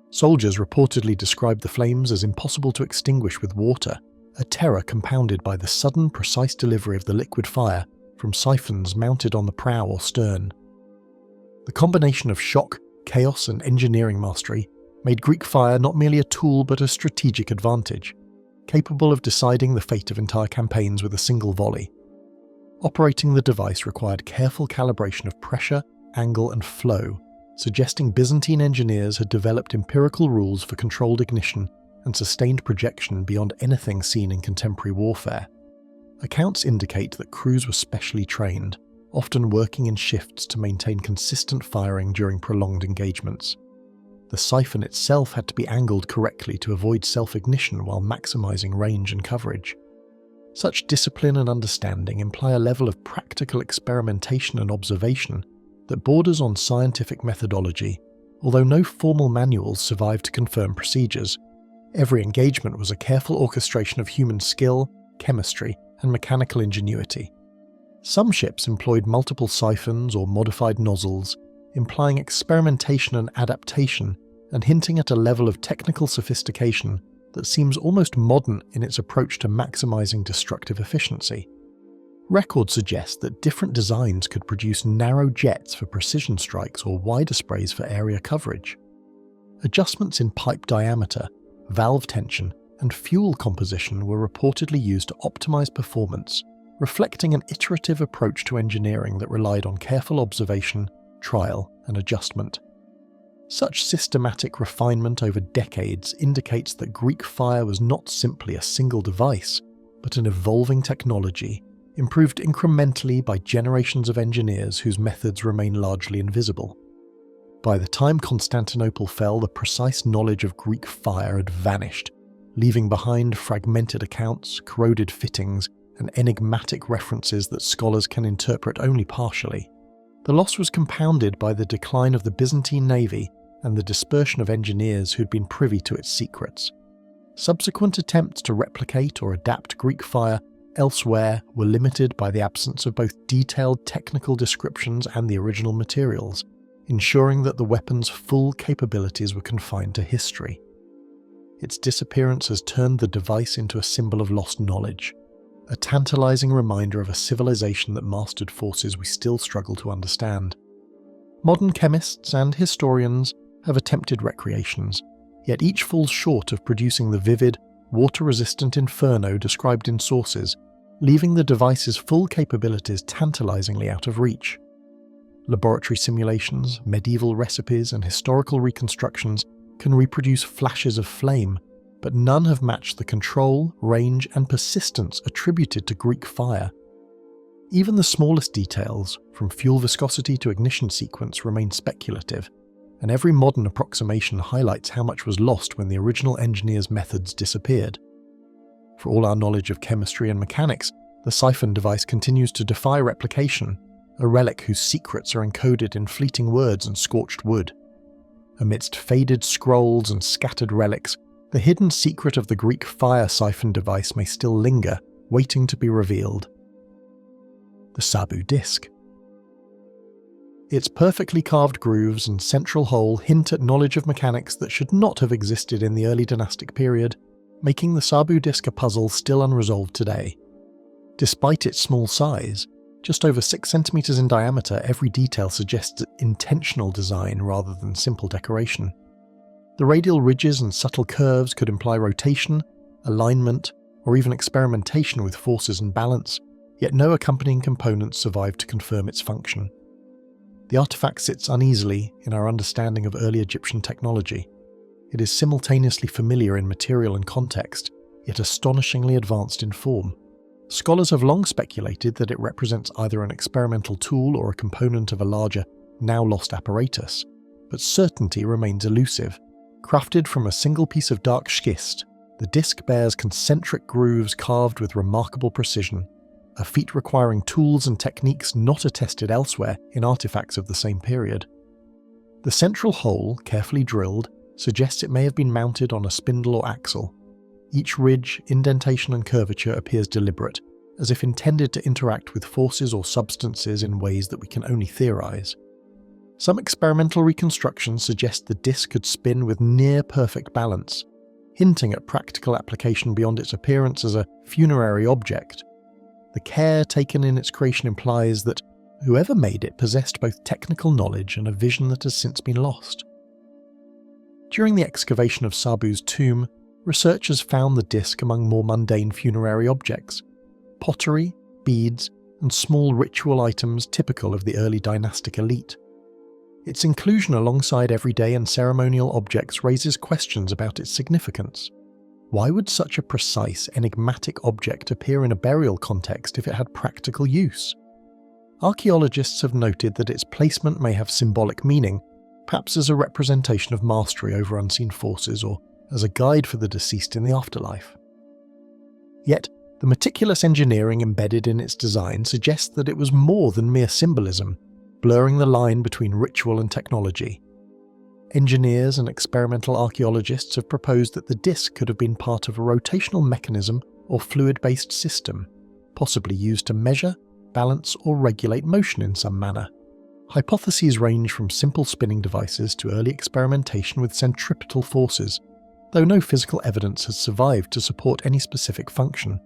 Soldiers reportedly described the flames as impossible to extinguish with water, a terror compounded by the sudden, precise delivery of the liquid fire from siphons mounted on the prow or stern. The combination of shock, chaos, and engineering mastery made Greek fire not merely a tool but a strategic advantage, capable of deciding the fate of entire campaigns with a single volley. Operating the device required careful calibration of pressure, angle, and flow, suggesting Byzantine engineers had developed empirical rules for controlled ignition and sustained projection beyond anything seen in contemporary warfare. Accounts indicate that crews were specially trained, often working in shifts to maintain consistent firing during prolonged engagements. The siphon itself had to be angled correctly to avoid self-ignition while maximizing range and coverage. Such discipline and understanding imply a level of practical experimentation and observation that borders on scientific methodology, although no formal manuals survived to confirm procedures. Every engagement was a careful orchestration of human skill, chemistry, and mechanical ingenuity. Some ships employed multiple siphons or modified nozzles, implying experimentation and adaptation and hinting at a level of technical sophistication that seems almost modern in its approach to maximizing destructive efficiency. Records suggest that different designs could produce narrow jets for precision strikes or wider sprays for area coverage. Adjustments in pipe diameter, valve tension, and fuel composition were reportedly used to optimize performance, reflecting an iterative approach to engineering that relied on careful observation, trial, and adjustment. Such systematic refinement over decades indicates that Greek fire was not simply a single device, but an evolving technology, improved incrementally by generations of engineers whose methods remain largely invisible. By the time Constantinople fell, the precise knowledge of Greek fire had vanished, leaving behind fragmented accounts, corroded fittings, and enigmatic references that scholars can interpret only partially. The loss was compounded by the decline of the Byzantine navy and the dispersion of engineers who'd been privy to its secrets. Subsequent attempts to replicate or adapt Greek fire elsewhere were limited by the absence of both detailed technical descriptions and the original materials, ensuring that the weapon's full capabilities were confined to history. Its disappearance has turned the device into a symbol of lost knowledge, a tantalizing reminder of a civilization that mastered forces we still struggle to understand. Modern chemists and historians have attempted recreations, yet each falls short of producing the vivid, water-resistant inferno described in sources, leaving the device's full capabilities tantalizingly out of reach. Laboratory simulations, medieval recipes, and historical reconstructions can reproduce flashes of flame, but none have matched the control, range, and persistence attributed to Greek fire. Even the smallest details, from fuel viscosity to ignition sequence, remain speculative, and every modern approximation highlights how much was lost when the original engineers' methods disappeared. For all our knowledge of chemistry and mechanics, the siphon device continues to defy replication, a relic whose secrets are encoded in fleeting words and scorched wood. Amidst faded scrolls and scattered relics, the hidden secret of the Greek fire siphon device may still linger, waiting to be revealed. The Sabu disk. Its perfectly carved grooves and central hole hint at knowledge of mechanics that should not have existed in the early dynastic period, making the Sabu disk a puzzle still unresolved today. Despite its small size, just over 6 centimeters in diameter, every detail suggests intentional design rather than simple decoration. The radial ridges and subtle curves could imply rotation, alignment, or even experimentation with forces and balance, yet no accompanying components survived to confirm its function. The artifact sits uneasily in our understanding of early Egyptian technology. It is simultaneously familiar in material and context, yet astonishingly advanced in form. Scholars have long speculated that it represents either an experimental tool or a component of a larger, now-lost apparatus, but certainty remains elusive. Crafted from a single piece of dark schist, the disk bears concentric grooves carved with remarkable precision, a feat requiring tools and techniques not attested elsewhere in artifacts of the same period. The central hole, carefully drilled, suggests it may have been mounted on a spindle or axle. Each ridge, indentation and curvature appears deliberate, as if intended to interact with forces or substances in ways that we can only theorize. Some experimental reconstructions suggest the disc could spin with near-perfect balance, hinting at practical application beyond its appearance as a funerary object. The care taken in its creation implies that whoever made it possessed both technical knowledge and a vision that has since been lost. During the excavation of Sabu's tomb, researchers found the disc among more mundane funerary objects: pottery, beads, and small ritual items typical of the early dynastic elite. Its inclusion alongside everyday and ceremonial objects raises questions about its significance. Why would such a precise, enigmatic object appear in a burial context if it had practical use? Archaeologists have noted that its placement may have symbolic meaning, perhaps as a representation of mastery over unseen forces or as a guide for the deceased in the afterlife. Yet, the meticulous engineering embedded in its design suggests that it was more than mere symbolism, blurring the line between ritual and technology. Engineers and experimental archaeologists have proposed that the disc could have been part of a rotational mechanism or fluid-based system, possibly used to measure, balance, or regulate motion in some manner. Hypotheses range from simple spinning devices to early experimentation with centripetal forces, though no physical evidence has survived to support any specific function.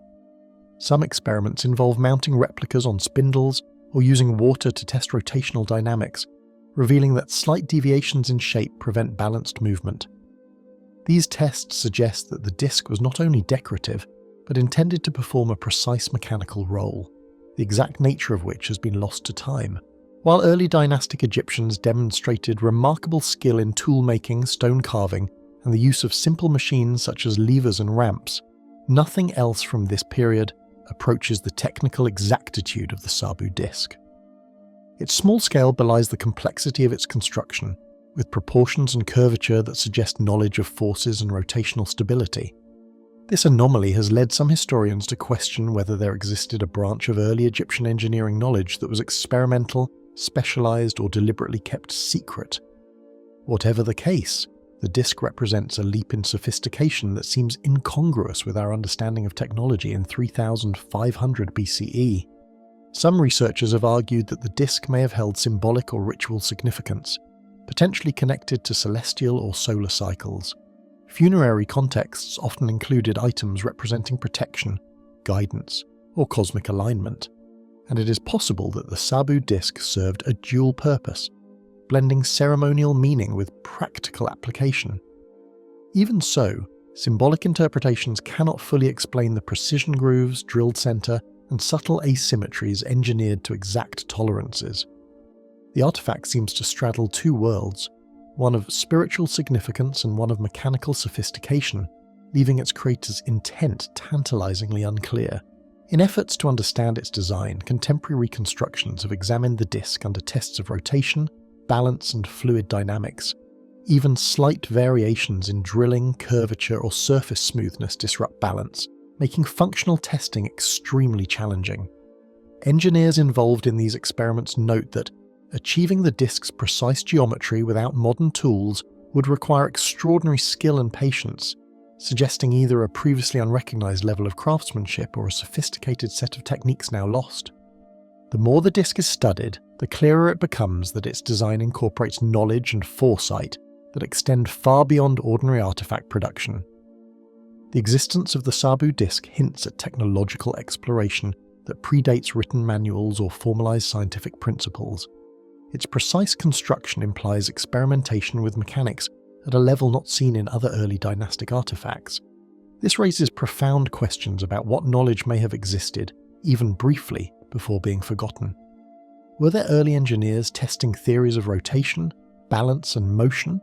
Some experiments involve mounting replicas on spindles or using water to test rotational dynamics, revealing that slight deviations in shape prevent balanced movement. These tests suggest that the disc was not only decorative, but intended to perform a precise mechanical role, the exact nature of which has been lost to time, While early dynastic Egyptians demonstrated remarkable skill in tool-making, stone carving, and the use of simple machines such as levers and ramps, nothing else from this period approaches the technical exactitude of the Sabu disk. Its small scale belies the complexity of its construction, with proportions and curvature that suggest knowledge of forces and rotational stability. This anomaly has led some historians to question whether there existed a branch of early Egyptian engineering knowledge that was experimental, specialized, or deliberately kept secret. Whatever the case, the disk represents a leap in sophistication that seems incongruous with our understanding of technology in 3500 BCE. Some researchers have argued that the disk may have held symbolic or ritual significance, potentially connected to celestial or solar cycles. Funerary contexts often included items representing protection, guidance, or cosmic alignment, and it is possible that the Sabu disk served a dual purpose, blending ceremonial meaning with practical application. Even so, symbolic interpretations cannot fully explain the precision grooves, drilled center, and subtle asymmetries engineered to exact tolerances. The artifact seems to straddle two worlds, one of spiritual significance and one of mechanical sophistication, leaving its creator's intent tantalizingly unclear. In efforts to understand its design, contemporary reconstructions have examined the disk under tests of rotation, balance, and fluid dynamics. Even slight variations in drilling, curvature, or surface smoothness disrupt balance, making functional testing extremely challenging. Engineers involved in these experiments note that achieving the disk's precise geometry without modern tools would require extraordinary skill and patience, suggesting either a previously unrecognized level of craftsmanship or a sophisticated set of techniques now lost. The more the disk is studied, the clearer it becomes that its design incorporates knowledge and foresight that extend far beyond ordinary artifact production. The existence of the Sabu disk hints at technological exploration that predates written manuals or formalized scientific principles. Its precise construction implies experimentation with mechanics at a level not seen in other early dynastic artifacts. This raises profound questions about what knowledge may have existed, even briefly, before being forgotten. Were there early engineers testing theories of rotation, balance, and motion?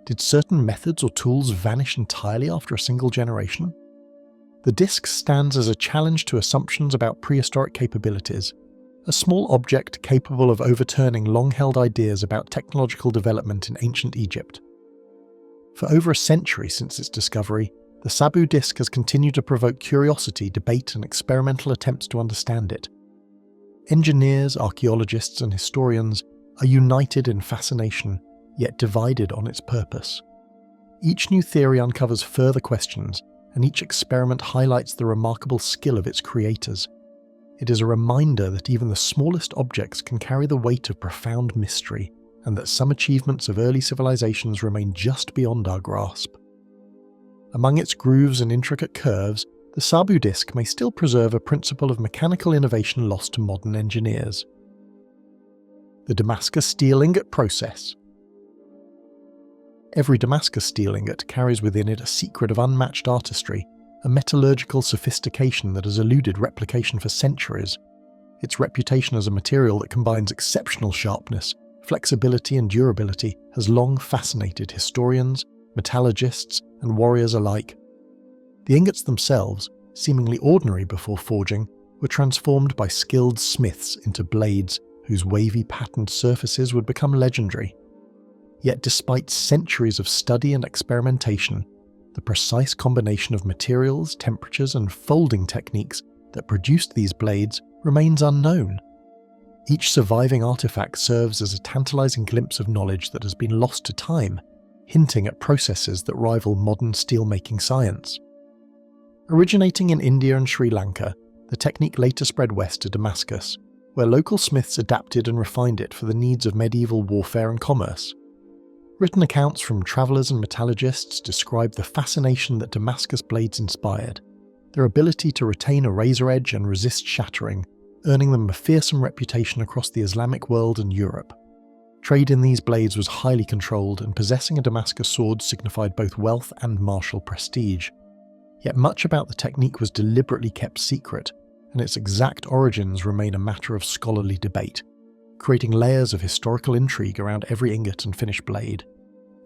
Did certain methods or tools vanish entirely after a single generation? The disk stands as a challenge to assumptions about prehistoric capabilities, a small object capable of overturning long-held ideas about technological development in ancient Egypt. For over a century since its discovery, the Sabu disk has continued to provoke curiosity, debate, and experimental attempts to understand it. Engineers, archaeologists, and historians are united in fascination, yet divided on its purpose. Each new theory uncovers further questions, and each experiment highlights the remarkable skill of its creators. It is a reminder that even the smallest objects can carry the weight of profound mystery, and that some achievements of early civilizations remain just beyond our grasp. Among its grooves and intricate curves, the Sabu disk may still preserve a principle of mechanical innovation lost to modern engineers. The Damascus steel ingot process. Every Damascus steel ingot carries within it a secret of unmatched artistry, a metallurgical sophistication that has eluded replication for centuries. Its reputation as a material that combines exceptional sharpness, flexibility, and durability has long fascinated historians, metallurgists, and warriors alike. The ingots themselves, seemingly ordinary before forging, were transformed by skilled smiths into blades whose wavy patterned surfaces would become legendary. Yet despite centuries of study and experimentation, the precise combination of materials, temperatures, and folding techniques that produced these blades remains unknown. Each surviving artifact serves as a tantalizing glimpse of knowledge that has been lost to time, hinting at processes that rival modern steelmaking science. Originating in India and Sri Lanka, the technique later spread west to Damascus, where local smiths adapted and refined it for the needs of medieval warfare and commerce. Written accounts from travellers and metallurgists describe the fascination that Damascus blades inspired, their ability to retain a razor edge and resist shattering, earning them a fearsome reputation across the Islamic world and Europe. Trade in these blades was highly controlled, and possessing a Damascus sword signified both wealth and martial prestige. Yet much about the technique was deliberately kept secret, and its exact origins remain a matter of scholarly debate. creating layers of historical intrigue around every ingot and finished blade.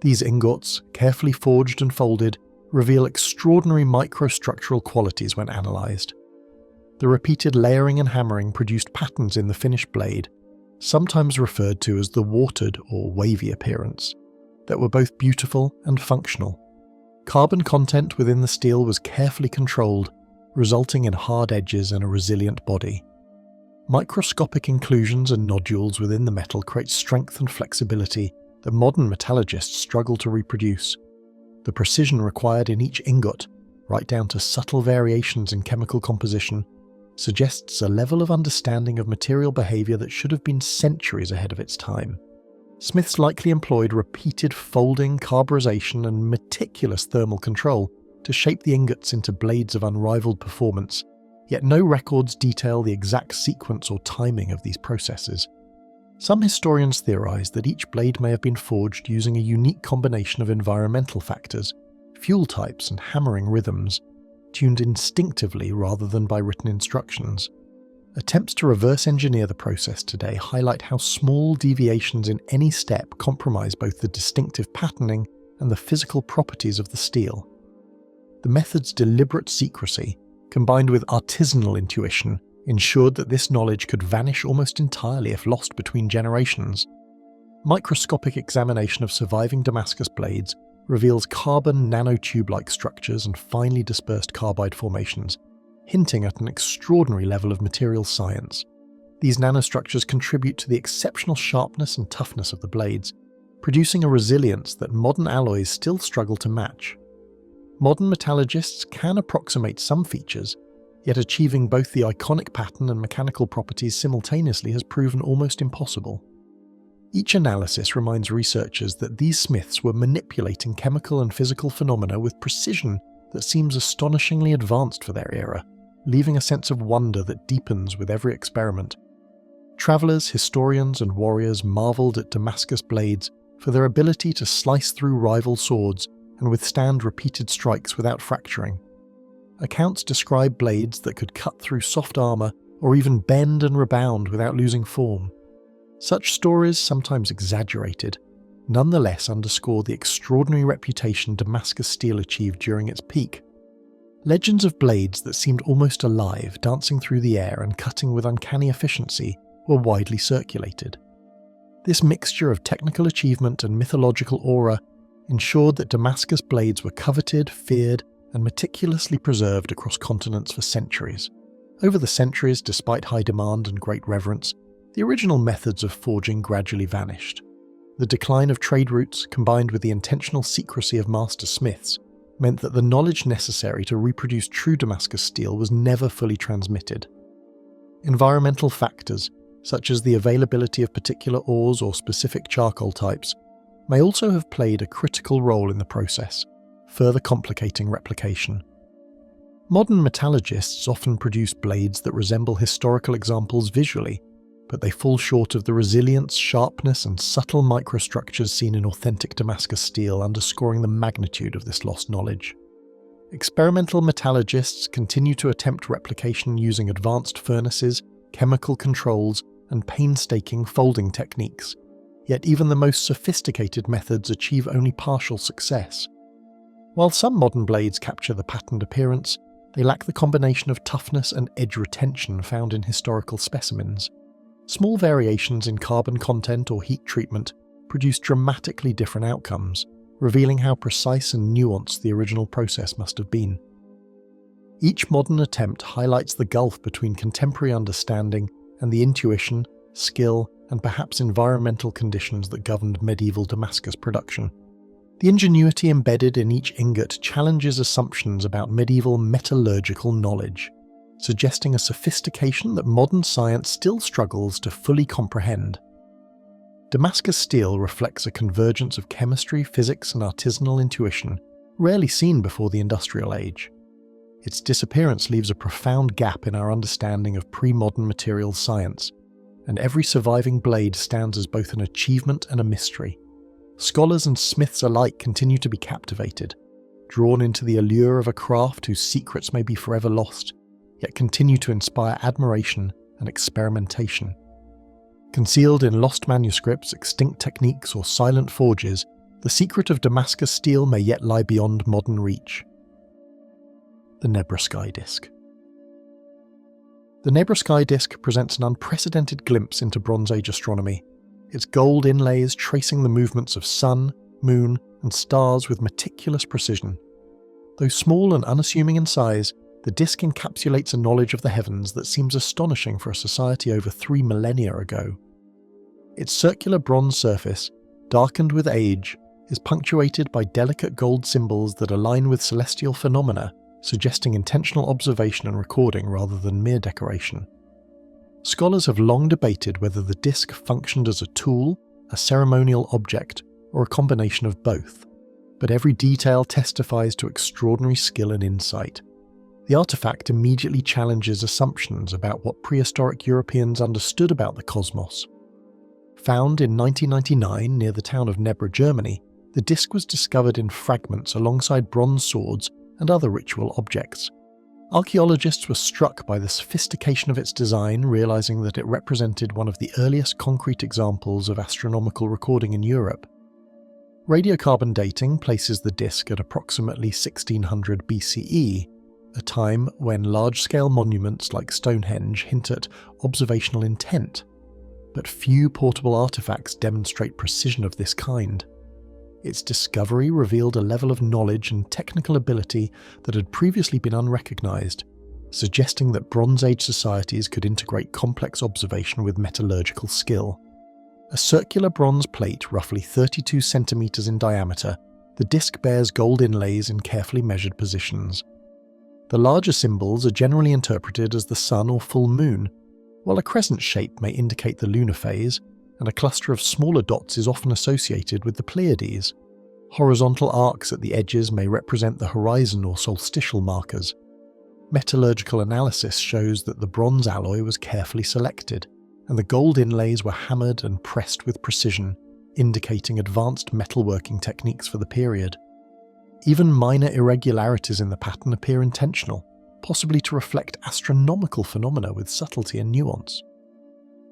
These ingots, carefully forged and folded, reveal extraordinary microstructural qualities when analysed. The repeated layering and hammering produced patterns in the finished blade, sometimes referred to as the watered or wavy appearance, that were both beautiful and functional. Carbon content within the steel was carefully controlled, resulting in hard edges and a resilient body. Microscopic inclusions and nodules within the metal create strength and flexibility that modern metallurgists struggle to reproduce. The precision required in each ingot, right down to subtle variations in chemical composition, suggests a level of understanding of material behaviour that should have been centuries ahead of its time. Smiths likely employed repeated folding, carburization and meticulous thermal control to shape the ingots into blades of unrivaled performance, yet no records detail the exact sequence or timing of these processes. Some historians theorise that each blade may have been forged using a unique combination of environmental factors, fuel types and hammering rhythms, tuned instinctively rather than by written instructions. Attempts to reverse engineer the process today highlight how small deviations in any step compromise both the distinctive patterning and the physical properties of the steel. The method's deliberate secrecy, combined with artisanal intuition, ensured that this knowledge could vanish almost entirely if lost between generations. Microscopic examination of surviving Damascus blades reveals carbon nanotube-like structures and finely dispersed carbide formations, hinting at an extraordinary level of material science. These nanostructures contribute to the exceptional sharpness and toughness of the blades, producing a resilience that modern alloys still struggle to match. Modern metallurgists can approximate some features, yet achieving both the iconic pattern and mechanical properties simultaneously has proven almost impossible. Each analysis reminds researchers that these smiths were manipulating chemical and physical phenomena with precision that seems astonishingly advanced for their era, leaving a sense of wonder that deepens with every experiment. Travellers, historians and warriors marvelled at Damascus blades for their ability to slice through rival swords and withstand repeated strikes without fracturing. Accounts describe blades that could cut through soft armour or even bend and rebound without losing form. Such stories, sometimes exaggerated, nonetheless underscore the extraordinary reputation Damascus steel achieved during its peak. Legends of blades that seemed almost alive, dancing through the air and cutting with uncanny efficiency, were widely circulated. This mixture of technical achievement and mythological aura ensured that Damascus blades were coveted, feared, and meticulously preserved across continents for centuries. Over the centuries, despite high demand and great reverence, the original methods of forging gradually vanished. The decline of trade routes, combined with the intentional secrecy of master smiths, meant that the knowledge necessary to reproduce true Damascus steel was never fully transmitted. Environmental factors, such as the availability of particular ores or specific charcoal types, may also have played a critical role in the process, further complicating replication. Modern metallurgists often produce blades that resemble historical examples visually, but they fall short of the resilience, sharpness, and subtle microstructures seen in authentic Damascus steel, underscoring the magnitude of this lost knowledge. Experimental metallurgists continue to attempt replication using advanced furnaces, chemical controls, and painstaking folding techniques, yet even the most sophisticated methods achieve only partial success. While some modern blades capture the patterned appearance, they lack the combination of toughness and edge retention found in historical specimens. Small variations in carbon content or heat treatment produce dramatically different outcomes, revealing how precise and nuanced the original process must have been. Each modern attempt highlights the gulf between contemporary understanding and the intuition, skill, and perhaps environmental conditions that governed medieval Damascus production. The ingenuity embedded in each ingot challenges assumptions about medieval metallurgical knowledge, suggesting a sophistication that modern science still struggles to fully comprehend. Damascus steel reflects a convergence of chemistry, physics, and artisanal intuition, rarely seen before the Industrial Age. Its disappearance leaves a profound gap in our understanding of pre-modern materials science, and every surviving blade stands as both an achievement and a mystery. Scholars and smiths alike continue to be captivated, drawn into the allure of a craft whose secrets may be forever lost, yet continue to inspire admiration and experimentation. Concealed in lost manuscripts, extinct techniques, or silent forges, the secret of Damascus steel may yet lie beyond modern reach. The Nebra Sky Disk. The Nebra Sky Disk presents an unprecedented glimpse into Bronze Age astronomy, its gold inlays tracing the movements of sun, moon, and stars with meticulous precision. Though small and unassuming in size, the disk encapsulates a knowledge of the heavens that seems astonishing for a society over 3 millennia ago. Its circular bronze surface, darkened with age, is punctuated by delicate gold symbols that align with celestial phenomena, suggesting intentional observation and recording rather than mere decoration. Scholars have long debated whether the disk functioned as a tool, a ceremonial object, or a combination of both, but every detail testifies to extraordinary skill and insight. The artifact immediately challenges assumptions about what prehistoric Europeans understood about the cosmos. Found in 1999 near the town of Nebra, Germany, the disk was discovered in fragments alongside bronze swords and other ritual objects. Archaeologists were struck by the sophistication of its design, realizing that it represented one of the earliest concrete examples of astronomical recording in Europe. Radiocarbon dating places the disk at approximately 1600 BCE, a time when large-scale monuments like Stonehenge hint at observational intent, but few portable artifacts demonstrate precision of this kind. Its discovery revealed a level of knowledge and technical ability that had previously been unrecognized, suggesting that Bronze Age societies could integrate complex observation with metallurgical skill. A circular bronze plate roughly 32 centimeters in diameter, the disk bears gold inlays in carefully measured positions. The larger symbols are generally interpreted as the sun or full moon, while a crescent shape may indicate the lunar phase, and a cluster of smaller dots is often associated with the Pleiades. Horizontal arcs at the edges may represent the horizon or solstitial markers. Metallurgical analysis shows that the bronze alloy was carefully selected, and the gold inlays were hammered and pressed with precision, indicating advanced metalworking techniques for the period. Even minor irregularities in the pattern appear intentional, possibly to reflect astronomical phenomena with subtlety and nuance.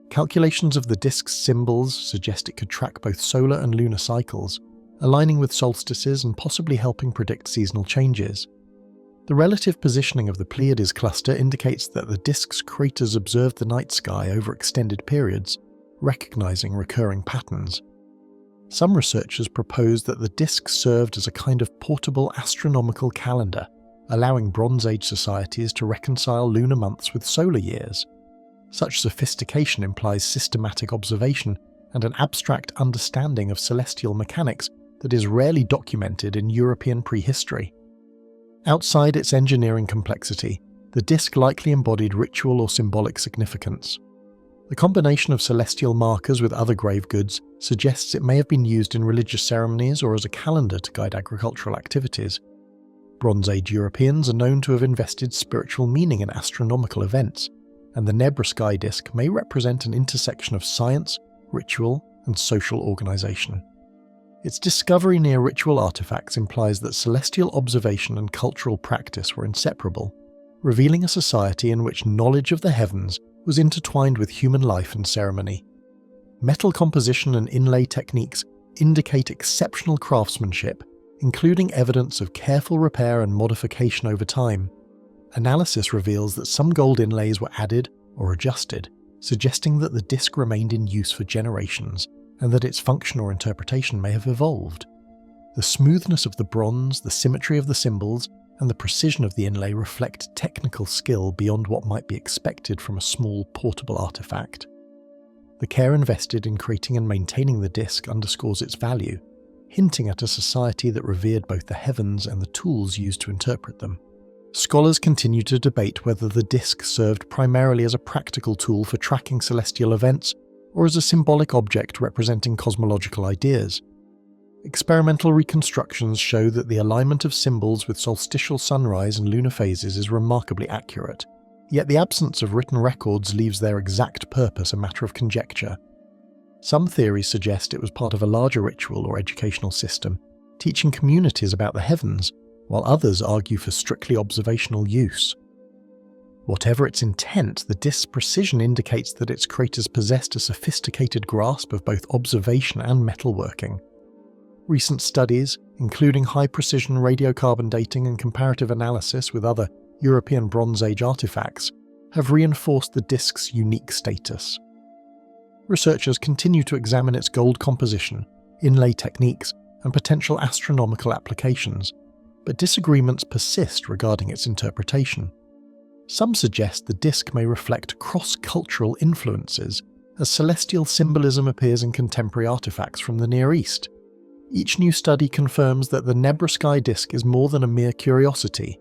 Calculations of the disk's symbols suggest it could track both solar and lunar cycles, aligning with solstices and possibly helping predict seasonal changes. The relative positioning of the Pleiades cluster indicates that the disk's craters observed the night sky over extended periods, recognizing recurring patterns. Some researchers propose that the disk served as a kind of portable astronomical calendar, allowing Bronze Age societies to reconcile lunar months with solar years. Such sophistication implies systematic observation and an abstract understanding of celestial mechanics that is rarely documented in European prehistory. Outside its engineering complexity, the disk likely embodied ritual or symbolic significance. The combination of celestial markers with other grave goods suggests it may have been used in religious ceremonies or as a calendar to guide agricultural activities. Bronze Age Europeans are known to have invested spiritual meaning in astronomical events, and the Nebra Sky Disk may represent an intersection of science, ritual, and social organization. Its discovery near ritual artifacts implies that celestial observation and cultural practice were inseparable, revealing a society in which knowledge of the heavens was intertwined with human life and ceremony. Metal composition and inlay techniques indicate exceptional craftsmanship, including evidence of careful repair and modification over time. Analysis reveals that some gold inlays were added or adjusted, suggesting that the disk remained in use for generations, and that its function or interpretation may have evolved. The smoothness of the bronze, the symmetry of the symbols, and the precision of the inlay reflect technical skill beyond what might be expected from a small, portable artifact. The care invested in creating and maintaining the disk underscores its value, hinting at a society that revered both the heavens and the tools used to interpret them. Scholars continue to debate whether the disk served primarily as a practical tool for tracking celestial events or as a symbolic object representing cosmological ideas. Experimental reconstructions show that the alignment of symbols with solstitial sunrise and lunar phases is remarkably accurate, yet the absence of written records leaves their exact purpose a matter of conjecture. Some theories suggest it was part of a larger ritual or educational system, teaching communities about the heavens, while others argue for strictly observational use. Whatever its intent, the disk's precision indicates that its creators possessed a sophisticated grasp of both observation and metalworking. Recent studies, including high-precision radiocarbon dating and comparative analysis with other European Bronze Age artifacts, have reinforced the disk's unique status. Researchers continue to examine its gold composition, inlay techniques, and potential astronomical applications, but disagreements persist regarding its interpretation. Some suggest the disk may reflect cross-cultural influences, as celestial symbolism appears in contemporary artifacts from the Near East. Each new study confirms that the Nebra Sky disk is more than a mere curiosity.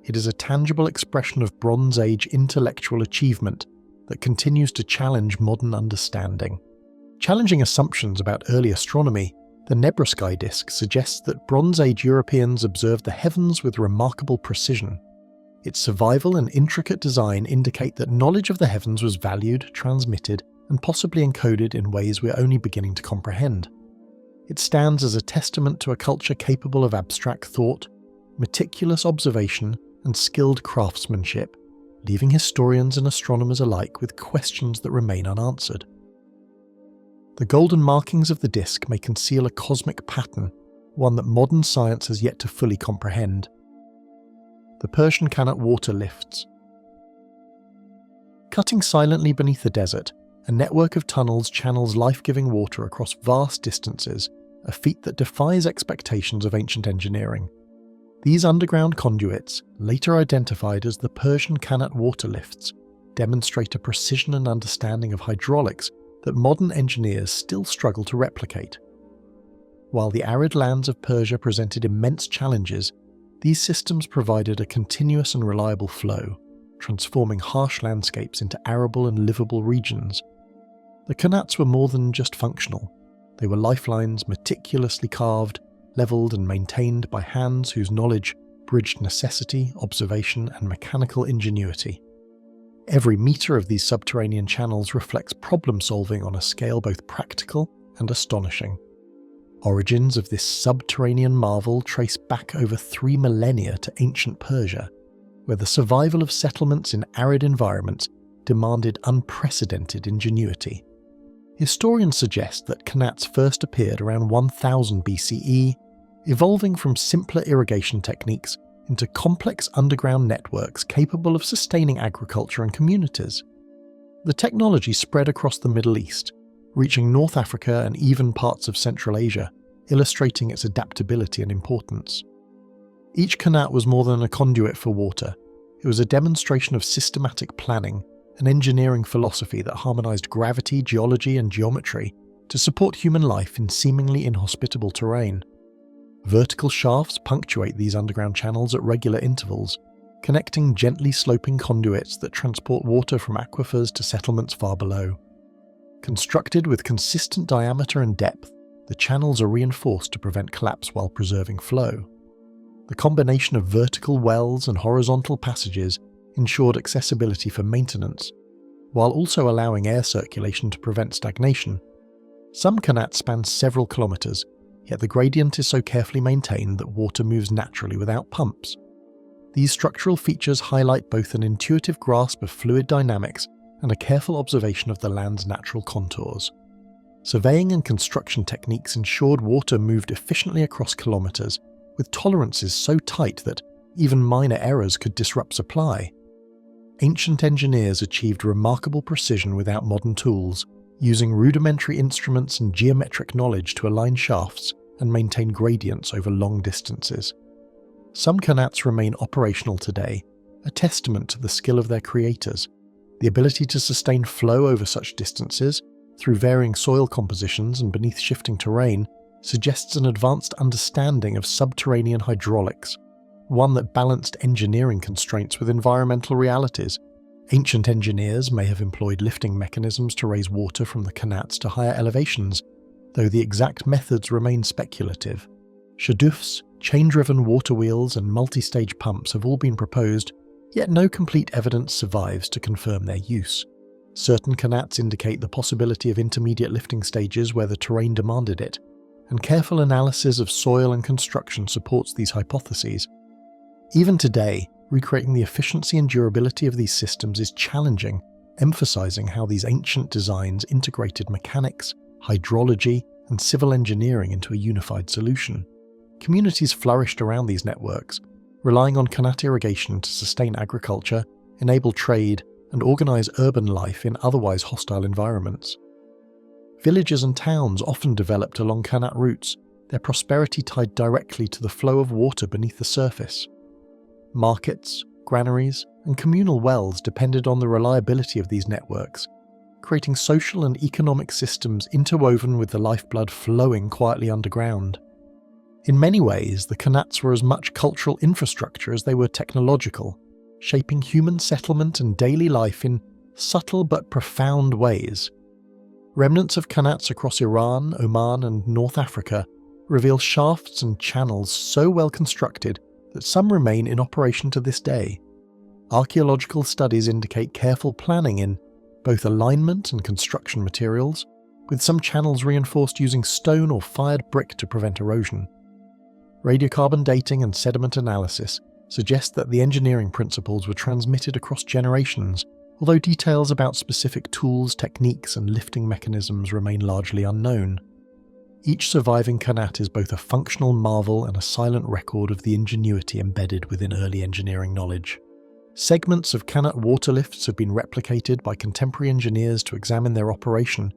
It is a tangible expression of Bronze Age intellectual achievement that continues to challenge modern understanding. Challenging assumptions about early astronomy, the Nebra Sky disk suggests that Bronze Age Europeans observed the heavens with remarkable precision. Its survival and intricate design indicate that knowledge of the heavens was valued, transmitted, and possibly encoded in ways we're only beginning to comprehend. It stands as a testament to a culture capable of abstract thought, meticulous observation, and skilled craftsmanship, leaving historians and astronomers alike with questions that remain unanswered. The golden markings of the disk may conceal a cosmic pattern, one that modern science has yet to fully comprehend. The Persian Qanat water lifts. Cutting silently beneath the desert, a network of tunnels channels life-giving water across vast distances, a feat that defies expectations of ancient engineering. These underground conduits, later identified as the Persian Qanat water lifts, demonstrate a precision and understanding of hydraulics that modern engineers still struggle to replicate. While the arid lands of Persia presented immense challenges, these systems provided a continuous and reliable flow, transforming harsh landscapes into arable and livable regions. The Qanats were more than just functional. They were lifelines meticulously carved, levelled and maintained by hands whose knowledge bridged necessity, observation, and mechanical ingenuity. Every metre of these subterranean channels reflects problem-solving on a scale both practical and astonishing. Origins of this subterranean marvel trace back over 3 millennia to ancient Persia, where the survival of settlements in arid environments demanded unprecedented ingenuity. Historians suggest that Qanats first appeared around 1000 BCE, evolving from simpler irrigation techniques into complex underground networks capable of sustaining agriculture and communities. The technology spread across the Middle East, reaching North Africa and even parts of Central Asia, illustrating its adaptability and importance. Each Qanat was more than a conduit for water. It was a demonstration of systematic planning, an engineering philosophy that harmonized gravity, geology, and geometry to support human life in seemingly inhospitable terrain. Vertical shafts punctuate these underground channels at regular intervals, connecting gently sloping conduits that transport water from aquifers to settlements far below. Constructed with consistent diameter and depth, the channels are reinforced to prevent collapse while preserving flow. The combination of vertical wells and horizontal passages ensured accessibility for maintenance, while also allowing air circulation to prevent stagnation. Some Qanats span several kilometres, yet the gradient is so carefully maintained that water moves naturally without pumps. These structural features highlight both an intuitive grasp of fluid dynamics and a careful observation of the land's natural contours. Surveying and construction techniques ensured water moved efficiently across kilometres, with tolerances so tight that even minor errors could disrupt supply. Ancient engineers achieved remarkable precision without modern tools, using rudimentary instruments and geometric knowledge to align shafts and maintain gradients over long distances. Some Qanats remain operational today, a testament to the skill of their creators. The ability to sustain flow over such distances, through varying soil compositions and beneath shifting terrain, suggests an advanced understanding of subterranean hydraulics, one that balanced engineering constraints with environmental realities. Ancient engineers may have employed lifting mechanisms to raise water from the Qanats to higher elevations, though the exact methods remain speculative. Shadoufs, chain-driven water wheels, and multi-stage pumps have all been proposed, yet no complete evidence survives to confirm their use. Certain Qanats indicate the possibility of intermediate lifting stages where the terrain demanded it, and careful analysis of soil and construction supports these hypotheses. Even today, recreating the efficiency and durability of these systems is challenging, emphasizing how these ancient designs integrated mechanics, hydrology, and civil engineering into a unified solution. Communities flourished around these networks, relying on Qanat irrigation to sustain agriculture, enable trade, and organize urban life in otherwise hostile environments. Villages and towns often developed along Qanat routes, their prosperity tied directly to the flow of water beneath the surface. Markets, granaries, and communal wells depended on the reliability of these networks, creating social and economic systems interwoven with the lifeblood flowing quietly underground. In many ways, the Qanats were as much cultural infrastructure as they were technological, shaping human settlement and daily life in subtle but profound ways. Remnants of Qanats across Iran, Oman, and North Africa reveal shafts and channels so well constructed that some remain in operation to this day. Archaeological studies indicate careful planning in both alignment and construction materials, with some channels reinforced using stone or fired brick to prevent erosion. Radiocarbon dating and sediment analysis suggest that the engineering principles were transmitted across generations, although details about specific tools, techniques, and lifting mechanisms remain largely unknown. Each surviving Qanat is both a functional marvel and a silent record of the ingenuity embedded within early engineering knowledge. Segments of Qanat water lifts have been replicated by contemporary engineers to examine their operation,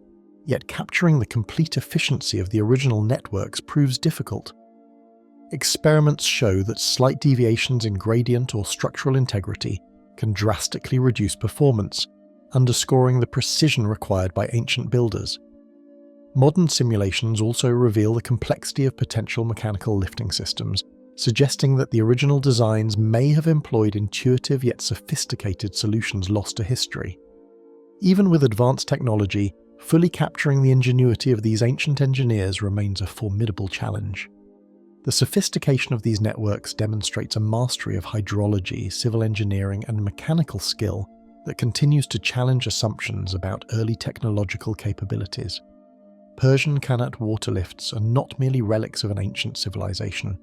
yet capturing the complete efficiency of the original networks proves difficult. Experiments show that slight deviations in gradient or structural integrity can drastically reduce performance, underscoring the precision required by ancient builders. Modern simulations also reveal the complexity of potential mechanical lifting systems, suggesting that the original designs may have employed intuitive yet sophisticated solutions lost to history. Even with advanced technology, fully capturing the ingenuity of these ancient engineers remains a formidable challenge. The sophistication of these networks demonstrates a mastery of hydrology, civil engineering, and mechanical skill that continues to challenge assumptions about early technological capabilities. Persian Qanat water lifts are not merely relics of an ancient civilization.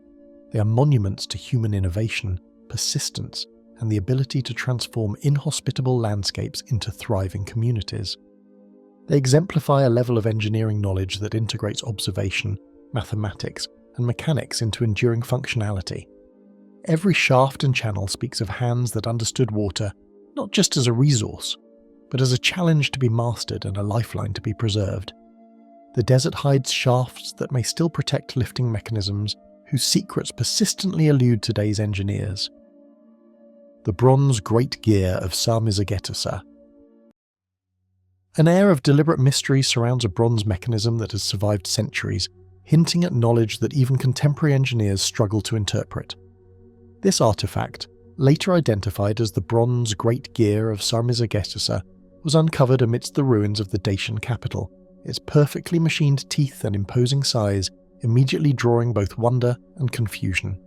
They are monuments to human innovation, persistence, and the ability to transform inhospitable landscapes into thriving communities. They exemplify a level of engineering knowledge that integrates observation, mathematics, and mechanics into enduring functionality. Every shaft and channel speaks of hands that understood water not just as a resource, but as a challenge to be mastered and a lifeline to be preserved. The desert hides shafts that may still protect lifting mechanisms whose secrets persistently elude today's engineers. The bronze great gear of Sarmizegetusa. An air of deliberate mystery surrounds a bronze mechanism that has survived centuries, hinting at knowledge that even contemporary engineers struggle to interpret. This artifact, later identified as the bronze great gear of Sarmizegetusa, was uncovered amidst the ruins of the Dacian capital, its perfectly machined teeth and imposing size immediately drawing both wonder and confusion.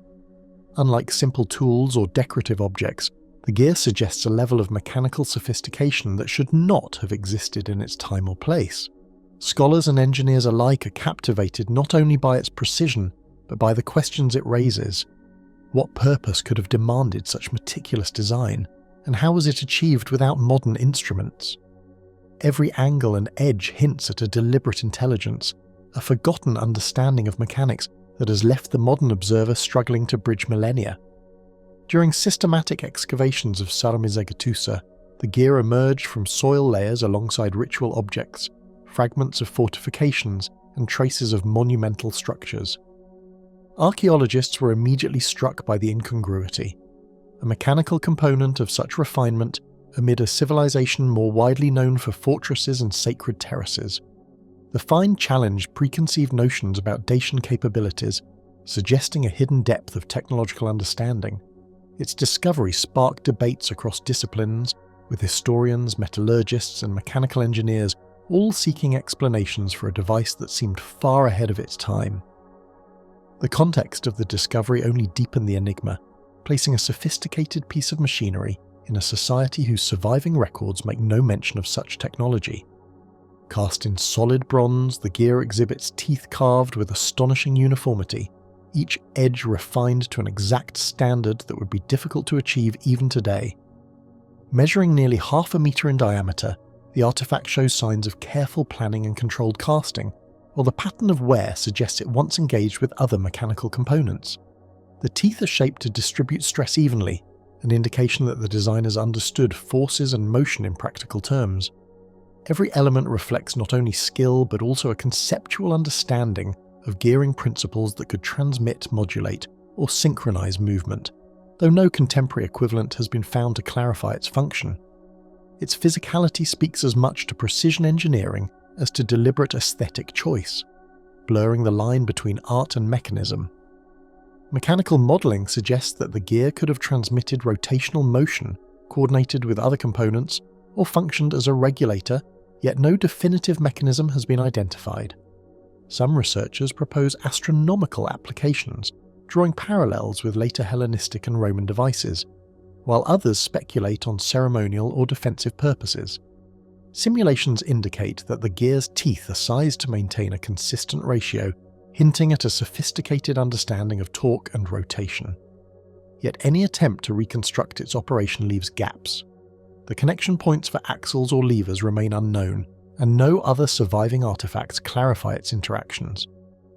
Unlike simple tools or decorative objects, the gear suggests a level of mechanical sophistication that should not have existed in its time or place. Scholars and engineers alike are captivated not only by its precision, but by the questions it raises. What purpose could have demanded such meticulous design, and how was it achieved without modern instruments? Every angle and edge hints at a deliberate intelligence, a forgotten understanding of mechanics that has left the modern observer struggling to bridge millennia. During systematic excavations of Sarmizegetusa, the gear emerged from soil layers alongside ritual objects, fragments of fortifications, and traces of monumental structures. Archaeologists were immediately struck by the incongruity. A mechanical component of such refinement amid a civilization more widely known for fortresses and sacred terraces. The find challenged preconceived notions about Dacian capabilities, suggesting a hidden depth of technological understanding. Its discovery sparked debates across disciplines, with historians, metallurgists, and mechanical engineers all seeking explanations for a device that seemed far ahead of its time. The context of the discovery only deepened the enigma, placing a sophisticated piece of machinery in a society whose surviving records make no mention of such technology. Cast in solid bronze, the gear exhibits teeth carved with astonishing uniformity, each edge refined to an exact standard that would be difficult to achieve even today. Measuring nearly 0.5 meter in diameter, the artifact shows signs of careful planning and controlled casting, while the pattern of wear suggests it once engaged with other mechanical components. The teeth are shaped to distribute stress evenly, an indication that the designers understood forces and motion in practical terms. Every element reflects not only skill but also a conceptual understanding of gearing principles that could transmit, modulate, or synchronize movement, though no contemporary equivalent has been found to clarify its function. Its physicality speaks as much to precision engineering as to deliberate aesthetic choice, blurring the line between art and mechanism. Mechanical modelling suggests that the gear could have transmitted rotational motion, coordinated with other components, or functioned as a regulator, yet no definitive mechanism has been identified. Some researchers propose astronomical applications, drawing parallels with later Hellenistic and Roman devices, while others speculate on ceremonial or defensive purposes. Simulations indicate that the gear's teeth are sized to maintain a consistent ratio, hinting at a sophisticated understanding of torque and rotation. Yet any attempt to reconstruct its operation leaves gaps. The connection points for axles or levers remain unknown, and no other surviving artifacts clarify its interactions.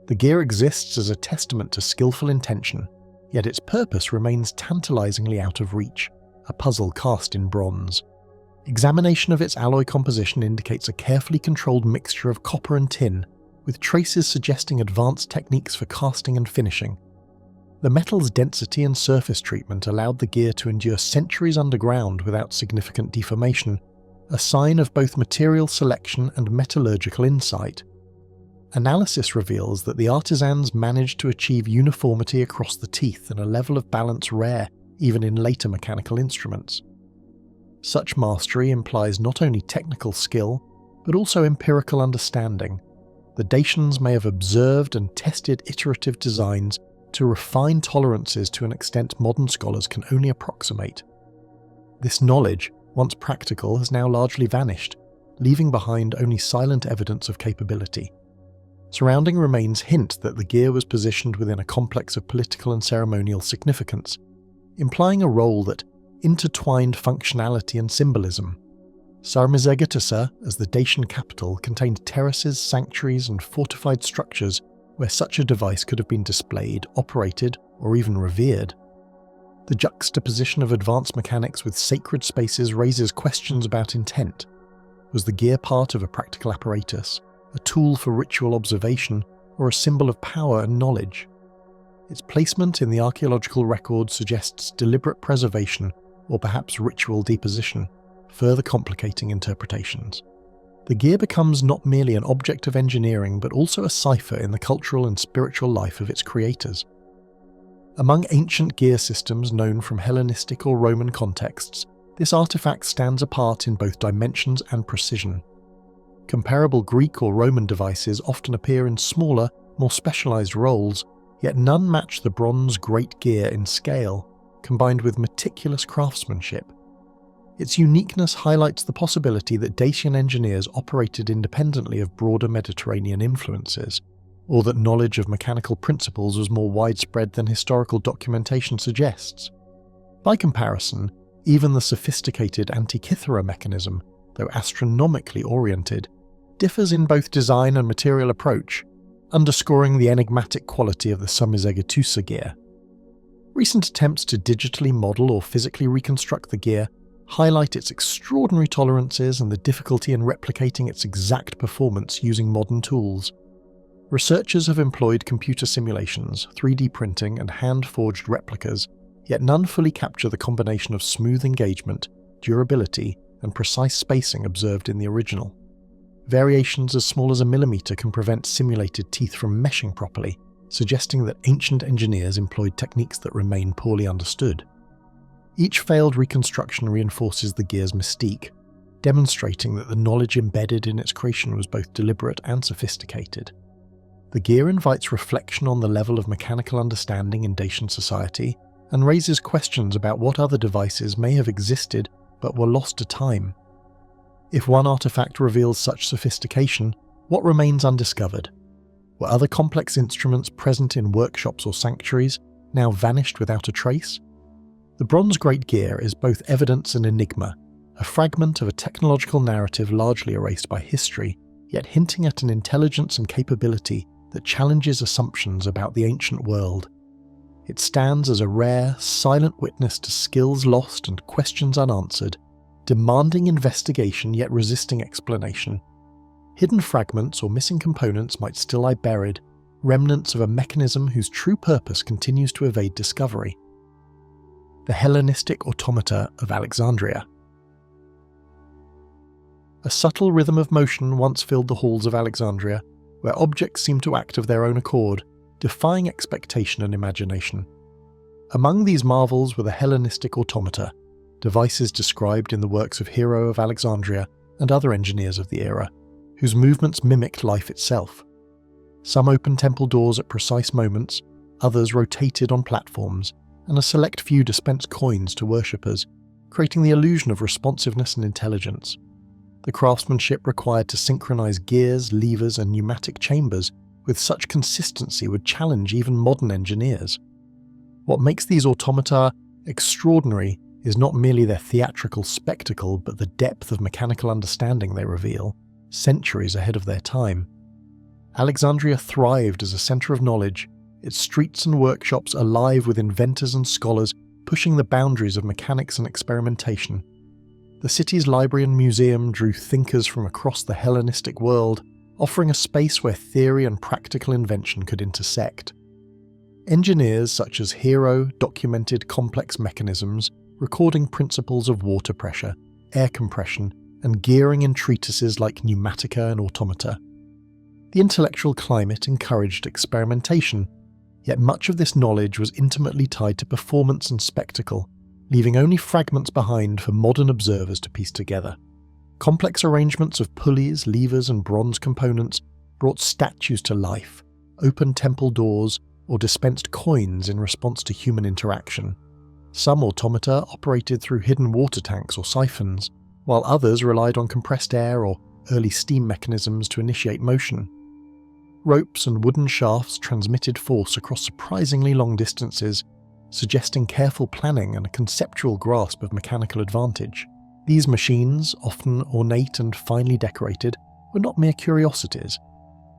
The gear exists as a testament to skillful intention, yet its purpose remains tantalizingly out of reach, a puzzle cast in bronze. Examination of its alloy composition indicates a carefully controlled mixture of copper and tin, with traces suggesting advanced techniques for casting and finishing. The metal's density and surface treatment allowed the gear to endure centuries underground without significant deformation, a sign of both material selection and metallurgical insight. Analysis reveals that the artisans managed to achieve uniformity across the teeth and a level of balance rare even in later mechanical instruments. Such mastery implies not only technical skill, but also empirical understanding. The Dacians may have observed and tested iterative designs to refine tolerances to an extent modern scholars can only approximate. This knowledge, once practical, has now largely vanished, leaving behind only silent evidence of capability. Surrounding remains hint that the gear was positioned within a complex of political and ceremonial significance, implying a role that intertwined functionality and symbolism. Sarmizegetusa, as the Dacian capital, contained terraces, sanctuaries, and fortified structures where such a device could have been displayed, operated, or even revered. The juxtaposition of advanced mechanics with sacred spaces raises questions about intent. Was the gear part of a practical apparatus, a tool for ritual observation, or a symbol of power and knowledge? Its placement in the archaeological record suggests deliberate preservation or perhaps ritual deposition, further complicating interpretations. The gear becomes not merely an object of engineering but also a cipher in the cultural and spiritual life of its creators. Among ancient gear systems known from Hellenistic or Roman contexts, this artifact stands apart in both dimensions and precision. Comparable Greek or Roman devices often appear in smaller, more specialized roles, yet none match the bronze great gear in scale, combined with meticulous craftsmanship. Its uniqueness highlights the possibility that Dacian engineers operated independently of broader Mediterranean influences, or that knowledge of mechanical principles was more widespread than historical documentation suggests. By comparison, even the sophisticated Antikythera mechanism, though astronomically oriented, differs in both design and material approach, underscoring the enigmatic quality of the Sarmizegetusa gear. Recent attempts to digitally model or physically reconstruct the gear highlight its extraordinary tolerances and the difficulty in replicating its exact performance using modern tools. Researchers have employed computer simulations, 3D printing, and hand-forged replicas, yet none fully capture the combination of smooth engagement, durability, and precise spacing observed in the original. Variations as small as a millimeter can prevent simulated teeth from meshing properly, suggesting that ancient engineers employed techniques that remain poorly understood. Each failed reconstruction reinforces the gear's mystique, demonstrating that the knowledge embedded in its creation was both deliberate and sophisticated. The gear invites reflection on the level of mechanical understanding in Dacian society and raises questions about what other devices may have existed but were lost to time. If one artifact reveals such sophistication, what remains undiscovered? Were other complex instruments present in workshops or sanctuaries now vanished without a trace? The bronze Great Gear is both evidence and enigma, a fragment of a technological narrative largely erased by history, yet hinting at an intelligence and capability that challenges assumptions about the ancient world. It stands as a rare, silent witness to skills lost and questions unanswered, demanding investigation yet resisting explanation. Hidden fragments or missing components might still lie buried, remnants of a mechanism whose true purpose continues to evade discovery. The Hellenistic automata of Alexandria. A subtle rhythm of motion once filled the halls of Alexandria, where objects seemed to act of their own accord, defying expectation and imagination. Among these marvels were the Hellenistic automata, devices described in the works of Hero of Alexandria and other engineers of the era, whose movements mimicked life itself. Some opened temple doors at precise moments, others rotated on platforms, and a select few dispensed coins to worshippers, creating the illusion of responsiveness and intelligence. The craftsmanship required to synchronize gears, levers, and pneumatic chambers with such consistency would challenge even modern engineers. What makes these automata extraordinary is not merely their theatrical spectacle, but the depth of mechanical understanding they reveal, centuries ahead of their time. Alexandria thrived as a center of knowledge, its streets and workshops alive with inventors and scholars pushing the boundaries of mechanics and experimentation. The city's library and museum drew thinkers from across the Hellenistic world, offering a space where theory and practical invention could intersect. Engineers such as Hero documented complex mechanisms, recording principles of water pressure, air compression, and gearing in treatises like Pneumatica and Automata. The intellectual climate encouraged experimentation, yet much of this knowledge was intimately tied to performance and spectacle, leaving only fragments behind for modern observers to piece together. Complex arrangements of pulleys, levers, and bronze components brought statues to life, opened temple doors, or dispensed coins in response to human interaction. Some automata operated through hidden water tanks or siphons, while others relied on compressed air or early steam mechanisms to initiate motion. Ropes and wooden shafts transmitted force across surprisingly long distances, suggesting careful planning and a conceptual grasp of mechanical advantage. These machines, often ornate and finely decorated, were not mere curiosities.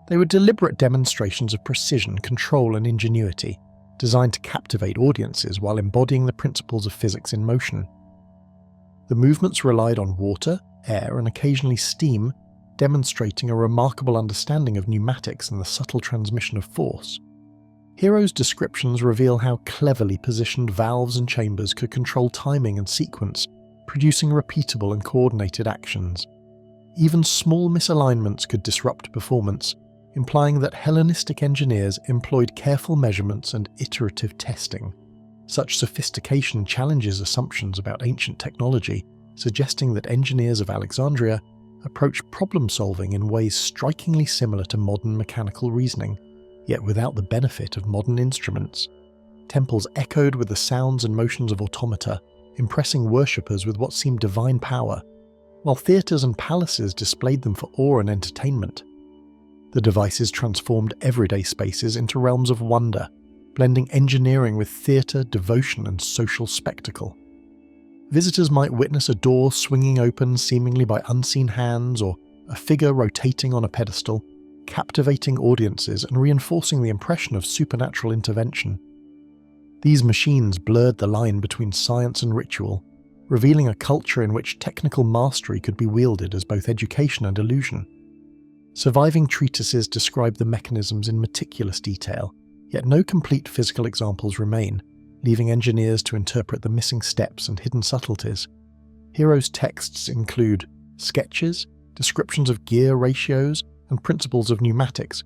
They were deliberate demonstrations of precision, control, and ingenuity, designed to captivate audiences while embodying the principles of physics in motion. The movements relied on water, air, and occasionally steam, demonstrating a remarkable understanding of pneumatics and the subtle transmission of force. Hero's descriptions reveal how cleverly positioned valves and chambers could control timing and sequence, producing repeatable and coordinated actions. Even small misalignments could disrupt performance, implying that Hellenistic engineers employed careful measurements and iterative testing. Such sophistication challenges assumptions about ancient technology, suggesting that engineers of Alexandria approached problem-solving in ways strikingly similar to modern mechanical reasoning, yet without the benefit of modern instruments. Temples echoed with the sounds and motions of automata, impressing worshippers with what seemed divine power, while theatres and palaces displayed them for awe and entertainment. The devices transformed everyday spaces into realms of wonder, blending engineering with theatre, devotion, and social spectacle. Visitors might witness a door swinging open seemingly by unseen hands, or a figure rotating on a pedestal, captivating audiences and reinforcing the impression of supernatural intervention. These machines blurred the line between science and ritual, revealing a culture in which technical mastery could be wielded as both education and illusion. Surviving treatises describe the mechanisms in meticulous detail, yet no complete physical examples remain, leaving engineers to interpret the missing steps and hidden subtleties. Hero's texts include sketches, descriptions of gear ratios, and principles of pneumatics,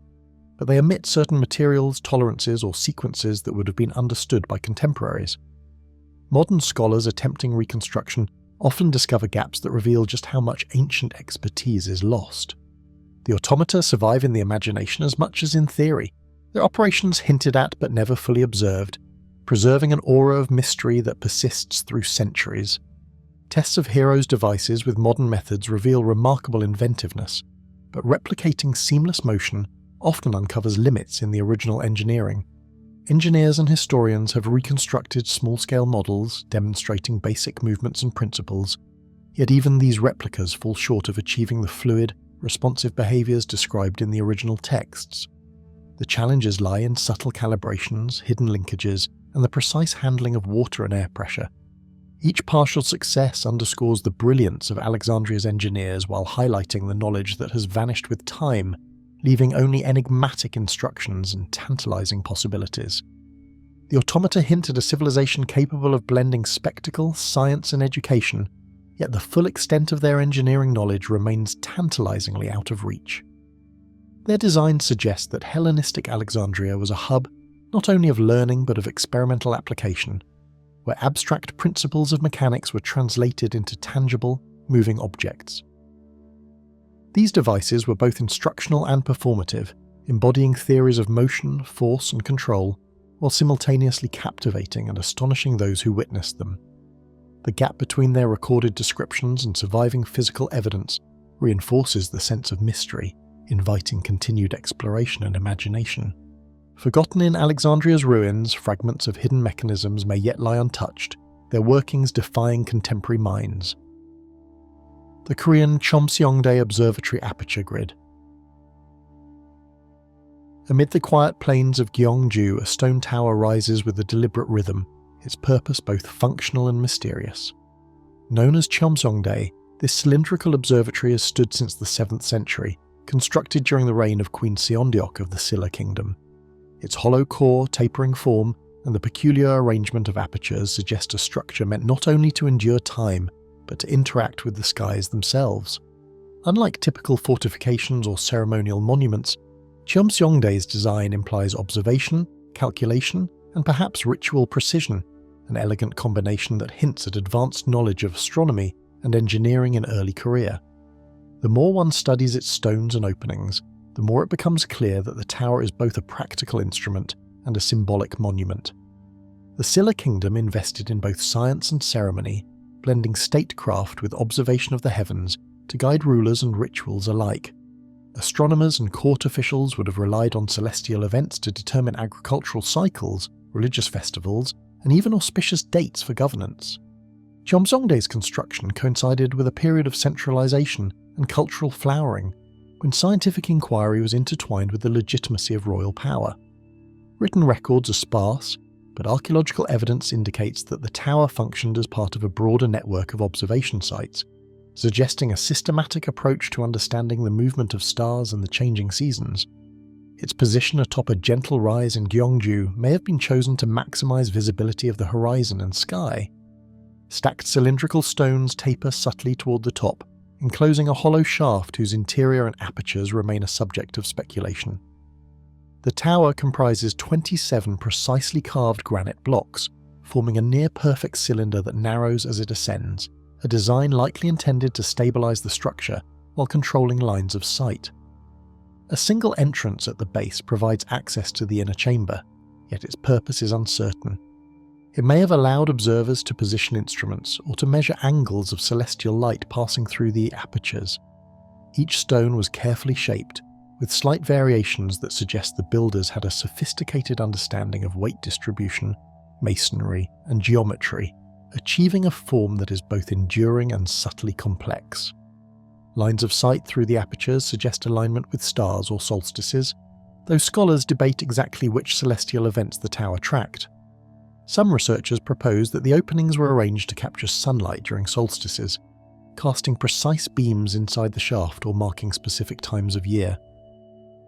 but they omit certain materials, tolerances, or sequences that would have been understood by contemporaries. Modern scholars attempting reconstruction often discover gaps that reveal just how much ancient expertise is lost. The automata survive in the imagination as much as in theory, their operations hinted at but never fully observed, preserving an aura of mystery that persists through centuries. Tests of Hero's devices with modern methods reveal remarkable inventiveness, but replicating seamless motion, often uncovers limits in the original engineering. Engineers and historians have reconstructed small-scale models demonstrating basic movements and principles, yet even these replicas fall short of achieving the fluid, responsive behaviours described in the original texts. The challenges lie in subtle calibrations, hidden linkages, and the precise handling of water and air pressure. Each partial success underscores the brilliance of Alexandria's engineers while highlighting the knowledge that has vanished with time, leaving only enigmatic instructions and tantalizing possibilities. The automata hint at a civilization capable of blending spectacle, science, and education, yet the full extent of their engineering knowledge remains tantalizingly out of reach. Their design suggests that Hellenistic Alexandria was a hub not only of learning but of experimental application, where abstract principles of mechanics were translated into tangible, moving objects. These devices were both instructional and performative, embodying theories of motion, force, and control, while simultaneously captivating and astonishing those who witnessed them. The gap between their recorded descriptions and surviving physical evidence reinforces the sense of mystery, inviting continued exploration and imagination. Forgotten in Alexandria's ruins, fragments of hidden mechanisms may yet lie untouched, their workings defying contemporary minds. The Korean Chomseongdae Observatory Aperture Grid. Amid the quiet plains of Gyeongju, a stone tower rises with a deliberate rhythm, its purpose both functional and mysterious. Known as Chomseongdae, this cylindrical observatory has stood since the 7th century, constructed during the reign of Queen Seondeok of the Silla Kingdom. Its hollow core, tapering form, and the peculiar arrangement of apertures suggest a structure meant not only to endure time, but to interact with the skies themselves. Unlike typical fortifications or ceremonial monuments, Chomseongdae's design implies observation, calculation, and perhaps ritual precision, an elegant combination that hints at advanced knowledge of astronomy and engineering in early Korea. The more one studies its stones and openings, the more it becomes clear that the tower is both a practical instrument and a symbolic monument. The Silla Kingdom invested in both science and ceremony, blending statecraft with observation of the heavens to guide rulers and rituals alike. Astronomers and court officials would have relied on celestial events to determine agricultural cycles, religious festivals, and even auspicious dates for governance. Chomseongdae's construction coincided with a period of centralization and cultural flowering, when scientific inquiry was intertwined with the legitimacy of royal power. Written records are sparse, but archaeological evidence indicates that the tower functioned as part of a broader network of observation sites, suggesting a systematic approach to understanding the movement of stars and the changing seasons. Its position atop a gentle rise in Gyeongju may have been chosen to maximize visibility of the horizon and sky. Stacked cylindrical stones taper subtly toward the top, enclosing a hollow shaft whose interior and apertures remain a subject of speculation. The tower comprises 27 precisely carved granite blocks, forming a near-perfect cylinder that narrows as it ascends, a design likely intended to stabilize the structure while controlling lines of sight. A single entrance at the base provides access to the inner chamber, yet its purpose is uncertain. It may have allowed observers to position instruments or to measure angles of celestial light passing through the apertures. Each stone was carefully shaped, with slight variations that suggest the builders had a sophisticated understanding of weight distribution, masonry, and geometry, achieving a form that is both enduring and subtly complex. Lines of sight through the apertures suggest alignment with stars or solstices, though scholars debate exactly which celestial events the tower tracked. Some researchers propose that the openings were arranged to capture sunlight during solstices, casting precise beams inside the shaft or marking specific times of year.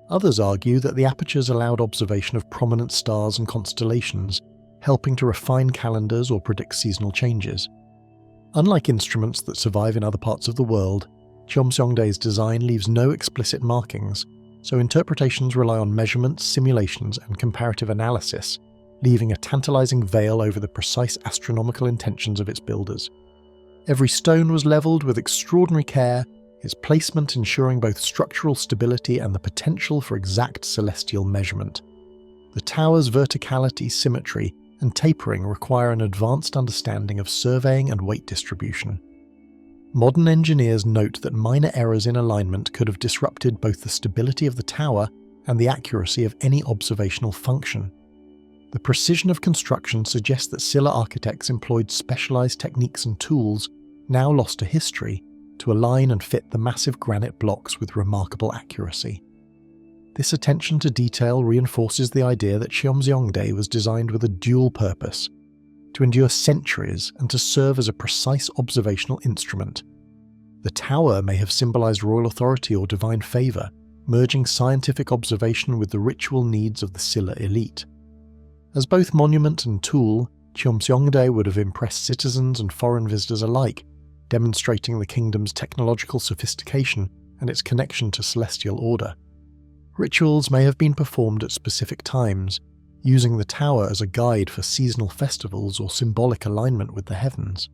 Others argue that the apertures allowed observation of prominent stars and constellations, helping to refine calendars or predict seasonal changes. Unlike instruments that survive in other parts of the world, Chomseongdae's design leaves no explicit markings, so interpretations rely on measurements, simulations, and comparative analysis, leaving a tantalizing veil over the precise astronomical intentions of its builders. Every stone was levelled with extraordinary care, its placement ensuring both structural stability and the potential for exact celestial measurement. The tower's verticality, symmetry, and tapering require an advanced understanding of surveying and weight distribution. Modern engineers note that minor errors in alignment could have disrupted both the stability of the tower and the accuracy of any observational function. The precision of construction suggests that Silla architects employed specialized techniques and tools, now lost to history, to align and fit the massive granite blocks with remarkable accuracy. This attention to detail reinforces the idea that Cheomseongdae was designed with a dual purpose: to endure centuries and to serve as a precise observational instrument. The tower may have symbolized royal authority or divine favor, merging scientific observation with the ritual needs of the Silla elite. As both monument and tool, Cheomseongdae would have impressed citizens and foreign visitors alike, demonstrating the kingdom's technological sophistication and its connection to celestial order. Rituals may have been performed at specific times, using the tower as a guide for seasonal festivals or symbolic alignment with the heavens.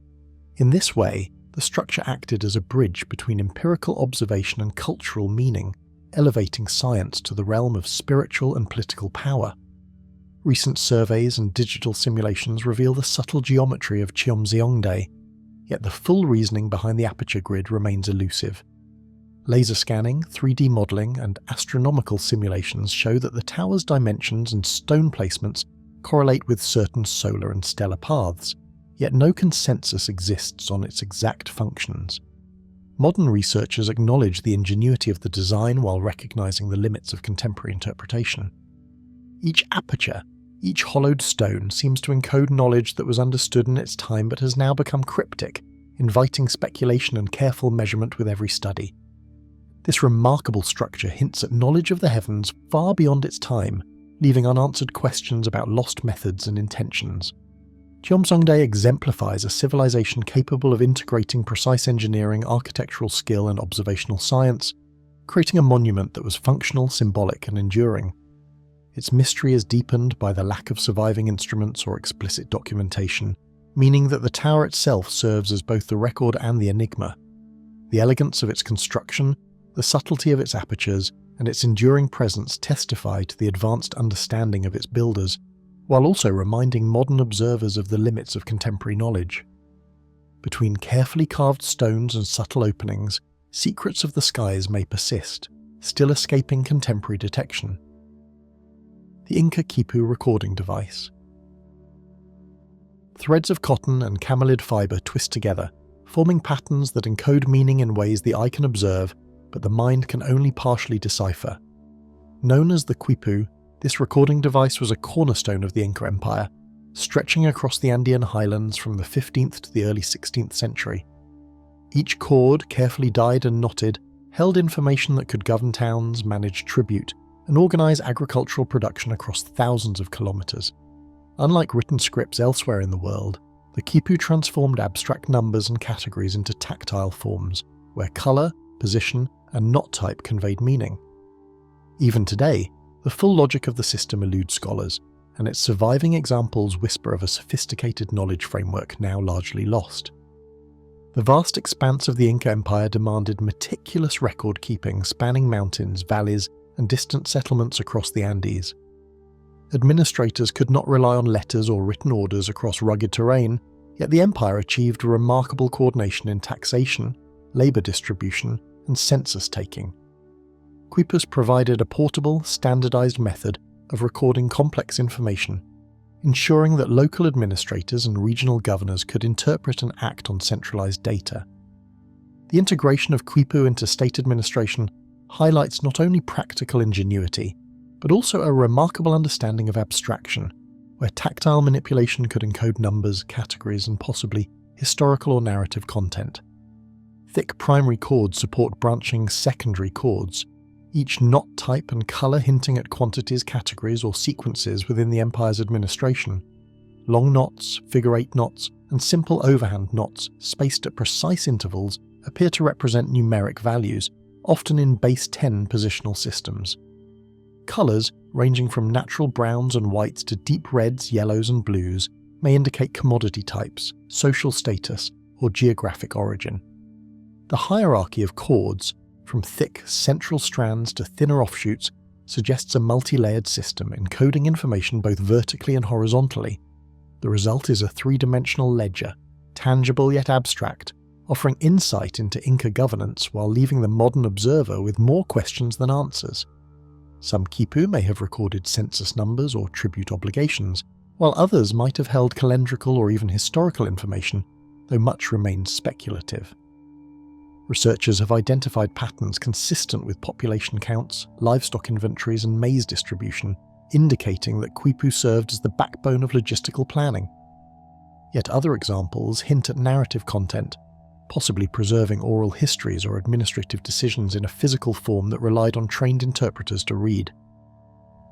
In this way, the structure acted as a bridge between empirical observation and cultural meaning, elevating science to the realm of spiritual and political power. Recent surveys and digital simulations reveal the subtle geometry of Cheomseongdae, yet the full reasoning behind the aperture grid remains elusive. Laser scanning, 3D modelling, and astronomical simulations show that the tower's dimensions and stone placements correlate with certain solar and stellar paths, yet no consensus exists on its exact functions. Modern researchers acknowledge the ingenuity of the design while recognizing the limits of contemporary interpretation. Each aperture, each hollowed stone seems to encode knowledge that was understood in its time but has now become cryptic, inviting speculation and careful measurement with every study. This remarkable structure hints at knowledge of the heavens far beyond its time, leaving unanswered questions about lost methods and intentions. Cheomseongdae exemplifies a civilization capable of integrating precise engineering, architectural skill, and observational science, creating a monument that was functional, symbolic, and enduring. Its mystery is deepened by the lack of surviving instruments or explicit documentation, meaning that the tower itself serves as both the record and the enigma. The elegance of its construction, the subtlety of its apertures, and its enduring presence testify to the advanced understanding of its builders, while also reminding modern observers of the limits of contemporary knowledge. Between carefully carved stones and subtle openings, secrets of the skies may persist, still escaping contemporary detection. The Inca Quipu recording device. Threads of cotton and camelid fibre twist together, forming patterns that encode meaning in ways the eye can observe, but the mind can only partially decipher. Known as the Quipu, this recording device was a cornerstone of the Inca Empire, stretching across the Andean highlands from the 15th to the early 16th century. Each cord, carefully dyed and knotted, held information that could govern towns, manage tribute, and organize agricultural production across thousands of kilometers. Unlike written scripts elsewhere in the world, the Quipu transformed abstract numbers and categories into tactile forms, where color, position, and knot type conveyed meaning. Even today, the full logic of the system eludes scholars, and its surviving examples whisper of a sophisticated knowledge framework now largely lost. The vast expanse of the Inca Empire demanded meticulous record-keeping spanning mountains, valleys, and distant settlements across the Andes. Administrators could not rely on letters or written orders across rugged terrain, yet the empire achieved remarkable coordination in taxation, labour distribution, and census-taking. Quipus provided a portable, standardized method of recording complex information, ensuring that local administrators and regional governors could interpret and act on centralized data. The integration of Quipu into state administration highlights not only practical ingenuity, but also a remarkable understanding of abstraction, where tactile manipulation could encode numbers, categories, and possibly historical or narrative content. Thick primary chords support branching secondary chords, each knot type and colour hinting at quantities, categories, or sequences within the empire's administration. Long knots, figure-8 knots, and simple overhand knots, spaced at precise intervals, appear to represent numeric values, often in base 10 positional systems. Colours, ranging from natural browns and whites to deep reds, yellows, and blues, may indicate commodity types, social status, or geographic origin. The hierarchy of chords, from thick central strands to thinner offshoots, suggests a multi-layered system encoding information both vertically and horizontally. The result is a three-dimensional ledger, tangible yet abstract, offering insight into Inca governance while leaving the modern observer with more questions than answers. Some quipu may have recorded census numbers or tribute obligations, while others might have held calendrical or even historical information, though much remains speculative. Researchers have identified patterns consistent with population counts, livestock inventories and maize distribution, indicating that quipu served as the backbone of logistical planning. Yet other examples hint at narrative content, possibly preserving oral histories or administrative decisions in a physical form that relied on trained interpreters to read.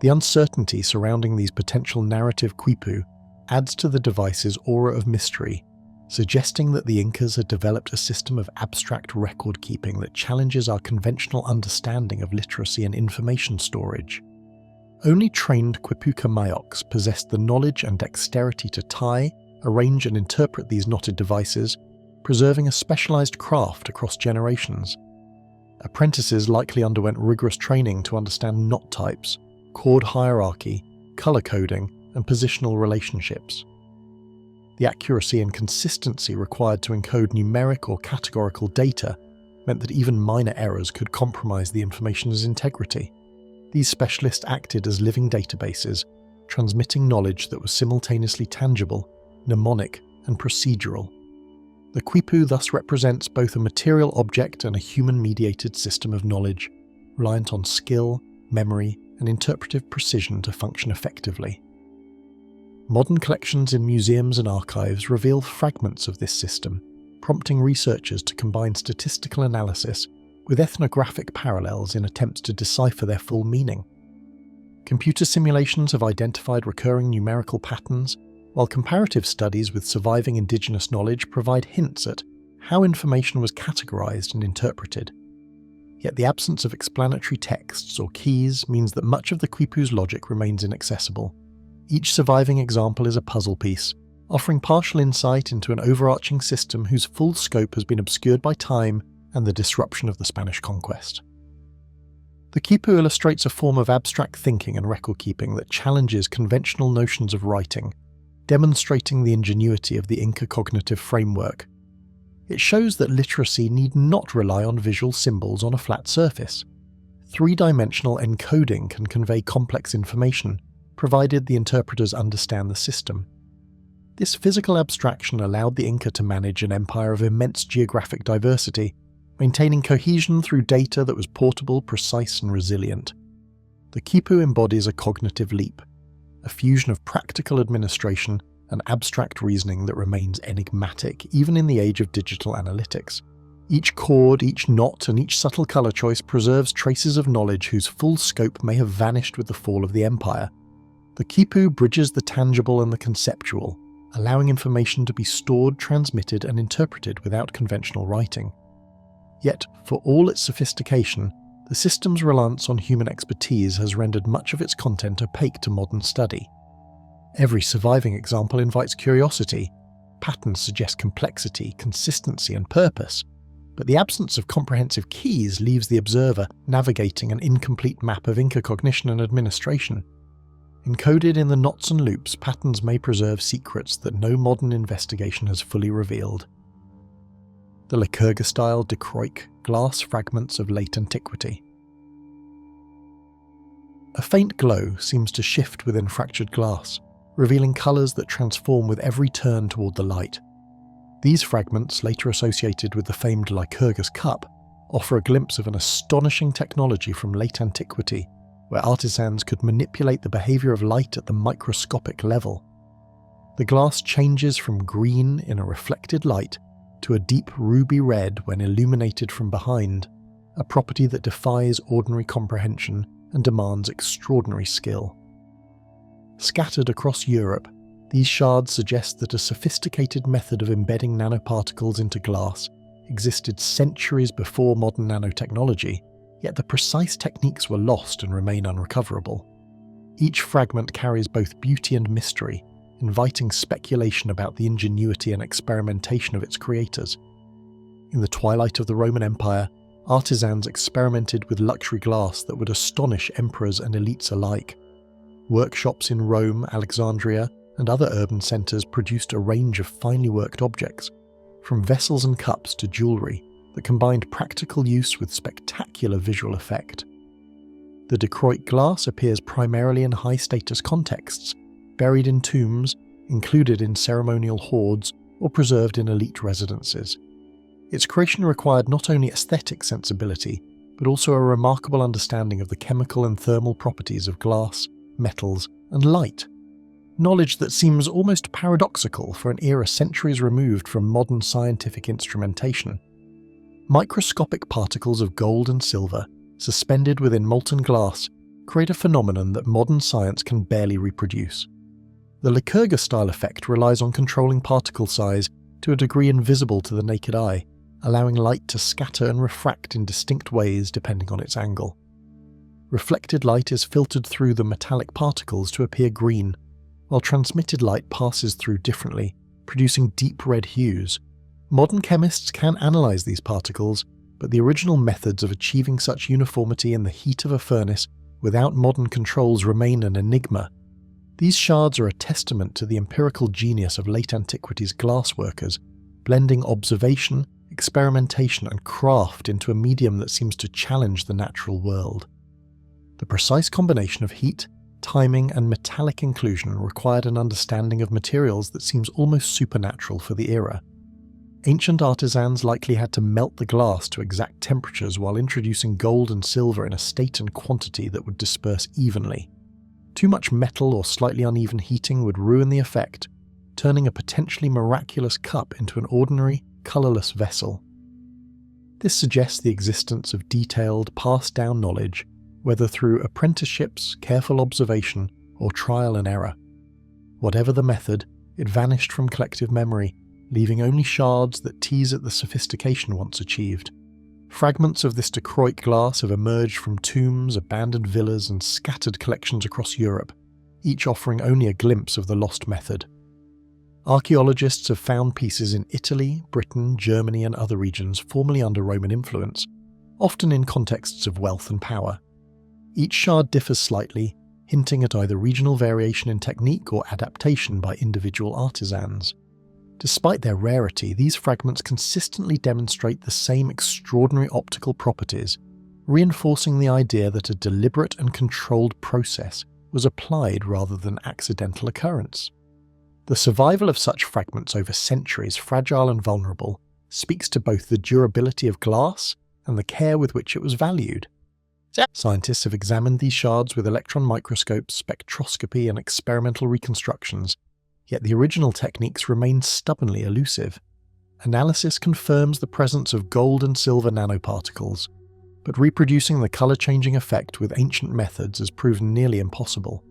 The uncertainty surrounding these potential narrative quipu adds to the device's aura of mystery, suggesting that the Incas had developed a system of abstract record-keeping that challenges our conventional understanding of literacy and information storage. Only trained quipuka mayoks possessed the knowledge and dexterity to tie, arrange and interpret these knotted devices, preserving a specialized craft across generations. Apprentices likely underwent rigorous training to understand knot types, chord hierarchy, color coding, and positional relationships. The accuracy and consistency required to encode numeric or categorical data meant that even minor errors could compromise the information's integrity. These specialists acted as living databases, transmitting knowledge that was simultaneously tangible, mnemonic, and procedural. The quipu thus represents both a material object and a human-mediated system of knowledge, reliant on skill, memory, and interpretive precision to function effectively. Modern collections in museums and archives reveal fragments of this system, prompting researchers to combine statistical analysis with ethnographic parallels in attempts to decipher their full meaning. Computer simulations have identified recurring numerical patterns, while comparative studies with surviving indigenous knowledge provide hints at how information was categorized and interpreted. Yet the absence of explanatory texts or keys means that much of the quipu's logic remains inaccessible. Each surviving example is a puzzle piece, offering partial insight into an overarching system whose full scope has been obscured by time and the disruption of the Spanish conquest. The quipu illustrates a form of abstract thinking and record-keeping that challenges conventional notions of writing, demonstrating the ingenuity of the Inca cognitive framework. It shows that literacy need not rely on visual symbols on a flat surface. Three-dimensional encoding can convey complex information, provided the interpreters understand the system. This physical abstraction allowed the Inca to manage an empire of immense geographic diversity, maintaining cohesion through data that was portable, precise, and resilient. The quipu embodies a cognitive leap, a fusion of practical administration and abstract reasoning that remains enigmatic even in the age of digital analytics. Each chord, each knot, and each subtle color choice preserves traces of knowledge whose full scope may have vanished with the fall of the empire. The quipu bridges the tangible and the conceptual, allowing information to be stored, transmitted, and interpreted without conventional writing. Yet, for all its sophistication, the system's reliance on human expertise has rendered much of its content opaque to modern study. Every surviving example invites curiosity. Patterns suggest complexity, consistency, and purpose, but the absence of comprehensive keys leaves the observer navigating an incomplete map of Inca cognition and administration. Encoded in the knots and loops, patterns may preserve secrets that no modern investigation has fully revealed. The Lycurgus-style dichroic glass fragments of late antiquity. A faint glow seems to shift within fractured glass, revealing colours that transform with every turn toward the light. These fragments, later associated with the famed Lycurgus cup, offer a glimpse of an astonishing technology from late antiquity, where artisans could manipulate the behaviour of light at the microscopic level. The glass changes from green in a reflected light to a deep ruby red when illuminated from behind, a property that defies ordinary comprehension and demands extraordinary skill. Scattered across Europe, these shards suggest that a sophisticated method of embedding nanoparticles into glass existed centuries before modern nanotechnology, yet the precise techniques were lost and remain unrecoverable. Each fragment carries both beauty and mystery, inviting speculation about the ingenuity and experimentation of its creators. In the twilight of the Roman Empire, artisans experimented with luxury glass that would astonish emperors and elites alike. Workshops in Rome, Alexandria, and other urban centres produced a range of finely worked objects, from vessels and cups to jewellery, that combined practical use with spectacular visual effect. The dichroic glass appears primarily in high-status contexts, buried in tombs, included in ceremonial hoards, or preserved in elite residences. Its creation required not only aesthetic sensibility, but also a remarkable understanding of the chemical and thermal properties of glass, metals, and light. Knowledge that seems almost paradoxical for an era centuries removed from modern scientific instrumentation. Microscopic particles of gold and silver, suspended within molten glass, create a phenomenon that modern science can barely reproduce. The Lycurgus-style effect relies on controlling particle size to a degree invisible to the naked eye, allowing light to scatter and refract in distinct ways depending on its angle. Reflected light is filtered through the metallic particles to appear green, while transmitted light passes through differently, producing deep red hues. Modern chemists can analyze these particles, but the original methods of achieving such uniformity in the heat of a furnace without modern controls remain an enigma. These shards are a testament to the empirical genius of late antiquity's glassworkers, blending observation, experimentation, and craft into a medium that seems to challenge the natural world. The precise combination of heat, timing, and metallic inclusion required an understanding of materials that seems almost supernatural for the era. Ancient artisans likely had to melt the glass to exact temperatures while introducing gold and silver in a state and quantity that would disperse evenly. Too much metal or slightly uneven heating would ruin the effect, turning a potentially miraculous cup into an ordinary, colourless vessel. This suggests the existence of detailed, passed-down knowledge, whether through apprenticeships, careful observation, or trial and error. Whatever the method, it vanished from collective memory, leaving only shards that tease at the sophistication once achieved. Fragments of this dichroic glass have emerged from tombs, abandoned villas, and scattered collections across Europe, each offering only a glimpse of the lost method. Archaeologists have found pieces in Italy, Britain, Germany, and other regions formerly under Roman influence, often in contexts of wealth and power. Each shard differs slightly, hinting at either regional variation in technique or adaptation by individual artisans. Despite their rarity, these fragments consistently demonstrate the same extraordinary optical properties, reinforcing the idea that a deliberate and controlled process was applied rather than accidental occurrence. The survival of such fragments over centuries, fragile and vulnerable, speaks to both the durability of glass and the care with which it was valued. Scientists have examined these shards with electron microscopes, spectroscopy, and experimental reconstructions, yet the original techniques remain stubbornly elusive. Analysis confirms the presence of gold and silver nanoparticles, but reproducing the colour-changing effect with ancient methods has proven nearly impossible.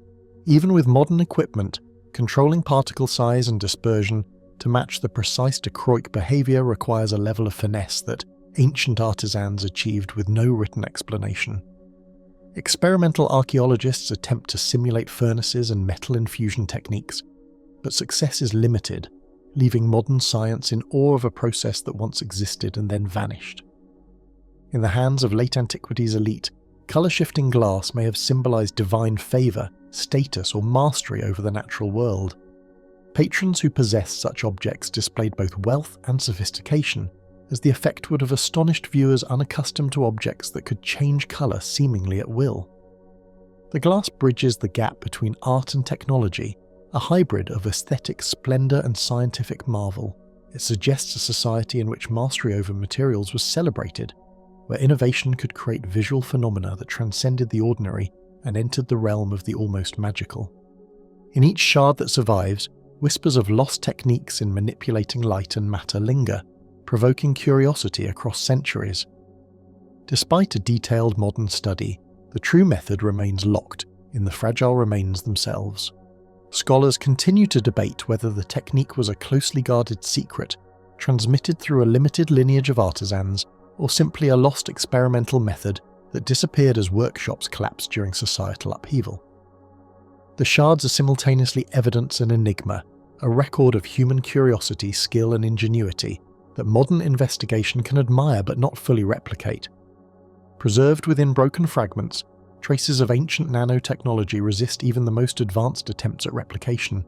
Even with modern equipment, controlling particle size and dispersion to match the precise dichroic behaviour requires a level of finesse that ancient artisans achieved with no written explanation. Experimental archaeologists attempt to simulate furnaces and metal infusion techniques, but success is limited, leaving modern science in awe of a process that once existed and then vanished. In the hands of late antiquity's elite, colour-shifting glass may have symbolised divine favour, status, or mastery over the natural world. Patrons who possessed such objects displayed both wealth and sophistication, as the effect would have astonished viewers unaccustomed to objects that could change colour seemingly at will. The glass bridges the gap between art and technology, a hybrid of aesthetic splendour and scientific marvel. It suggests a society in which mastery over materials was celebrated, where innovation could create visual phenomena that transcended the ordinary and entered the realm of the almost magical. In each shard that survives, whispers of lost techniques in manipulating light and matter linger, provoking curiosity across centuries. Despite a detailed modern study, the true method remains locked in the fragile remains themselves. Scholars continue to debate whether the technique was a closely guarded secret, transmitted through a limited lineage of artisans, or simply a lost experimental method that disappeared as workshops collapsed during societal upheaval. The shards are simultaneously evidence and enigma, a record of human curiosity, skill, and ingenuity that modern investigation can admire but not fully replicate. Preserved within broken fragments, traces of ancient nanotechnology resist even the most advanced attempts at replication.